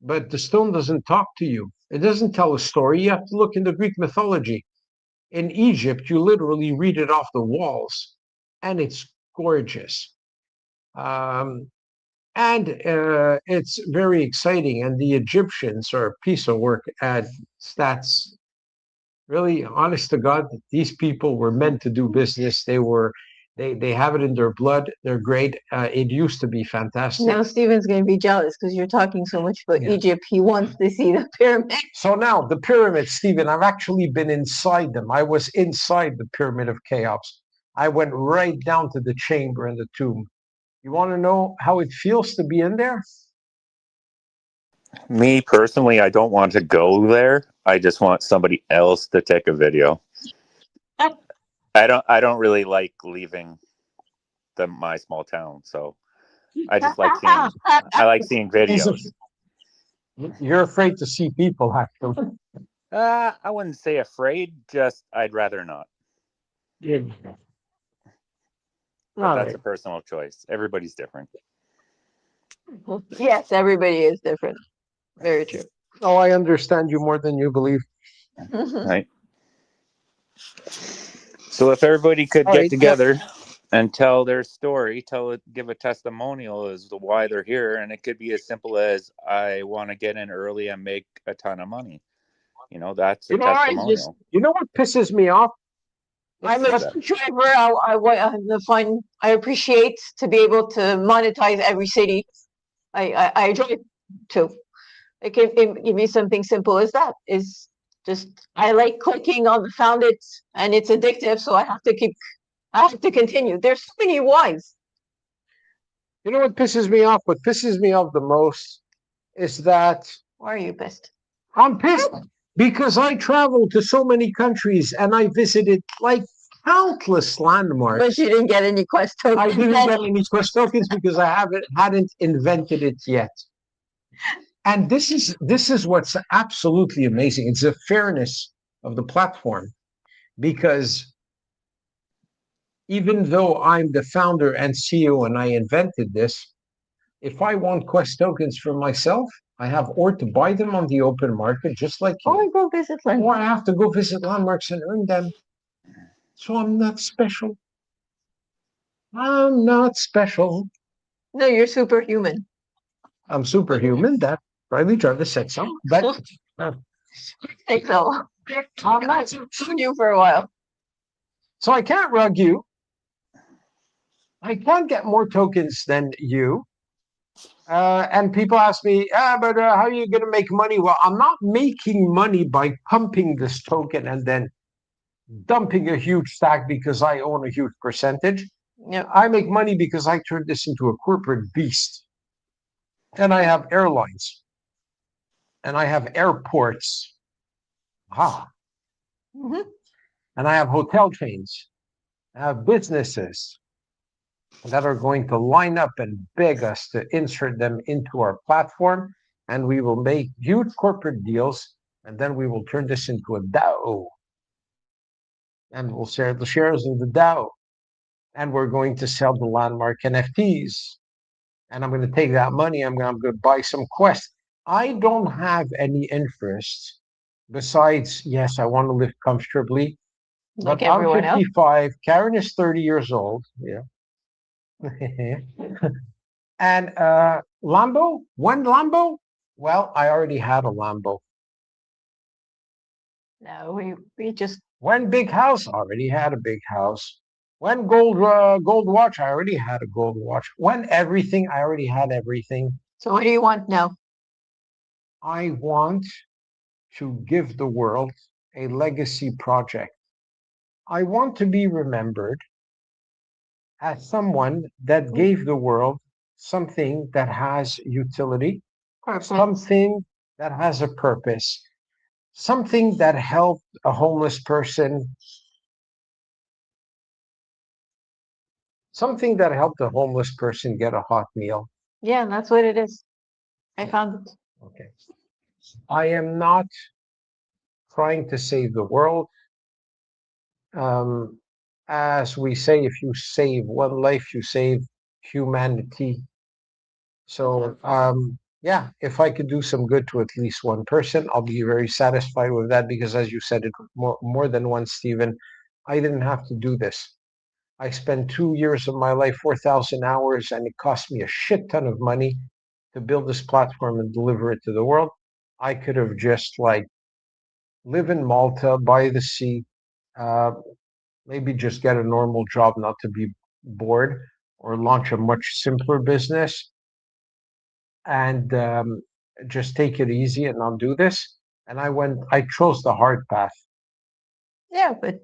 but the stone doesn't talk to you. It doesn't tell a story. You have to look into Greek mythology. In Egypt, you literally read it off the walls, and it's gorgeous. Um, and it's very exciting. And the Egyptians are a piece of work at stats. Really, honest to God, these people were meant to do business. They have it in their blood. They're great. It used to be fantastic. Now Stephen's going to be jealous because you're talking so much about Yeah. Egypt. He wants to see the pyramid. So now the pyramids, Stephen, I've actually been inside them. I was inside the Pyramid of Cheops. I went right down to the chamber and the tomb. You want to know how it feels to be in there? Me personally, I don't want to go there. I just want somebody else to take a video. I don't really like leaving my small town, so I just like seeing videos. You're afraid to see people, actually. I wouldn't say afraid, just I'd rather not. Yeah. But that's a personal choice. Everybody's different. Yes, everybody is different. Very true. Oh, I understand you more than you believe. Right. So if everybody could get together and tell their story, give a testimonial as to why they're here, and it could be as simple as I want to get in early and make a ton of money. You know, that's a testimonial. You know what pisses me off? I'm a driver. I appreciate to be able to monetize every city I drive to. It can give me something simple as that. Is just I like clicking on the found it, and it's addictive, so I have to continue. There's so many whys. You know what pisses me off? What pisses me off the most is that Why are you pissed? I'm pissed because I traveled to so many countries and I visited like countless landmarks. But you didn't get any quest tokens. I didn't get any quest tokens because I hadn't invented it yet. And this is what's absolutely amazing. It's the fairness of the platform, because even though I'm the founder and CEO and I invented this, If I want Quest tokens for myself, I have or to buy them on the open market, just like you, Or go visit or landmarks. I have to go visit landmarks and earn them. So I'm not special. I'm not special. No, you're superhuman. I'm superhuman. That Riley Jarvis said so, but Think so. I'm not seeing you for a while. so I can't rug you. I can't get more tokens than you. And people ask me, but how are you going to make money? Well, I'm not making money by pumping this token and then dumping a huge stack because I own a huge percentage. Yeah. I make money because I turn this into a corporate beast. And I have airlines. And I have airports. Mm-hmm. And I have hotel chains. I have businesses that are going to line up and beg us to insert them into our platform. And we will make huge corporate deals. And then we will turn this into a DAO. And we'll share the shares of the DAO. And we're going to sell the landmark NFTs. And I'm going to take that money. I'm going to buy some Quest. I don't have any interest besides, yes, I want to live comfortably. Like But I'm everyone else. 55. Karen is 30 years old. Yeah. And Lambo? When Lambo? Well, I already had a Lambo. No, we just When big house? I already had a big house. When gold watch? I already had a gold watch. When everything? I already had everything. So what do you want now? I want to give the world a legacy project. I want to be remembered as someone that gave the world something that has utility, something that has a purpose, something that helped a homeless person, something that helped a homeless person get a hot meal. Yeah, that's what it is. I found it. Okay. I am not trying to save the world. Um, as we say, if you save one life, you save humanity. So, yeah, if I could do some good to at least one person, I'll be very satisfied with that because, as you said it more than once, Stephen, I didn't have to do this. I spent 2 years of my life, 4,000 hours, and it cost me a shit ton of money to build this platform and deliver it to the world. I could have just like live in Malta by the sea, uh, maybe just get a normal job, not to be bored, or launch a much simpler business and just take it easy and not do this. And I chose the hard path. Yeah, but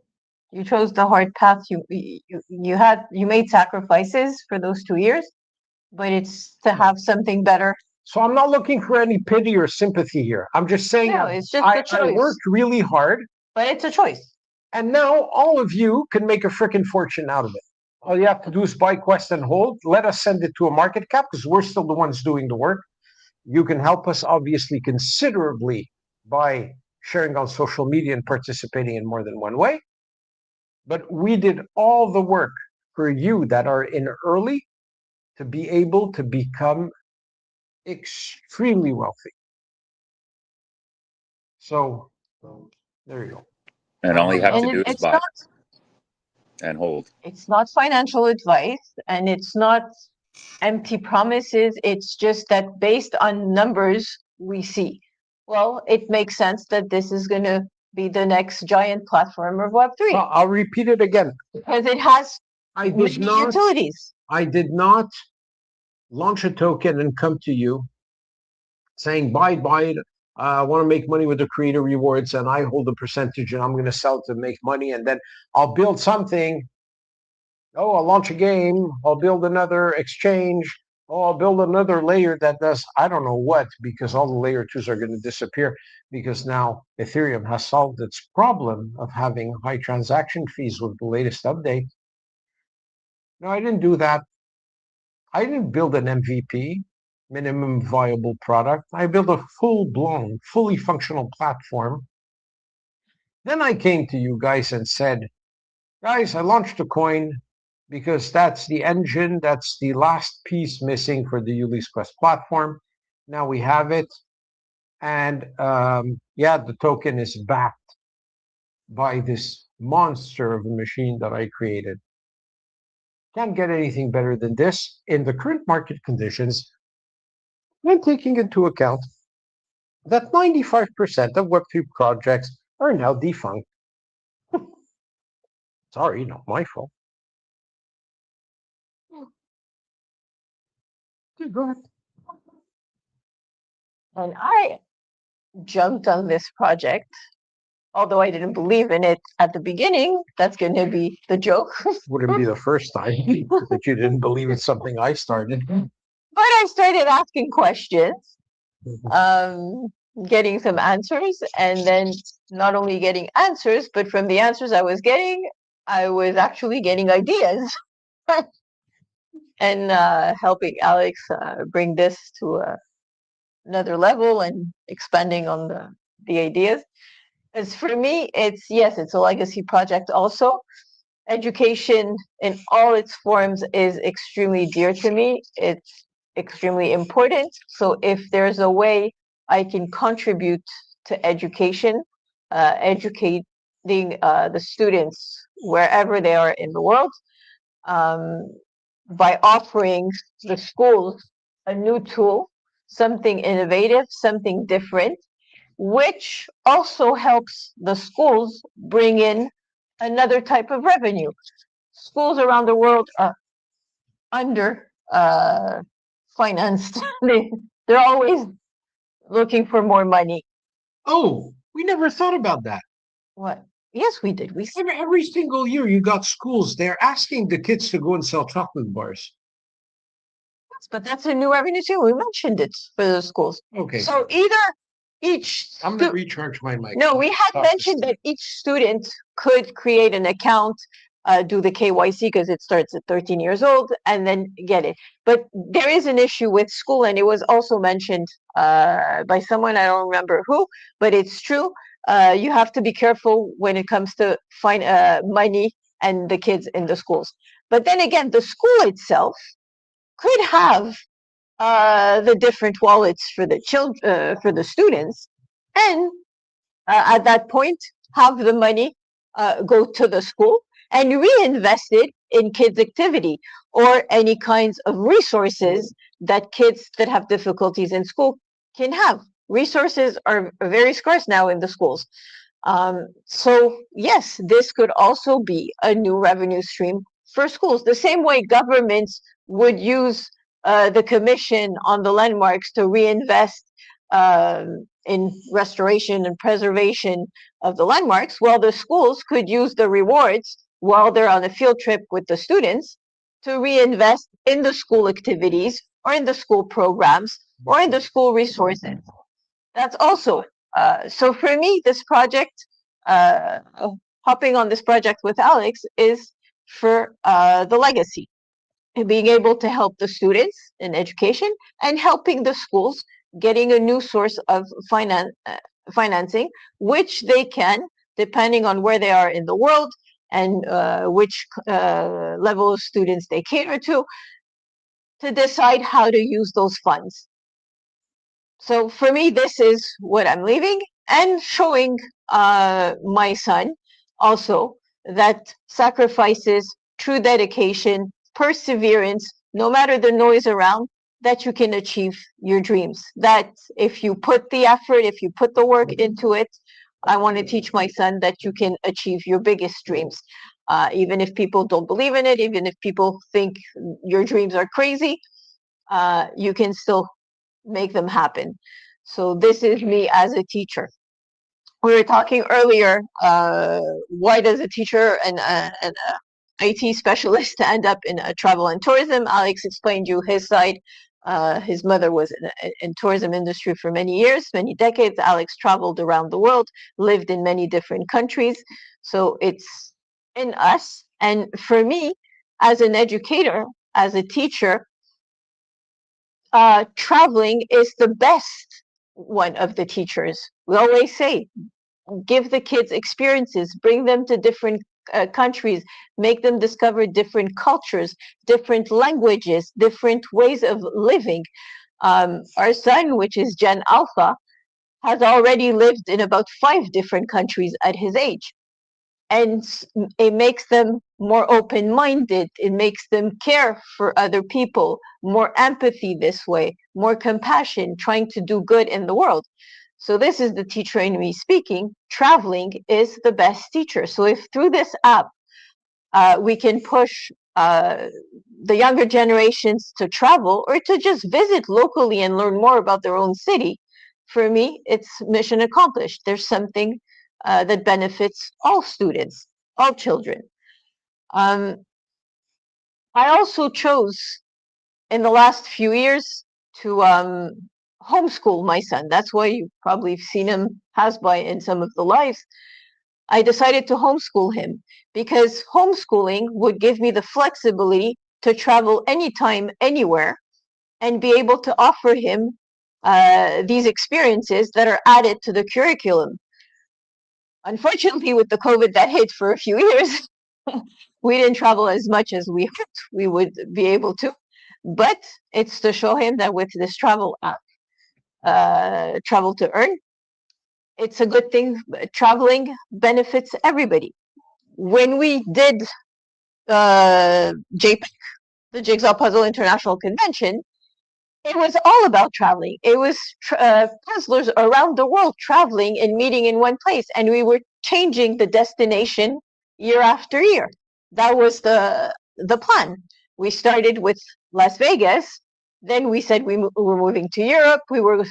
you chose the hard path. You made sacrifices for those 2 years, but it's to have something better. So I'm not looking for any pity or sympathy here. I'm just saying No, it's just a I choice. worked really hard, But it's a choice. and now all of you can make a freaking fortune out of it. All you have to do is buy Quest and hold. Let us send it to a market cap because we're still the ones doing the work. You can help us obviously considerably by sharing on social media and participating in more than one way. But we did all the work for you that are in early to be able to become extremely wealthy. So there you go. And all you have to And do is it's buy not and hold. it's not financial advice and it's not empty promises. It's just that based on numbers we see, well, it makes sense that this is going to be the next giant platform of Web3 Well, I'll repeat it again. because it has I did many not. utilities. I did not launch a token and come to you saying, buy it. I want to make money with the creator rewards and I hold a percentage and I'm going to sell to make money. And then I'll build something. Oh, I'll launch a game. I'll build another exchange. Oh, I'll build another layer that does, I don't know what, because all the layer twos are going to disappear because now Ethereum has solved its problem of having high transaction fees with the latest update. No, I didn't do that. I didn't build an MVP, minimum viable product. I built a full-blown, fully functional platform. Then I came to you guys and said, guys, I launched a coin because that's the engine, that's the last piece missing for the Ulys Quest platform. Now we have it. And yeah, the token is backed by this monster of a machine that I created. Can't get anything better than this in the current market conditions, when taking into account that 95% of Web3 projects are now defunct. Sorry, not my fault. Okay, go ahead. And I jumped on this project, although I didn't believe in it at the beginning. That's going to be the joke. Wouldn't be the first time that you didn't believe in something I started. But I started asking questions, getting some answers, and then not only getting answers, but from the answers I was getting, I was actually getting ideas and helping Alex bring this to another level and expanding on the ideas. As for me, it's yes, it's a legacy project also. Education in all its forms is extremely dear to me. It's extremely important. So if there's a way I can contribute to education, educating the students wherever they are in the world, by offering the schools a new tool, something innovative, something different, which also helps the schools bring in another type of revenue. Schools around the world are under financed. They're always looking for more money. Oh, we never thought about that. What? Yes, we did. We Every single year you got schools, they're asking the kids to go and sell chocolate bars. but that's a new revenue too. We mentioned it for the schools. Okay. So either each I'm going to recharge my mic. No, we had mentioned that each student could create an account, do the KYC because it starts at 13 years old, and then get it. But there is an issue with school, and it was also mentioned by someone, I don't remember who, but it's true. You have to be careful when it comes to find money and the kids in the schools. But then again, the school itself could have the different wallets for the children, for the students, and at that point have the money go to the school and reinvest it in kids activity or any kinds of resources that kids that have difficulties in school can have. Resources are very scarce now in the schools. So yes, this could also be a new revenue stream for schools, the same way governments would use the commission on the landmarks to reinvest in restoration and preservation of the landmarks. Well, the schools could use the rewards while they're on a field trip with the students to reinvest in the school activities or in the school programs or in the school resources. That's also so for me, this project, hopping on this project with Alex, is for the legacy, being able to help the students in education and helping the schools getting a new source of financing, which they can, depending on where they are in the world and which level of students they cater to decide how to use those funds. So for me, this is what I'm leaving and showing my son also that sacrifices, true dedication, perseverance, no matter the noise around, that you can achieve your dreams. That if you put the effort, if you put the work into it, I want to teach my son that you can achieve your biggest dreams. Even if people don't believe in it, even if people think your dreams are crazy, you can still make them happen. So this is me as a teacher. We were talking earlier, why does a teacher and an IT specialist end up in travel and tourism? Alex explained you his side. His mother was in tourism industry for many years, many decades. Alex traveled around the world, lived in many different countries. So it's in us. And for me, as an educator, as a teacher, traveling is the best one of the teachers. We always say, give the kids experiences, bring them to different countries, make them discover different cultures, different languages, different ways of living. Our son, which is Gen Alpha, has already lived in about 5 different countries at his age. And it makes them more open-minded. It makes them care for other people, more empathy this way, more compassion, trying to do good in the world. So this is the teacher in me speaking. Traveling is the best teacher. So if through this app, we can push the younger generations to travel or to just visit locally and learn more about their own city, for me, it's mission accomplished. There's something that benefits all students, all children. I also chose in the last few years to homeschool my son. That's why you probably have seen him pass by in some of the lives. I decided to homeschool him because homeschooling would give me the flexibility to travel anytime, anywhere, and be able to offer him these experiences that are added to the curriculum. Unfortunately, with the COVID that hit for a few years, we didn't travel as much as we hoped we would be able to. But it's to show him that with this travel app, Travel to Earn, it's a good thing. Traveling benefits everybody. When we did JPEG, the Jigsaw Puzzle International Convention, it was all about traveling. It was puzzlers around the world traveling and meeting in one place, and we were changing the destination year after year. That was the plan. We started with Las Vegas. Then we said we were moving to Europe. We were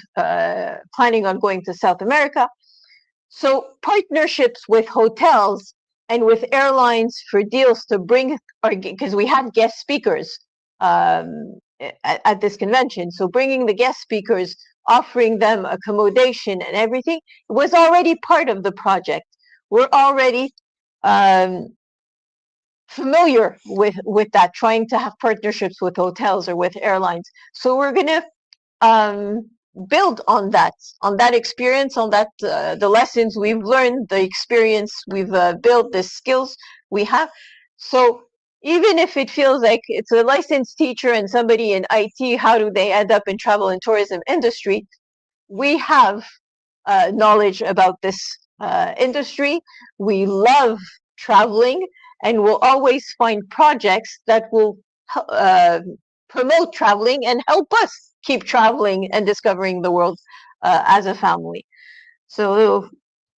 planning on going to South America. So partnerships with hotels and with airlines for deals to bring, because we had guest speakers at this convention. So bringing the guest speakers, offering them accommodation and everything was already part of the project. We're already familiar with that, trying to have partnerships with hotels or with airlines. So we're going to build on that experience, on that the lessons we've learned, the experience we've built, the skills we have. So even if it feels like it's a licensed teacher and somebody in IT, how do they end up in travel and tourism industry? We have knowledge about this industry. We love traveling, and we'll always find projects that will promote traveling and help us keep traveling and discovering the world as a family. So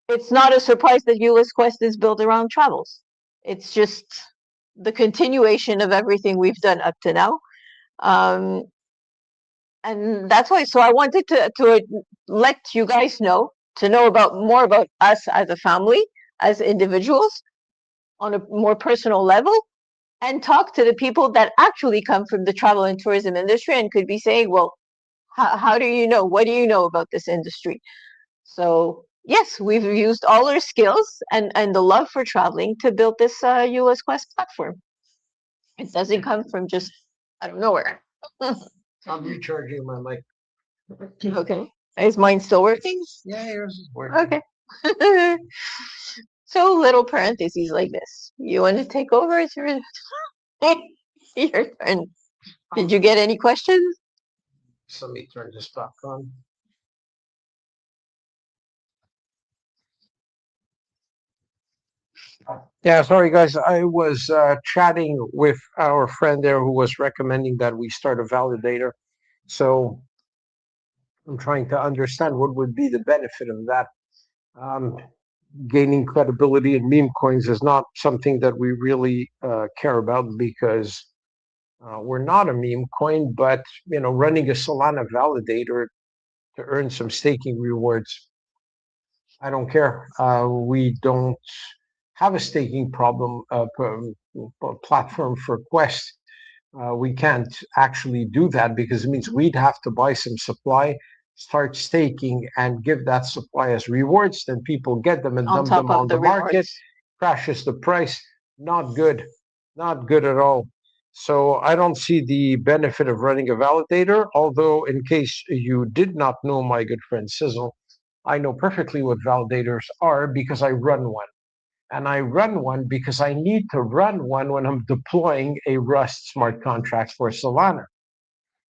it's not a surprise that Ulys Quest is built around travels. It's just the continuation of everything we've done up to now. And that's why. So I wanted to let you guys know, to know about more about us as a family, as individuals, on a more personal level, and talk to the people that actually come from the travel and tourism industry and could be saying, well, how do you know? What do you know about this industry? So yes, we've used all our skills and the love for traveling to build this Ulys Quest platform. It doesn't come from just out of nowhere. I'm recharging my mic. Okay. Is mine still working? Yeah, yours is working. Okay. So little parentheses like this. You want to take over? It's your your turn. Did you get any questions? So let me turn this back on. Yeah, sorry guys. I was chatting with our friend there who was recommending that we start a validator. So I'm trying to understand what would be the benefit of that. Gaining credibility in meme coins is not something that we really care about because we're not a meme coin, but running a Solana validator to earn some staking rewards, I don't care. We don't have a staking problem platform for Quest. We can't actually do that because it means we'd have to buy some supply, start staking, and give that supply as rewards. Then people get them and dump them on the market, crashes the price. Not good, not good at all. So I don't see the benefit of running a validator. Although, in case you did not know my good friend Sizzle, I know perfectly what validators are because I run one. and I run one because I need to run one when I'm deploying a Rust smart contract for Solana.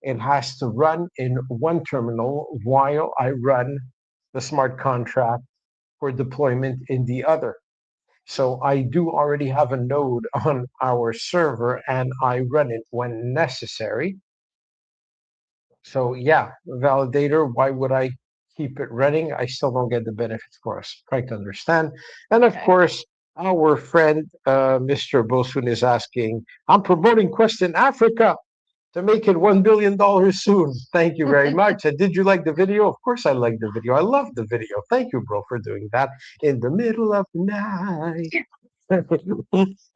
It has to run in one terminal while I run the smart contract for deployment in the other. So I do already have a node on our server and I run it when necessary. So yeah, validator, why would I keep it running? I still don't get the benefits for us. Try to understand. And of course, our friend Mr. Bosun is asking, I'm promoting Quest in Africa to make it $1 billion soon. Thank you very much. And did you like the video? Of course I like the video. I love the video. Thank you, bro, for doing that in the middle of the night.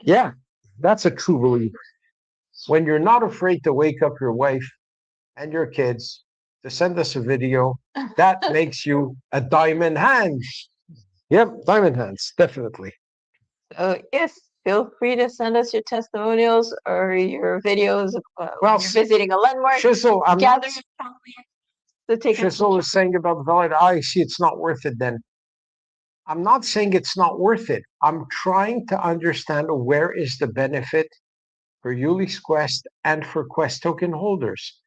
Yeah, that's a true believer. When you're not afraid to wake up your wife and your kids to send us a video, that makes you a diamond hands. Yep, diamond hands, definitely. Yes, feel free to send us your testimonials or your videos of Well, you're visiting a landmark. Shizzle, I'm not, Gather to take a Shizzle is saying about valid. I see it's not worth it then. I'm not saying it's not worth it. I'm trying to understand where is the benefit for Ulys Quest and for Quest token holders.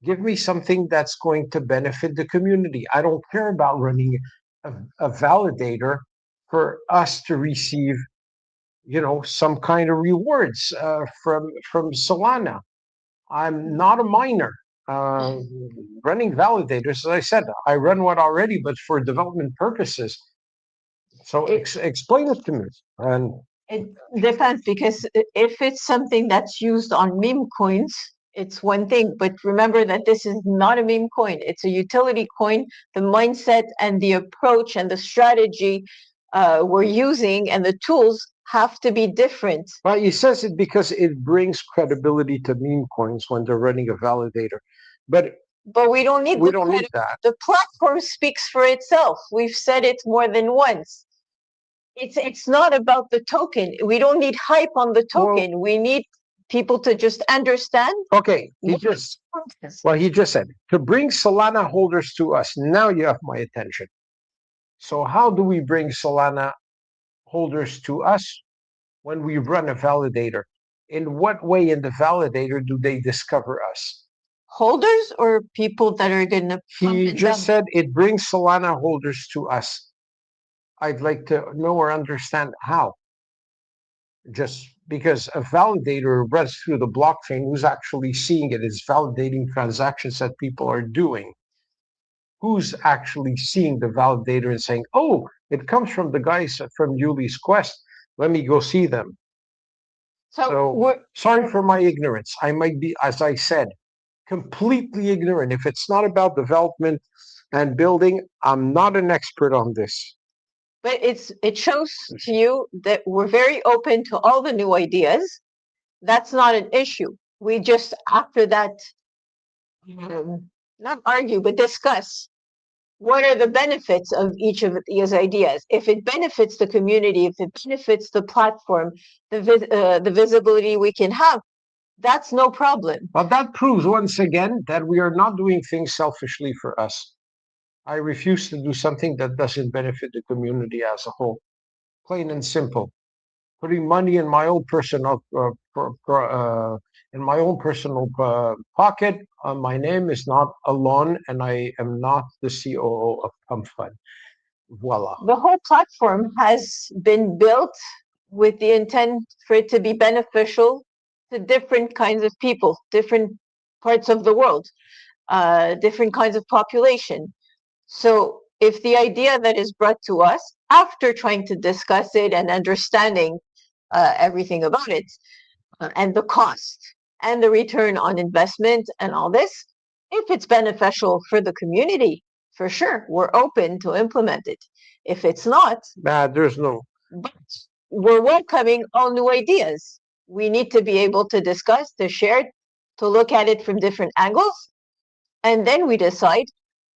Give me something that's going to benefit the community. I don't care about running a validator for us to receive, some kind of rewards from Solana. I'm not a miner. Running validators, as I said, I run one already, but for development purposes. So explain it to me. And It depends because if it's something that's used on meme coins, it's one thing. But remember that this is not a meme coin. It's a utility coin. The mindset and the approach and the strategy we're using and the tools have to be different. well, he says it because it brings credibility to meme coins when they're running a validator. But we don't need we don't need that. The platform speaks for itself. We've said it more than once. It's not about the token. We don't need hype on the token. We need people to just understand. Okay, he just said to bring Solana holders to us. Now you have my attention. So how do we bring Solana holders to us when we run a validator? In what way in the validator do they discover us? Holders or people that are going to He just said it brings Solana holders to us. I'd like to know or understand how. Just because a validator runs through the blockchain, who's actually seeing it is validating transactions that people are doing. Who's actually seeing the validator and saying, oh, it comes from the guys from Ulys Quest. Let me go see them. So sorry for my ignorance. I might be, as I said, completely ignorant. If it's not about development and building, I'm not an expert on this. But it shows to you that we're very open to all the new ideas. That's not an issue. We just, after that, not argue, but discuss what are the benefits of each of these ideas. If it benefits the community, if it benefits the platform, the visibility we can have, that's no problem. But that proves once again that we are not doing things selfishly for us. I refuse to do something that doesn't benefit the community as a whole. Plain and simple. Putting money in my own personal pocket. My name is not Alon, and I am not the COO of Pump Fund. Voila. The whole platform has been built with the intent for it to be beneficial to different kinds of people, different parts of the world, different kinds of population. So if the idea that is brought to us after trying to discuss it and understanding everything about it and the cost and the return on investment and all this, if it's beneficial for the community, for sure, we're open to implement it. If it's not, there's no. But we're welcoming all new ideas. We need to be able to discuss, to share, to look at it from different angles, and then we decide.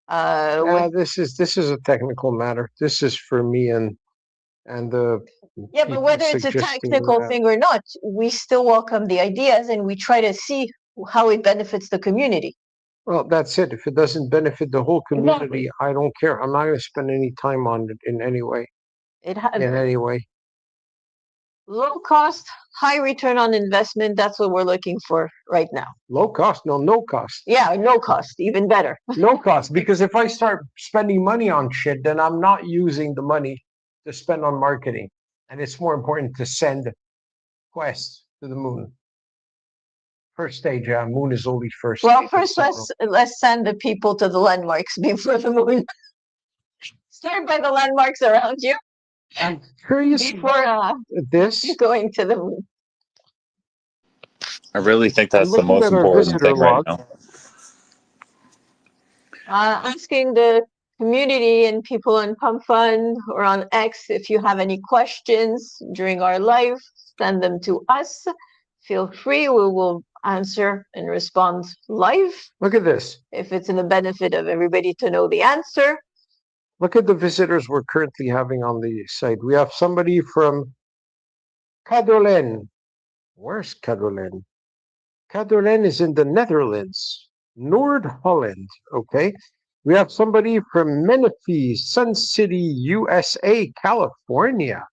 This is a technical matter. This is for me and the. Yeah, but whether it's a technical thing or not, we still welcome the ideas and we try to see how it benefits the community. Well, that's it. If it doesn't benefit the whole community, I don't care. I'm not going to spend any time on it in any way. In any way. Low cost, high return on investment. That's what we're looking for right now. Low cost? No, no cost. Yeah, no cost, even better. No cost. Because if I start spending money on shit, then I'm not using the money to spend on marketing. And it's more important to send quests to the moon. First stage, moon is only first. Well, stage, first let's send the people to the landmarks before the moon. Start by the landmarks around you I'm curious before this. going to the moon. I really think I'm that's the looking most at our important visitor thing right log. now. Asking the community and people on Pump Fund or on X if you have any questions during our live, send them to us. Feel free, we will answer and respond live. Look at this. If it's in the benefit of everybody to know the answer. Look at the visitors we're currently having on the site. We have somebody from Cadolen. Where's Cadolen? Cadolen is in the Netherlands, Noord-Holland. Okay. We have somebody from Menifee, Sun City, USA, California.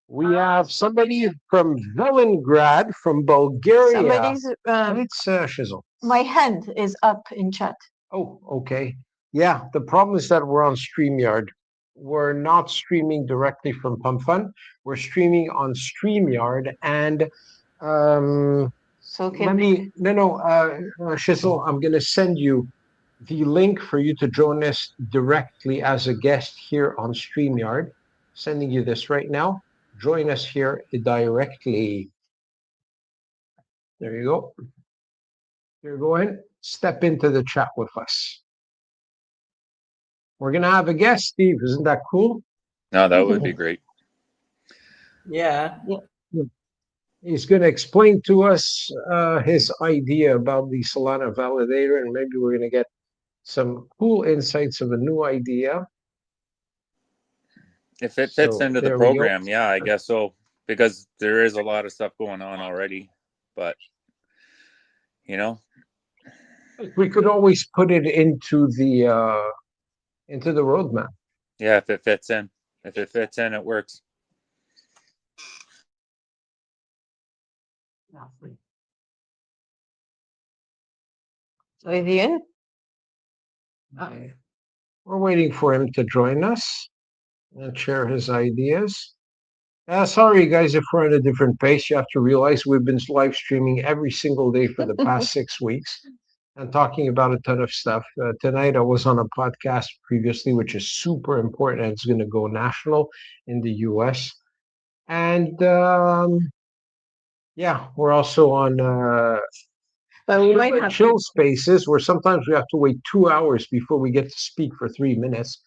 We have somebody from Velengrad, from Bulgaria. Somebody's It's Shizzle. my hand is up in chat. Oh, okay. Yeah, the problem is that we're on StreamYard. We're not streaming directly from Pump Fun. We're streaming on StreamYard, and So let can me Shizzle, I'm gonna send you the link for you to join us directly as a guest here on StreamYard. Sending you this right now. Join us here directly. There you go. You're going. Step into the chat with us. We're gonna have a guest, Steve. Isn't that cool? No, that would be great. Yeah. He's going to explain to us his idea about the Solana validator, and maybe we're going to get some cool insights of a new idea. If it fits So, into the there we go. program, yeah, I guess so. Because there is a lot of stuff going on already. But, you know, We could always put it into the roadmap. yeah, if it fits in. If it fits in, it works. So is he in? We're waiting for him to join us and share his ideas. Sorry, guys, if we're at a different pace. You have to realize we've been live streaming every single day for the past 6 weeks and talking about a ton of stuff. Tonight, I was on a podcast previously, which is super important. And it's going to go national in the US. And yeah, we're also on But we might have chill spaces where sometimes we have to wait 2 hours before we get to speak for 3 minutes.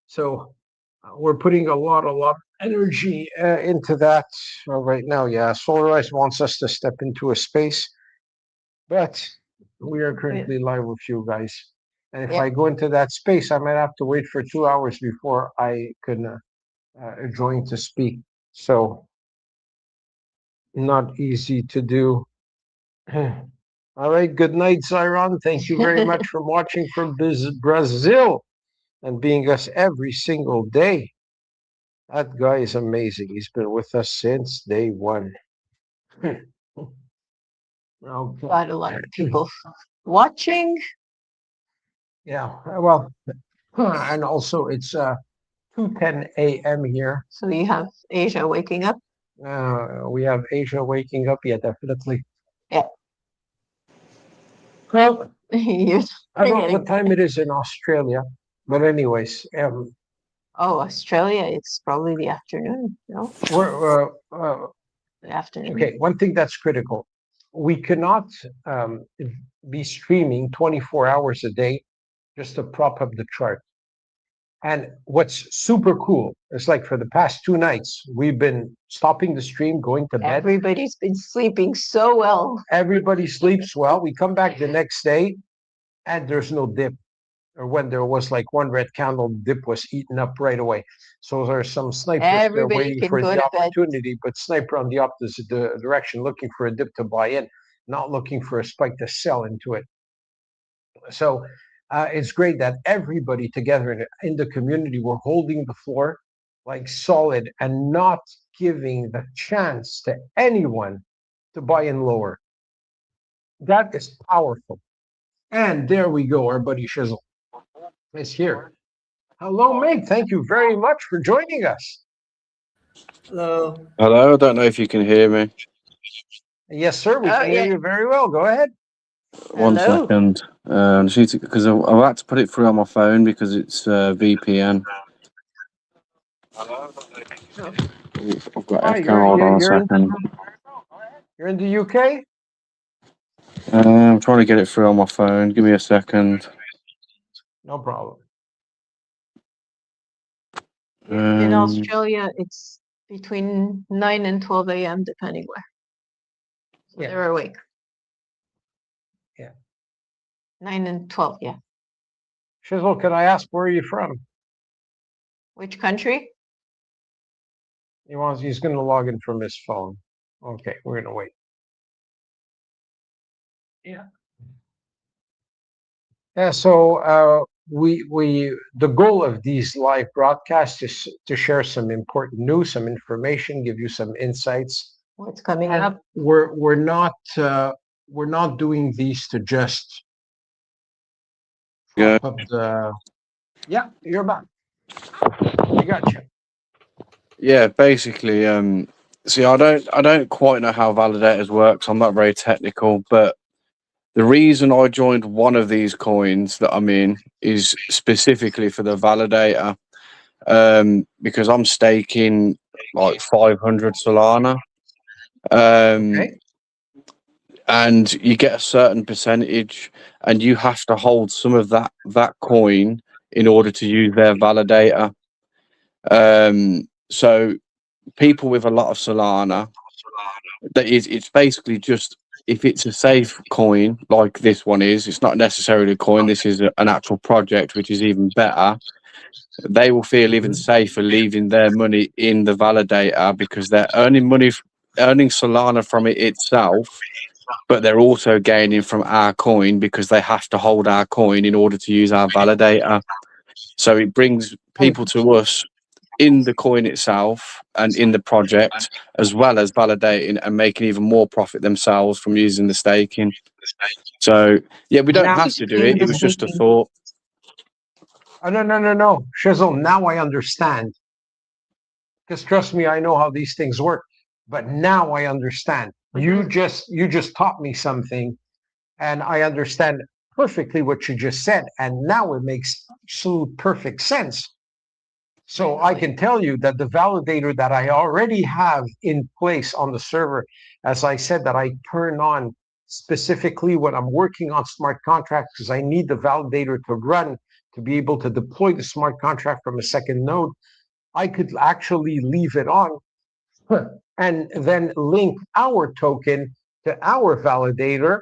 So we're putting a lot of energy into that right now. Yeah, Solarize wants us to step into a space, but we are currently live with you guys. And if I go into that space, I might have to wait for 2 hours before I can join to speak. So not easy to do. All right. Good night, Zyron. Thank you very much for watching from Brazil and being us every single day. That guy is amazing. He's been with us since day one. Okay. got a lot of people watching. Yeah. Well, and also it's 2:10 a.m. here. So you have Asia waking up. We have Asia waking up. Yeah, definitely. Yeah. Well, You're I don't know forgetting. what time it is in Australia, but anyways, Oh, Australia, it's probably the afternoon. No, we're the afternoon. okay. One thing that's critical: we cannot be streaming 24 hours a day just to prop up the chart. And what's super cool is like for the past 2 nights, we've been stopping the stream, going to bed. Everybody's been sleeping so well. Everybody sleeps well. We come back the next day and there's no dip. Or when there was like one red candle, dip was eaten up right away. So there are some snipers there Everybody waiting can for go the to bed. opportunity, but sniper on the opposite direction, looking for a dip to buy in, not looking for a spike to sell into it. So it's great that everybody together in the community, we're holding the floor like solid, and not giving the chance to anyone to buy in lower. That is powerful. And there we go. Our buddy Shizzle is here. Hello, Meg. Thank you very much for joining us. Hello. Hello, I don't know if you can hear me. Yes, sir. We Oh, can hear yeah. you very well. Go ahead. One Hello. second. Because I've had to put it through on my phone because it's VPN. Oh, I've got Hi, echo. Hold on a second. you're in the UK? I'm trying to get it through on my phone. Give me a second. No problem. in Um, Australia, it's between 9 and 12 a.m., depending where. So Yeah. they're awake. Yeah. 9 and 12, yeah. Shizzle, can I ask where are you from? Which country? He's going to log in from his phone. Okay, we're going to wait. Yeah. Yeah. So the goal of these live broadcasts is to share some important news, some information, give you some insights. What's coming And up? we're not doing these to just Yeah. prop up the. Yeah, you're back. We got you. yeah, basically, see, I don't quite know how validators works. I'm not very technical, but the reason I joined one of these coins that I'm in is specifically for the validator, because I'm staking like 500 Solana. Okay. And you get a certain percentage, and you have to hold some of that coin in order to use their validator. So people with a lot of Solana, it's basically just, if it's a safe coin like this one is, it's not necessarily a coin. This is an actual project, which is even better. They will feel even safer leaving their money in the validator because they're earning money, earning Solana from it itself, but they're also gaining from our coin because they have to hold our coin in order to use our validator. So it brings people to us in the coin itself and in the project, as well as validating and making even more profit themselves from using the staking. So yeah, we don't Now- have to do Doing it. the It was just a staking. thought. Oh, no. Shizzle, now I understand. Because trust me, I know how these things work. But now I understand. You just taught me something, and I understand perfectly what you just said. And now it makes absolute perfect sense. So I can tell you that the validator that I already have in place on the server, as I said, that I turn on specifically when I'm working on smart contracts, because I need the validator to run to be able to deploy the smart contract from a second node. I could actually leave it on and then link our token to our validator,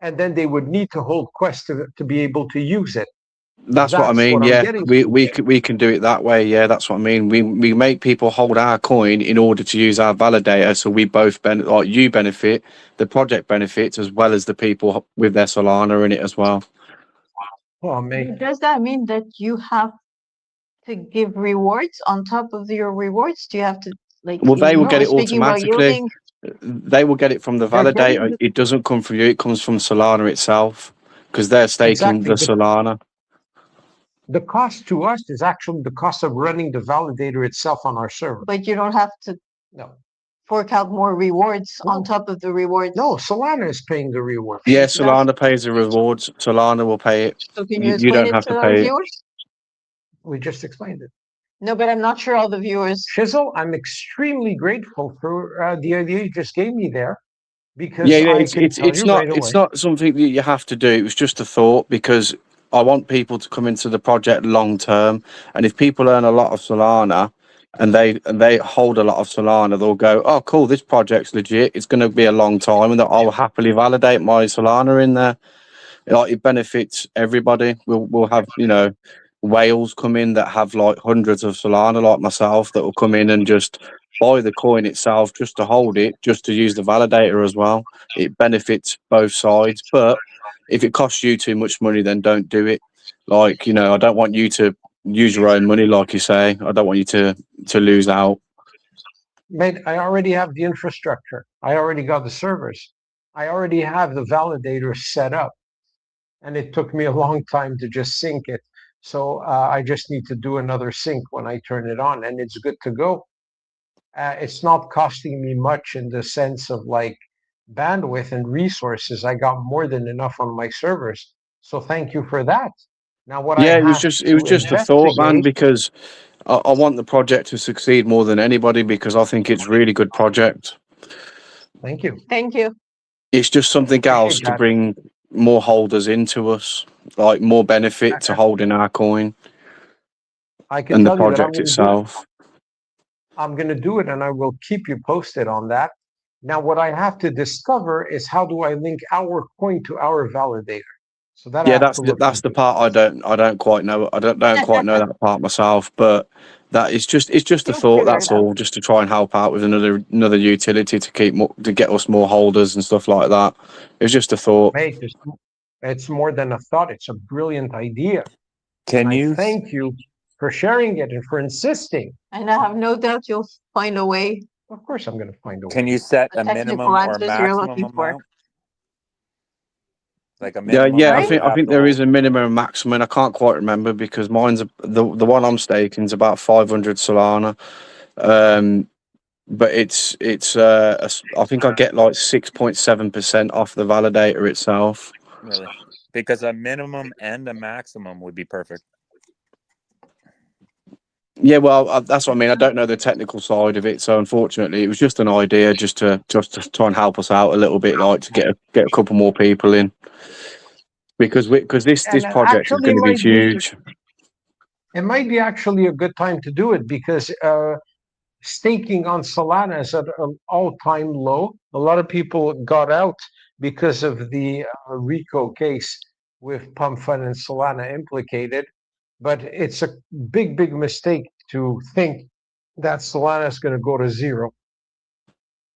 and then they would need to hold Quest to be able to use it. That's what I That's mean. what I'm Yeah, getting we to. we can do it that way. Yeah, that's what I mean. We make people hold our coin in order to use our validator, so we both like you benefit, the project benefits, as well as the people with their Solana in it as well. Oh, man. Does that mean that you have to give rewards on top of your rewards? Do you have to, like, Well, they will get it speaking about automatically. yielding? They will get it from the They're getting validator. It doesn't come from you. It comes from Solana itself because they're staking exactly the Solana. the cost to us is actually the cost of running the validator itself on our server. But you don't have to No, fork out more rewards on No. top of the rewards. no, Solana is paying the reward. Yeah, That's- Solana pays the rewards. Solana will pay it. So can You you explain don't it have to to our pay it. viewers? We just explained it. No, but I'm not sure all the viewers. Shizzle, I'm extremely grateful for the idea you just gave me there, because Yeah, I it's can it's tell it's you not right away. it's not something that you have to do. It was just a thought because I want people to come into the project long term, and if people earn a lot of Solana and they hold a lot of Solana, they'll go, "Oh, cool, this project's legit. It's going to be a long time, and I'll happily validate my Solana in there." Like, it benefits everybody. We'll have, whales come in that have like hundreds of Solana, like myself, that will come in and just buy the coin itself just to hold it, just to use the validator as well. It benefits both sides. But if it costs you too much money, then don't do it. Like, I don't want you to use your own money, like you say. I don't want you to lose out. Mate, I already have the infrastructure. I already got the servers. I already have the validator set up. And it took me a long time to just sync it. So I just need to do another sync when I turn it on, and it's good to go. It's not costing me much in the sense of like bandwidth and resources. I got more than enough on my servers. So thank you for that. Now, what I Yeah, have it was to just a thought, man, investigate, because I want the project to succeed more than anybody because I think it's a really good project. thank you. Thank you. It's just something else Appreciate to that. bring more holders into us, like more benefit to holding our coin I can and the tell you that I'm project going to do it. itself. I'm going to do it, and I will keep you posted on that. Now, what I have to discover is how do I link our coin to our validator? So that I Yeah, have to look that's the into. part I don't quite know. I don't quite know that part myself, but that is just it's just a You'll thought. figure That's it out. all, just to try and help out with another utility to keep more, to get us more holders and stuff like that. It was just a thought. Mate, it's more than a thought. It's a brilliant idea. Can And I you thank you for sharing it and for insisting. And I have no doubt you'll find a way. Of course, I'm going to find a can way. you set The a technical minimum or answers you're maximum looking for. amount? Like a Yeah, minimum yeah. that you I have think to there is hold? a minimum and maximum. And I can't quite remember because mine's the one I'm staking is about 500 Solana. But I think I get like 6.7% off the validator itself. Really? Because a minimum and a maximum would be perfect. Yeah, well, that's what I mean. I don't know the technical side of it, so unfortunately, it was just an idea, just to try and help us out a little bit, like to get a couple more people in, because this And project is actually, going to be huge. it might be actually a good time to do it because staking on Solana is at an all-time low. A lot of people got out because of the RICO case with Pump Fund and Solana implicated. But it's a big mistake to think that Solana is going to go to zero.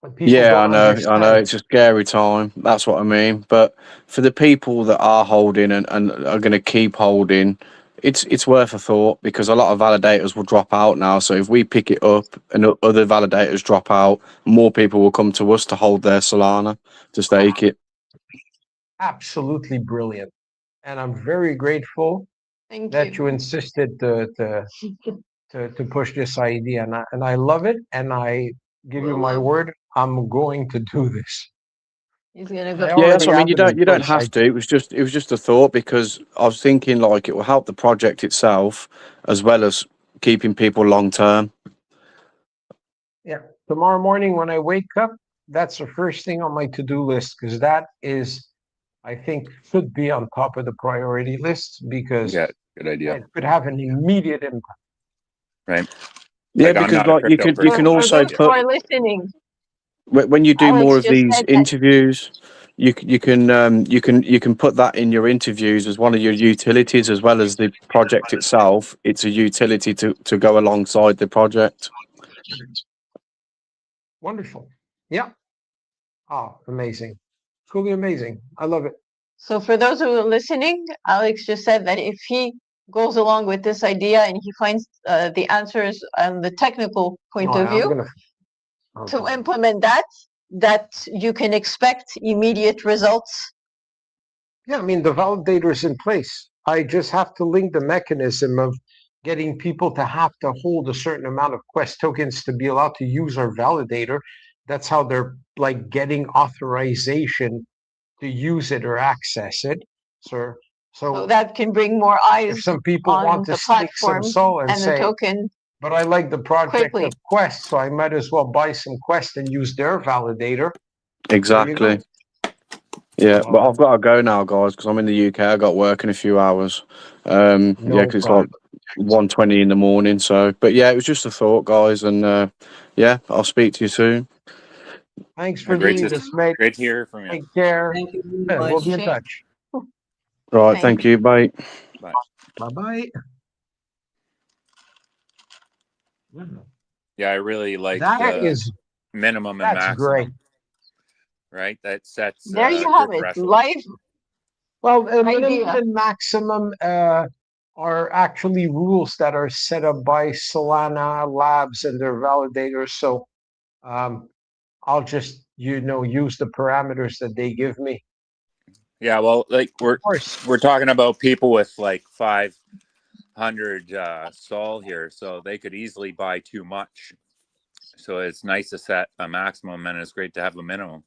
But people Yeah, don't I know. understand. It's a scary time. That's what I mean. But for the people that are holding and are going to keep holding, it's worth a thought because a lot of validators will drop out now. So if we pick it up and other validators drop out, more people will come to us to hold their Solana to stake it. Absolutely brilliant. And I'm very grateful Thank that you. you insisted to push this idea. And I love it. And I give you my word, I'm going to do this. He's gonna I go. Yeah, that's already what I mean. have it in You don't place. have to. It was just a thought because I was thinking like it will help the project itself as well as keeping people long term. Yeah. Tomorrow morning when I wake up, that's the first thing on my to-do list because that is, I think, should be on top of the priority list because Yeah, good idea. it could have an immediate impact. Right. Yeah, Like I'm because not a like crypto you For, can person. for also those who put are listening, when you do more Alex of just these said that. interviews, you can put that in your interviews as one of your utilities as well as the project itself. It's a utility to go alongside the project. Wonderful. Yeah. Oh, amazing. Truly amazing. I love it. So for those who are listening, Alex just said that if he goes along with this idea and he finds the answers on the technical point No, of I'm view gonna. to implement that you can expect immediate results. Yeah, I mean the validator is in place. I just have to link the mechanism of getting people to have to hold a certain amount of Quest tokens to be allowed to use our validator. That's how they're like getting authorization to use it or access it. So, So so that can bring more if eyes some people on want to the stake some platform soul and and the say, token but I like the project quickly. of Quest, so I might as well buy some Quest and use their validator. There you Exactly. go. Yeah, but So, I've got to go now, guys, because I'm in the UK. I got work in a few hours. Yeah, no because it's like problem. 1:20 in the morning. So, but yeah, it was just a thought, guys, and yeah, I'll speak to you soon. Thanks for Great doing to this, mate. great to hear from you. Take care. Thank you very We'll much. be in Appreciate- touch. Right, Thanks. thank you. Bye. Bye. Bye bye. Yeah, I really like That the is minimum and that's great. maximum. Right, that sets There you a have good it. threshold. Live Well, idea. minimum and maximum are actually rules that are set up by Solana Labs and their validators. So um, I'll just use the parameters that they give me. Yeah, well, like Of course. we're talking about people with like 500 sol here, so they could easily buy too much. So it's nice to set a maximum, and it's great to have a minimum.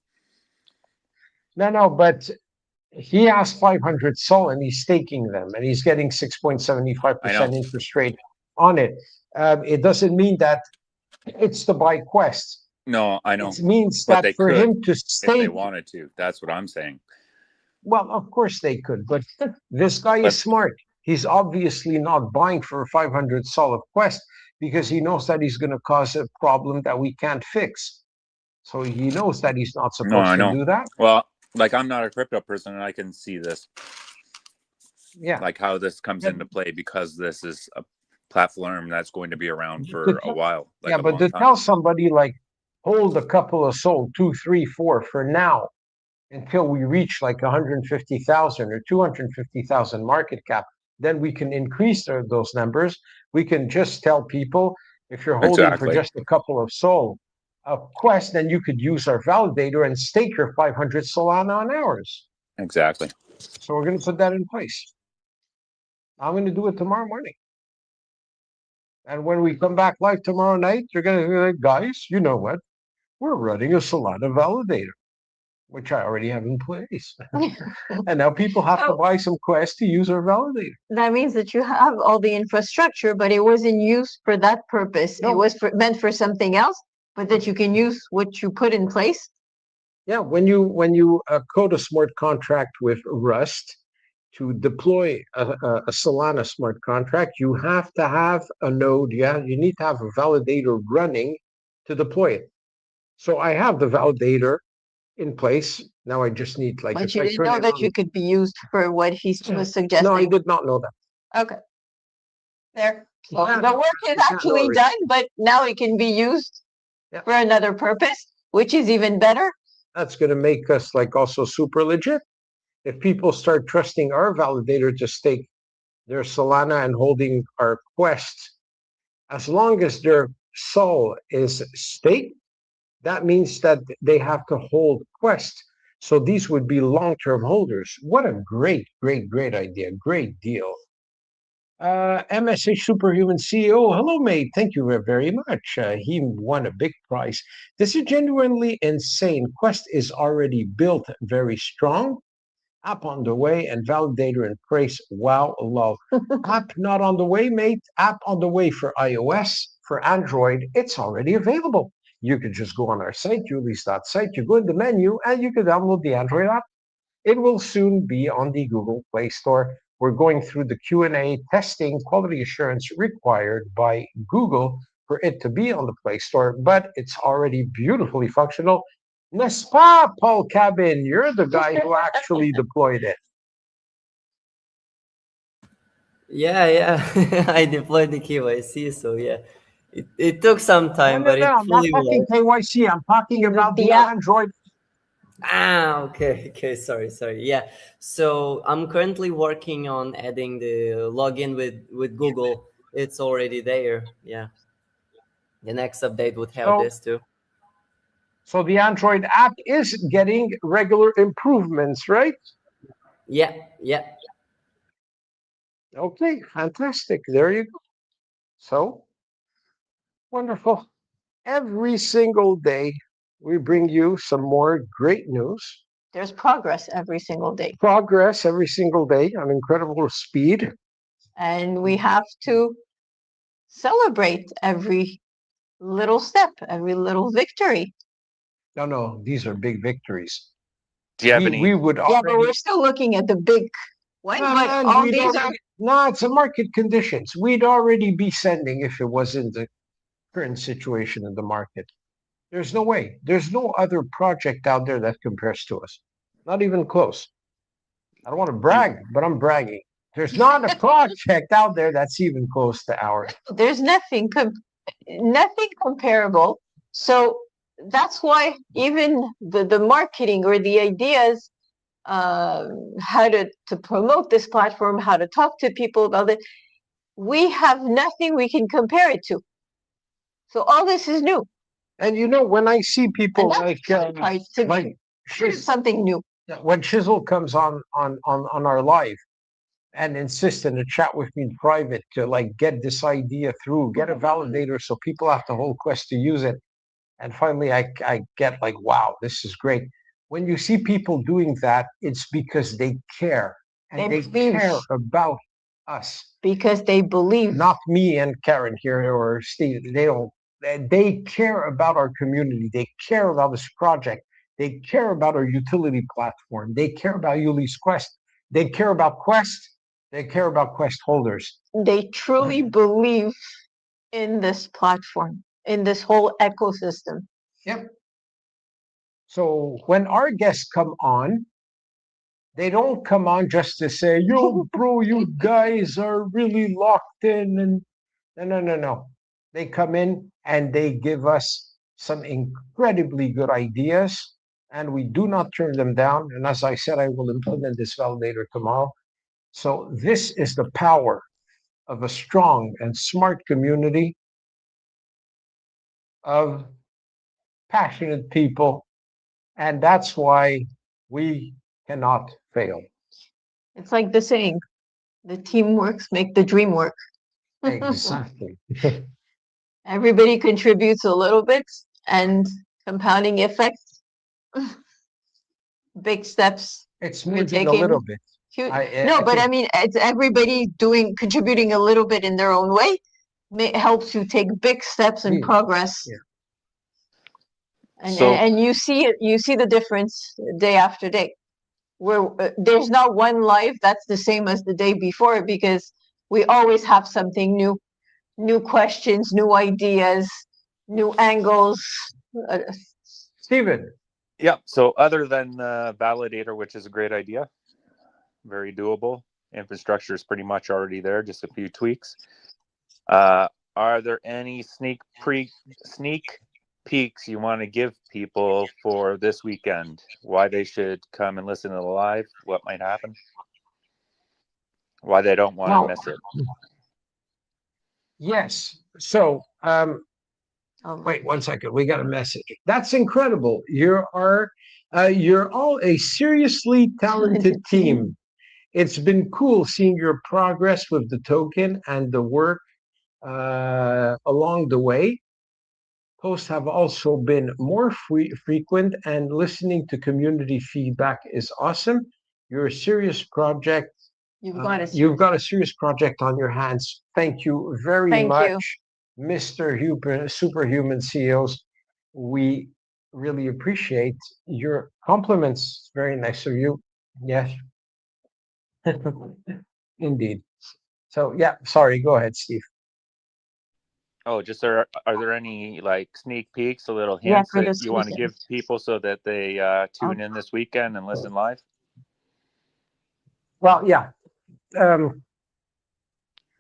No, but he has 500 sol and he's staking them and he's getting 6.75% interest rate on it. It doesn't mean that it's to buy Quest. No, I know. It means But that they for could him to if they stake, wanted to. That's what I'm saying. well, of course they could, but this guy But is smart. He's obviously not buying for 500 sol of Quest because he knows that he's going to cause a problem that we can't fix. So he knows that he's not no, supposed I to know. do that. Well, like I'm not a crypto person, and I can see this, Yeah. like how this comes Yeah. into play because this is a platform that's going to be around To for a tell- while, like yeah, a but long to time. tell somebody like hold a couple of sold 2, 3, 4 for now until we reach like 150,000 or 250,000 market cap, then we can increase those numbers. We can just tell people if you're holding for Exactly. just a couple of sold of Quest, then you could use our validator and stake your 500 Solana on ours. Exactly. So we're going to put that in place. I'm going to do it tomorrow morning. And when we come back live tomorrow night, you're going to be like, guys, you know what? We're running a Solana validator, which I already have in place. And now people have to Oh. buy some Quest to use our validator. That means that you have all the infrastructure, but it wasn't used for that purpose. No. It was meant for something else, but that you can use what you put in place. Yeah, when you code a smart contract with Rust to deploy a Solana smart contract, you have to have a node. Yeah, you need to have a validator running to deploy it. So I have the validator in place. Now I just need like But if you I didn't turn know it that on. you could be used for what he was No, I suggesting. did not know that. Okay. There. So Yeah, the work is yeah, no actually worries. done, but now it can be used Yeah. for another purpose, which is even better. That's going to make us like also super legit. If people start trusting our validator to stake their Solana and holding our Quest, as long as their Sol is staked, that means that they have to hold Quest. So these would be long-term holders. What a great idea. Great deal. MSH Superhuman CEO, hello, mate. Thank you very much. He won a big prize. This is genuinely insane. Quest is already built very strong. App on the way and validator in place. Wow, love. App not on the way, mate. App on the way for iOS. For Android, it's already available. You can just go on our site, Ulys.site. You go in the menu and you can download the Android app. It will soon be on the Google Play Store. We're going through the Q&A testing quality assurance required by Google for it to be on the Play Store, but it's already beautifully functional. N'est-ce pas, Paul Cabin? You're the guy who actually deployed it. Yeah. I deployed the KYC, so yeah. It took some time, but it I'm not fully talking worked. KYC. I'm talking about the app. Android. Okay, sorry. Yeah. So I'm currently working on adding the login with Google. It's already there. Yeah. The next update would have this too. So the Android app is getting regular improvements, right? Yeah. Okay, fantastic. There you go. So wonderful. Every single day, we bring you some more great news. There's progress every single day. Progress every single day on incredible speed. And we have to celebrate every little step, every little victory. No, these are big victories. Do you have any? We would already. Yeah, but we're still looking at the big one. But all these are. No, it's a market conditions. We'd already be sending if it wasn't the current situation in the market. There's no way. There's no other project out there that compares to us. Not even close. I don't want to brag, but I'm bragging. There's not a project out there that's even close to ours. There's nothing comparable. So that's why even the marketing or the ideas how to promote this platform, how to talk to people about it. We have nothing we can compare it to. So all this is new. And when I see people like Hard to like choose something new. when Chisel comes on our live and insists in a chat with me in private to like get this idea through, get a validator so people have the whole quest to use it. And finally I get like, wow, this is great. When you see people doing that, it's because they care and they care about us. Because they believe. Not me and Karen here or Steve. They care about our community. They care about this project. They care about our utility platform. They care about Ulys Quest. They care about Quest. They care about Quest holders. They truly believe in this platform, in this whole ecosystem. Yep. So when our guests come on, they don't come on just to say, yo, bro, you guys are really locked in. And no. They come in and they give us some incredibly good ideas, and we do not turn them down. And as I said, I will implement this validator tomorrow. So this is the power of a strong and smart community of passionate people. And that's why we cannot fail. It's like the saying, the team works make the dream work. Exactly. Everybody contributes a little bit, and compounding effect, big steps. It's more than a little bit. But I mean, it's everybody contributing a little bit in their own way. Helps you take big steps in progress. Yeah. And you see it. You see the difference day after day. Where there's not one life that's the same as the day before, because we always have something new questions, new ideas, new angles. Steven. Yeah. So other than Validator, which is a great idea, very doable. Infrastructure is pretty much already there, just a few tweaks. Are there any sneak peeks you want to give people for this weekend? Why they should come and listen to the live? What might happen? Why they don't want to miss it? Yes. So, wait 1 second. We got a message. That's incredible. You're all a seriously talented team. It's been cool seeing your progress with the token and the work along the way. Posts have also been more frequent, and listening to community feedback is awesome. You're a serious project. You've got a serious project on your hands. Thank you very much, Mr. Superhuman CEOs. We really appreciate your compliments. Very nice of you. Yes. Indeed. So yeah, sorry. Go ahead, Steve. Oh, just are there any like sneak peeks, a little hints that you want to give people so that they tune in this weekend and listen live? Well, yeah.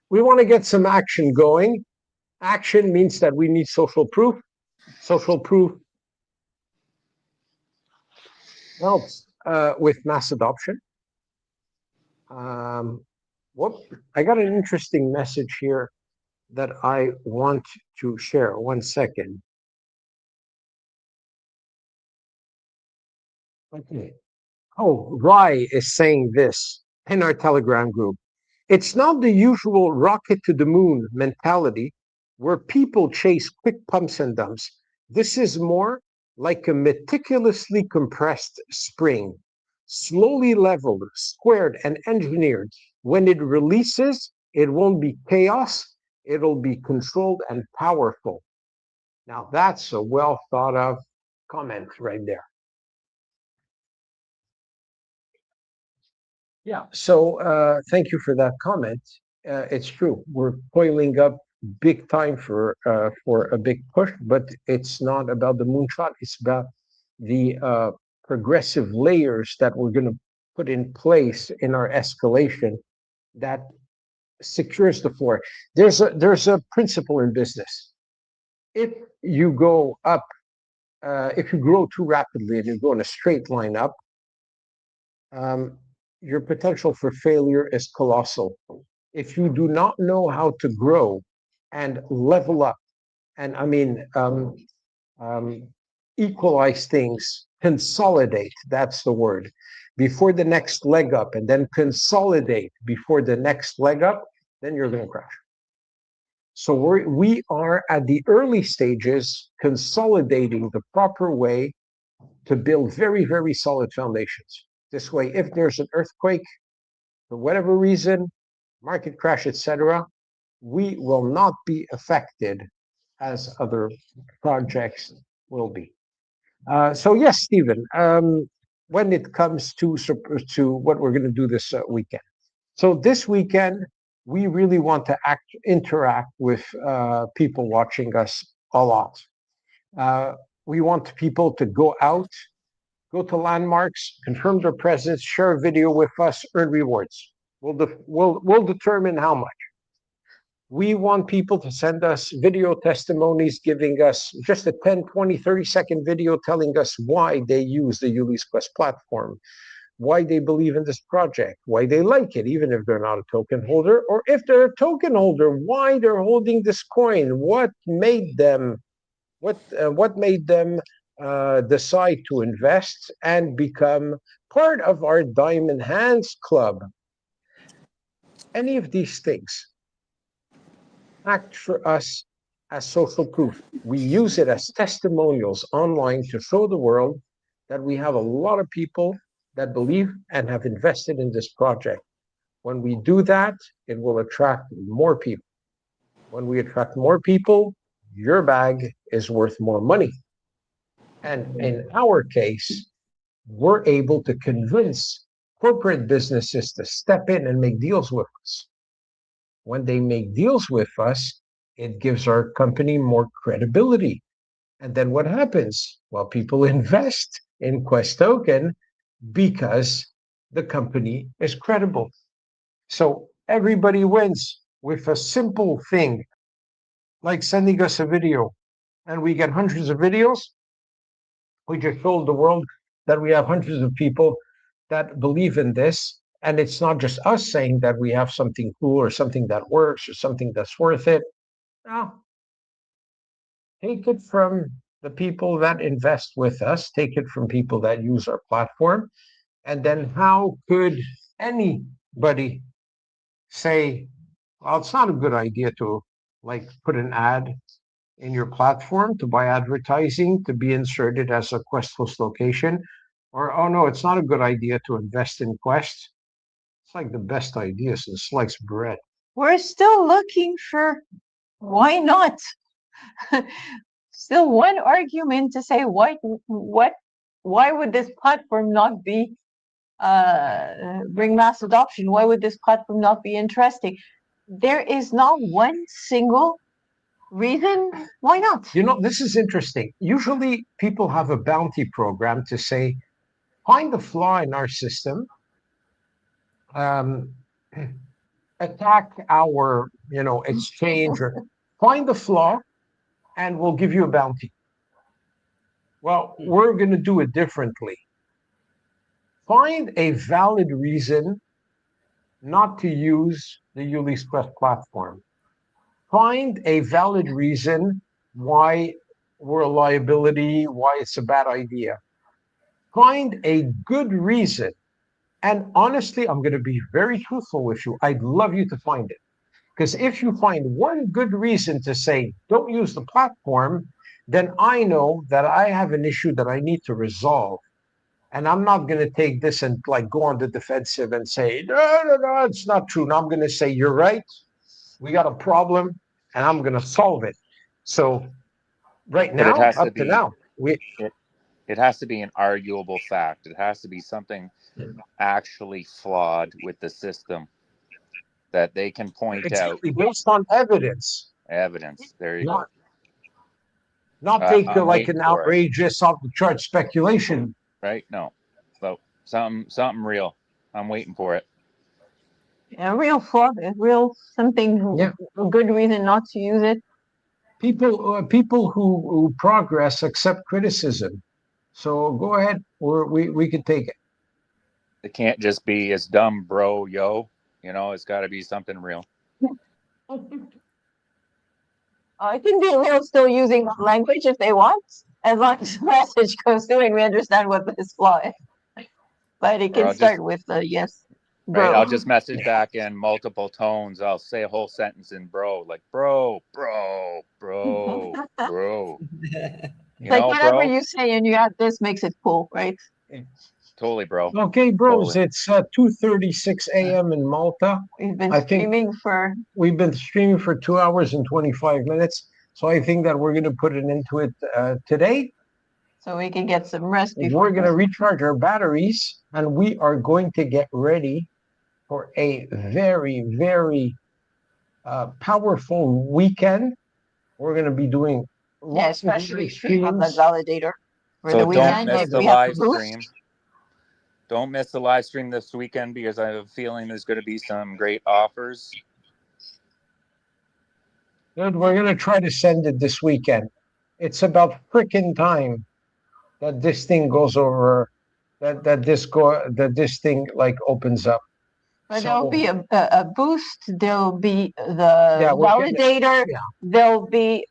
We want to get some action going. Action means that we need social proof. Social proof helps with mass adoption. I got an interesting message here that I want to share. 1 second. Okay. Oh, Rai is saying this in our Telegram group. It's not the usual rocket to the moon mentality where people chase quick pumps and dumps. This is more like a meticulously compressed spring, slowly leveled, squared, and engineered. When it releases, it won't be chaos, it'll be controlled and powerful. Now, that's a well thought of comment right there. Yeah, so thank you for that comment. It's true. We're coiling up big time for a big push, but it's not about the moonshot. It's about the progressive layers that we're going to put in place in our escalation that secures the floor. There's a principle in business. If you go up, if you grow too rapidly and you go in a straight line up, um, your potential for failure is colossal. If you do not know how to grow and level up, and I mean, um, equalize things, consolidate, that's the word, before the next leg up, and then consolidate before the next leg up, then you're going to crash. So we are at the early stages consolidating the proper way to build very, very solid foundations. This way, if there's an earthquake, for whatever reason, market crash, etc., we will not be affected as other projects will be. So yes, Stephen, when it comes to what we're going to do this weekend. So this weekend, we really want to interact with people watching us a lot. Uh, we want people to go out, go to landmarks, confirm their presence, share a video with us, earn rewards. We'll determine how much. We want people to send us video testimonies, giving us just a 10, 20, 30-second video telling us why they use the Ulys Quest platform, why they believe in this project, why they like it, even if they're not a token holder, or if they're a token holder, why they're holding this coin, what made them decide to invest and become part of our Diamond Hands Club. Any of these things act for us as social proof. We use it as testimonials online to show the world that we have a lot of people that believe and have invested in this project. When we do that, it will attract more people. When we attract more people, your bag is worth more money. And in our case, we're able to convince corporate businesses to step in and make deals with us. When they make deals with us, it gives our company more credibility. And then what happens? Well, people invest in Quest Token because the company is credible. So everybody wins with a simple thing like sending us a video, and we get hundreds of videos. We just told the world that we have hundreds of people that believe in this. And it's not just us saying that we have something cool or something that works or something that's worth it. No, take it from the people that invest with us, take it from people that use our platform. And then how could anybody say, well, it's not a good idea to like put an ad in your platform to buy advertising to be inserted as a Quest host location, or oh no, it's not a good idea to invest in Quest. It's like the best idea since sliced bread. We're still looking for why not? Still one argument to say why would this platform not be bring mass adoption? Why would this platform not be interesting? There is not one single reason why not. You know, this is interesting. Usually people have a bounty program to say, find the flaw in our system, um, attack our, exchange, or find the flaw, and we'll give you a bounty. Well, we're going to do it differently. Find a valid reason not to use the Ulys Quest platform. Find a valid reason why we're a liability, why it's a bad idea. Find a good reason. And honestly, I'm going to be very truthful with you. I'd love you to find it. Because if you find one good reason to say, don't use the platform, then I know that I have an issue that I need to resolve. And I'm not going to take this and like go on the defensive and say, no, it's not true. Now I'm going to say, you're right. We got a problem and I'm going to solve it. So right But it now, has to up to be now, it has to be an arguable fact. It has to be something actually flawed with the system that they can point out. exactly based on evidence, Evidence. There you go. not take I'm like waiting an for it. outrageous off the chart speculation. Right? No. So something real. I'm waiting for it. A real flaw, a real something, Yeah. a good reason not to use it. People who progress accept criticism. So go ahead, we can take it. It can't just be it's dumb, bro, yo. You know, it's got to be something real. I can be real still using that language if they want, as long as the message goes through and we understand what this flaw is. But it Or can I'll start just with the yes, right. bro. I'll just message back in multiple tones. I'll say a whole sentence in bro, like bro, bro, bro, bro. You Like know, whatever bro. you say and you add this makes it cool, right? Totally, bro. Okay, bros, Totally. it's 2:36 a.m. in Malta. We've been I think streaming for we've been streaming for 2 hours and 25 minutes. So I think that we're going to put an end to it today. so we can get some rest We're before going to recharge our batteries and we are going to get ready for a very, very powerful weekend. We're going to be doing yeah, lots of especially stream on the streams. validator for So the don't weekend. miss If the we have to live boost, stream. Don't miss the live stream this weekend because I have a feeling there's going to be some great offers. Good. We're going to try to send it this weekend. It's about freaking time that this thing goes over, that this thing like opens up. but So there'll be a boost. There'll be the yeah, we're getting validator. yeah. There'll be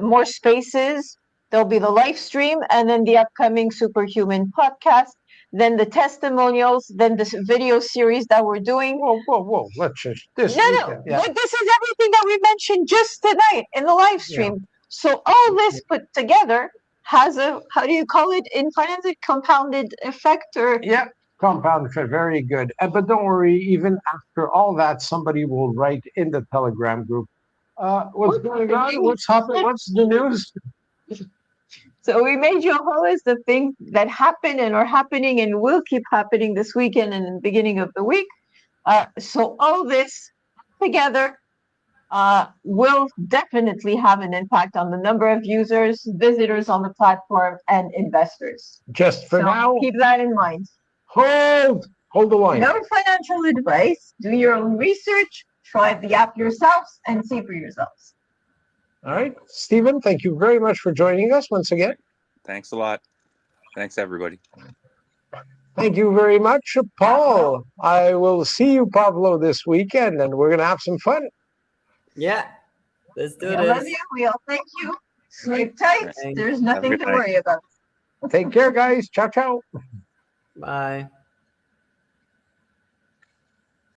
more spaces. There'll be the live stream, and then the upcoming Superhuman podcast. Then the testimonials. Then this video series that we're doing. Whoa! Let's just this No, weekend. Yeah. but this is everything that we mentioned just tonight in the live stream. So all this put together has a, how do you call it in finance, a compounded effect or Yeah, compound effect, very good. But don't worry, even after all that, somebody will write in the Telegram group. What's going on? What's happening? What's the news? so we made you a whole list of things that happened and are happening and will keep happening this weekend and in the beginning of the week. So all this together will definitely have an impact on the number of users, visitors on the platform, and investors. Just for So now, keep that in mind. hold the line. No financial advice. Do your own research. Try the app yourselves and see for yourselves. All right, Stephen, thank you very much for joining us once again. Thanks a lot. Thanks, everybody. Thank you very much, Paul. I will see you, Pablo, this weekend, and we're going to have some fun. Yeah, let's do We all love this. you. We all thank you. Sleep tight. Thanks. There's Have a nothing good to night. worry about. Take care, guys. Ciao, ciao. Bye.